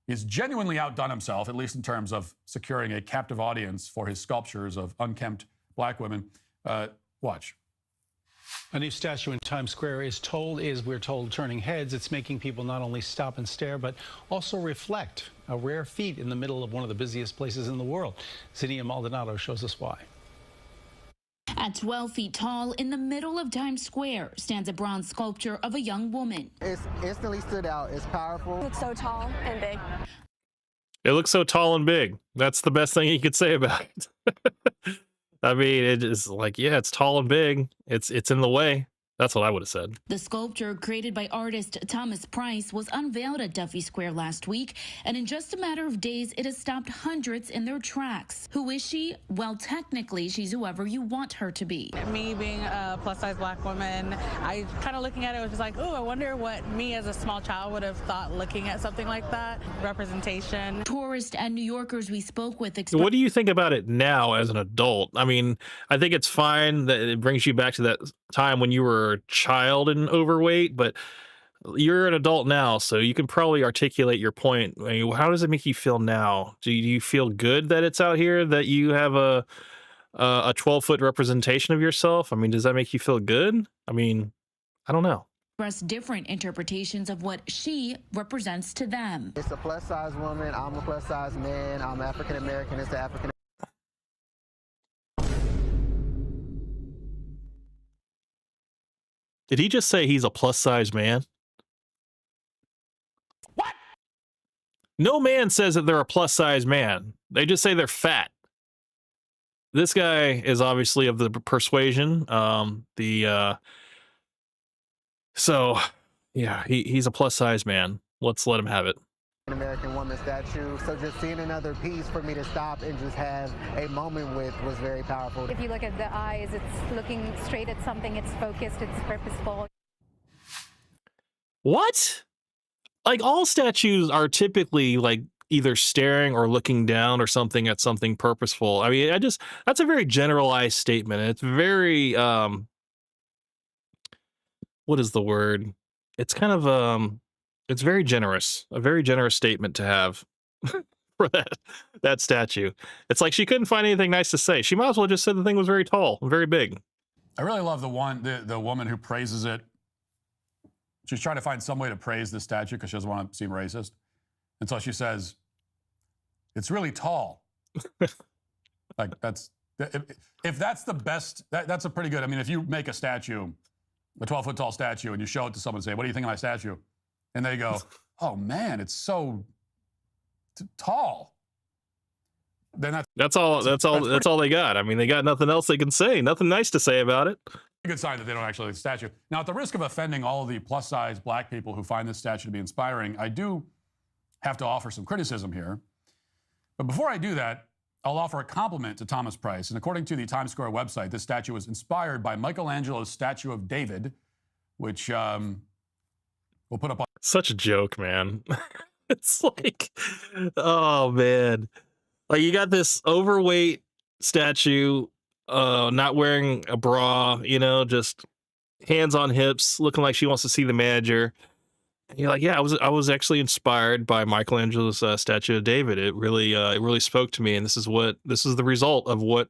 He's genuinely outdone himself, at least in terms of securing a captive audience for his sculptures of unkempt black women. Watch. A new statue in Times Square we're told, turning heads. It's making people not only stop and stare, but also reflect. A rare feat in the middle of one of the busiest places in the world. Zinnia Maldonado shows us why. At 12 feet tall, in the middle of Times Square, stands a bronze sculpture of a young woman. It's instantly stood out. It's powerful. It looks so tall and big. It looks so tall and big. That's the best thing you could say about it. I mean, it is like, yeah, it's tall and big. It's in the way. That's what I would have said. The sculpture, created by artist Thomas Price, was unveiled at Duffy Square last week, and in just a matter of days, it has stopped hundreds in their tracks. Who is she? Well, technically, she's whoever you want her to be. Me being a plus-size black woman, I kind of looking at it was just like, oh, I wonder what me as a small child would have thought looking at something like that. Representation. Tourists and New Yorkers we spoke with What do you think about it now as an adult? I mean, I think it's fine that it brings you back to that time when you were a child and overweight, but you're an adult now, so you can probably articulate your point. I mean, how does it make you feel now? Do you feel good that it's out here, that you have a 12-foot representation of yourself? I mean, does that make you feel good? I mean, I don't know. Express different interpretations of what she represents to them. It's a plus-size woman. I'm a plus-size man. I'm African-American. It's the African. Did he just say he's a plus-size man? What? No man says that they're a plus-size man. They just say they're fat. This guy is obviously of the persuasion. So, yeah, he's a plus-size man. Let's let him have it. American woman statue. So just seeing another piece for me to stop and just have a moment with was very powerful. If you look at the eyes, it's looking straight at something, it's focused, it's purposeful. What? Like, all statues are typically like either staring or looking down or something at something purposeful. I mean, that's a very generalized statement. It's very, what is the word? It's kind of, it's very generous, a very generous statement to have for that statue. It's like she couldn't find anything nice to say. She might as well just said the thing was very tall and very big. I really love the woman who praises it. She's trying to find some way to praise the statue because she doesn't want to seem racist. And so she says, it's really tall. Like, if that's the best, that's a pretty good, I mean, if you make a statue, a 12-foot tall statue, and you show it to someone and say, what do you think of my statue? And they go, oh man, it's so tall. Then that's all they got. I mean, they got nothing else they can say, nothing nice to say about it. A good sign that they don't actually like the statue. Now, at the risk of offending all of the plus-size black people who find this statue to be inspiring, I do have to offer some criticism here. But before I do that, I'll offer a compliment to Thomas Price. And according to the Times Square website, this statue was inspired by Michelangelo's statue of David, which we'll put up on. Such a joke, man. It's like, oh man. Like, you got this overweight statue, not wearing a bra, you know, just hands on hips, looking like she wants to see the manager. And you're like, yeah, I was actually inspired by Michelangelo's statue of David. It really spoke to me, and this is the result of what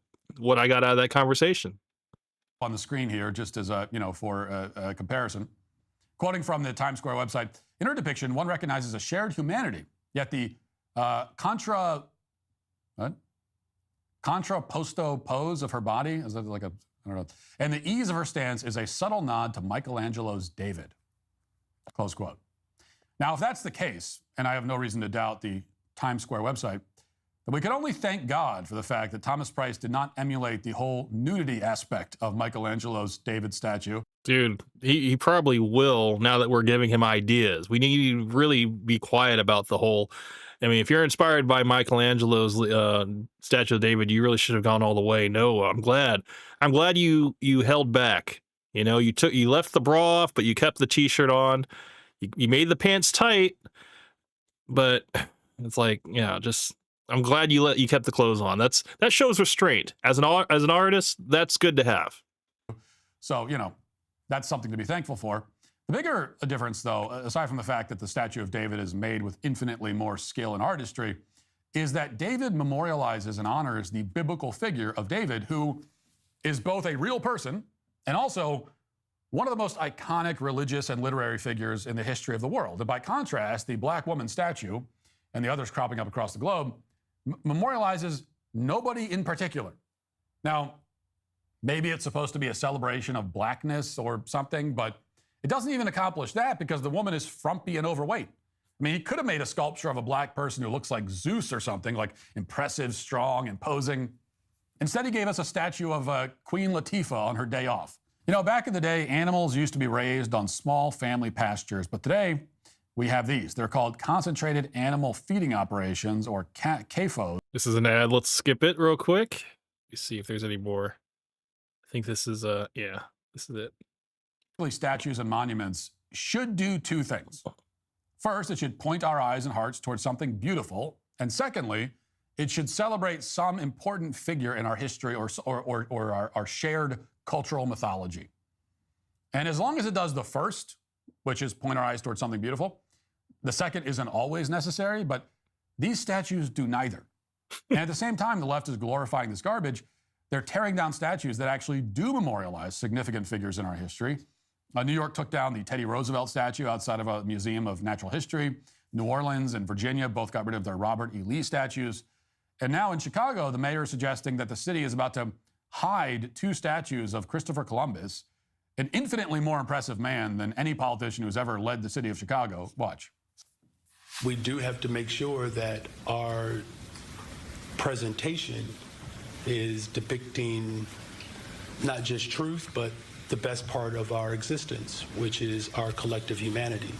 I got out of that conversation. On the screen here, just as for a comparison. Quoting from the Times Square website, in her depiction, one recognizes a shared humanity, yet the contrapposto pose of her body, is that like I don't know, and the ease of her stance is a subtle nod to Michelangelo's David, close quote. Now, if that's the case, and I have no reason to doubt the Times Square website, then we can only thank God for the fact that Thomas Price did not emulate the whole nudity aspect of Michelangelo's David statue. Dude, he probably will now that we're giving him ideas. We need to really be quiet about the whole. I mean, if you're inspired by Michelangelo's statue of David, you really should have gone all the way. No, I'm glad you held back. You know, you left the bra off, but you kept the t-shirt on. You made the pants tight, but it's like, yeah, just I'm glad you kept the clothes on. That shows restraint. As an artist, that's good to have. So, that's something to be thankful for. The bigger difference, though, aside from the fact that the statue of David is made with infinitely more skill and artistry, is that David memorializes and honors the biblical figure of David, who is both a real person and also one of the most iconic religious and literary figures in the history of the world. And by contrast, the black woman statue and the others cropping up across the globe memorializes nobody in particular. Now, maybe it's supposed to be a celebration of blackness or something, but it doesn't even accomplish that because the woman is frumpy and overweight. I mean, he could have made a sculpture of a black person who looks like Zeus or something, like impressive, strong, imposing. Instead, he gave us a statue of Queen Latifah on her day off. You know, back in the day, animals used to be raised on small family pastures, but today we have these. They're called concentrated animal feeding operations, or CAFOs. This is an ad. Let's skip it real quick. Let me see if there's any more. I think this is yeah, this is it. Statues and monuments should do two things. First, it should point our eyes and hearts towards something beautiful. And secondly, it should celebrate some important figure in our history or our shared cultural mythology. And as long as it does the first, which is point our eyes towards something beautiful, the second isn't always necessary, but these statues do neither. And at the same time, the left is glorifying this garbage. They're tearing down statues that actually do memorialize significant figures in our history. New York took down the Teddy Roosevelt statue outside of a museum of natural history. New Orleans and Virginia both got rid of their Robert E. Lee statues. And now in Chicago, the mayor is suggesting that the city is about to hide two statues of Christopher Columbus, an infinitely more impressive man than any politician who's ever led the city of Chicago. Watch. We do have to make sure that our presentation is depicting not just truth, but the best part of our existence, which is our collective humanity.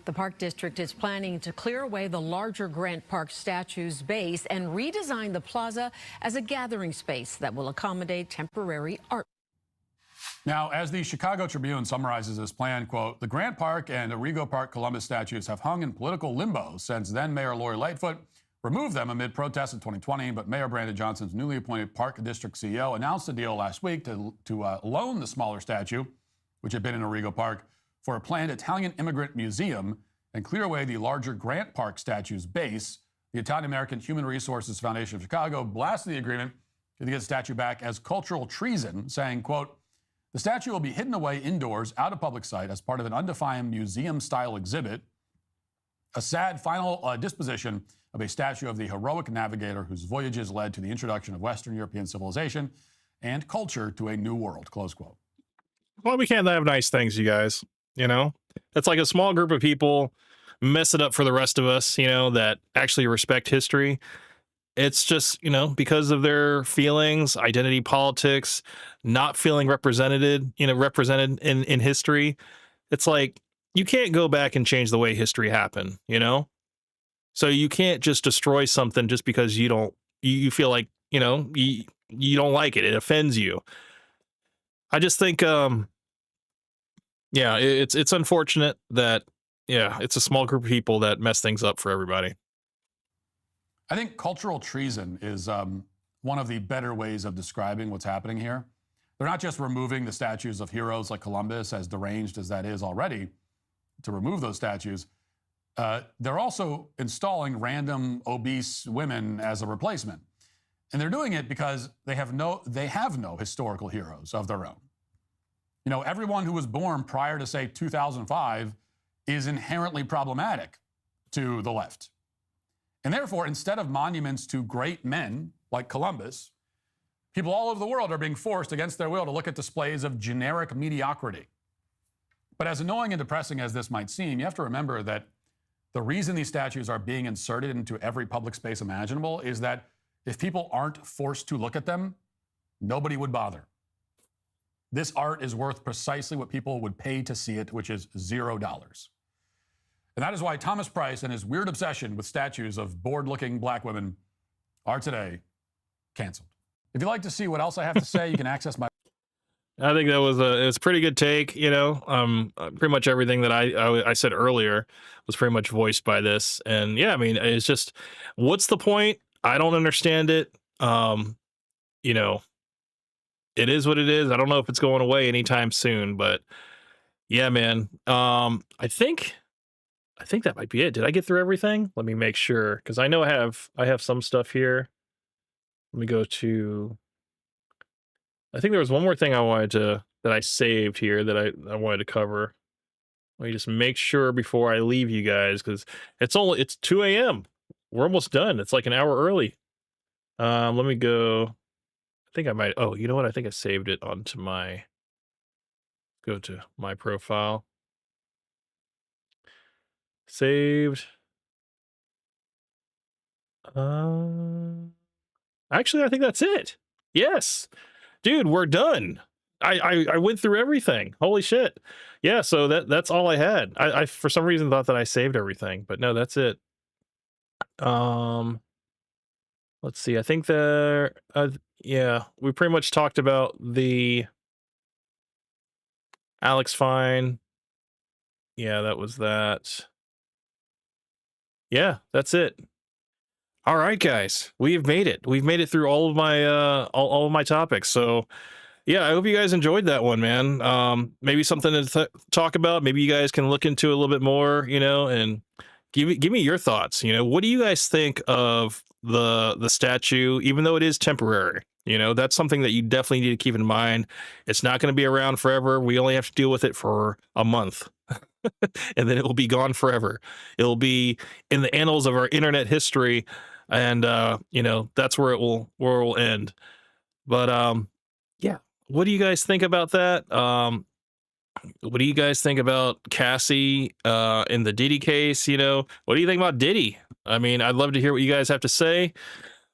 The Park District is planning to clear away the larger Grant Park statue's base and redesign the plaza as a gathering space that will accommodate temporary art. Now, as the Chicago Tribune summarizes this plan, quote, the Grant Park and Arrigo Park Columbus statues have hung in political limbo since then Mayor Lori Lightfoot removed them amid protests in 2020, but Mayor Brandon Johnson's newly appointed Park District CEO announced a deal last week to loan the smaller statue, which had been in Arrigo Park, for a planned Italian immigrant museum and clear away the larger Grant Park statue's base. The Italian-American Human Resources Foundation of Chicago blasted the agreement to get the statue back as cultural treason, saying, quote, the statue will be hidden away indoors out of public sight as part of an undefined museum-style exhibit, a sad final disposition of a statue of the heroic navigator whose voyages led to the introduction of Western European civilization and culture to a new world, close quote. Well, we can't have nice things, you guys. You know, it's like a small group of people mess it up for the rest of us, you know, that actually respect history. It's just, you know, because of their feelings, identity politics, not feeling represented in history. It's like, you can't go back and change the way history happened, you know? So you can't just destroy something just because you feel like, you know, you don't like it. It offends you. I just think, yeah, it's unfortunate that, yeah, it's a small group of people that mess things up for everybody. I think cultural treason is one of the better ways of describing what's happening here. They're not just removing the statues of heroes like Columbus, as deranged as that is already, to remove those statues. They're also installing random obese women as a replacement. And they're doing it because they have no historical heroes of their own. You know, everyone who was born prior to, say, 2005 is inherently problematic to the left. And therefore, instead of monuments to great men like Columbus, people all over the world are being forced against their will to look at displays of generic mediocrity. But as annoying and depressing as this might seem, you have to remember that the reason these statues are being inserted into every public space imaginable is that if people aren't forced to look at them, nobody would bother. This art is worth precisely what people would pay to see it, which is $0. And that is why Thomas Price and his weird obsession with statues of bored-looking black women are today canceled. If you'd like to see what else I have to say, you can access my... I think that was it's a pretty good take, you know. Pretty much everything that I said earlier was pretty much voiced by this. And yeah, I mean, it's just, what's the point? I don't understand it. You know, it is what it is. I don't know if it's going away anytime soon, but yeah, man. I think that might be it. Did I get through everything? Let me make sure, because I know I have some stuff here. Let me go to, I think there was one more thing that I saved here that I wanted to cover. Let me just make sure before I leave you guys, because it's 2 a.m. We're almost done. It's like an hour early. Let me go. I think I might. Oh, you know what? I think I saved it onto my. Go to my profile. Saved. Actually, I think that's it. Yes, dude, we're done. I went through everything. Holy shit. Yeah, so that's all I had. I for some reason thought that I saved everything, but no, that's it. Let's see. I think yeah, we pretty much talked about the Alex Fine. Yeah, that was that. Yeah, that's it. All right, guys, we've made it. We've made it through all of my all of my topics. So yeah, I hope you guys enjoyed that one, man. Maybe something to talk about. Maybe you guys can look into a little bit more, you know, and give me your thoughts. You know, what do you guys think of the statue, even though it is temporary? You know, that's something that you definitely need to keep in mind. It's not going to be around forever. We only have to deal with it for a month. And then it will be gone forever. It'll be in the annals of our internet history, and you know, that's where it will end. But yeah, what do you guys think about that? What do you guys think about Cassie in the Diddy case? You know, what do you think about Diddy? I mean, I'd love to hear what you guys have to say.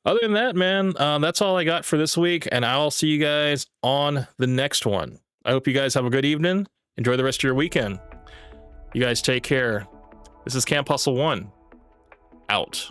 Other than that, man, that's all I got for this week, and I'll see you guys on the next one. I hope you guys have a good evening. Enjoy the rest of your weekend. You guys take care. This is Camp Hustle 1. Out.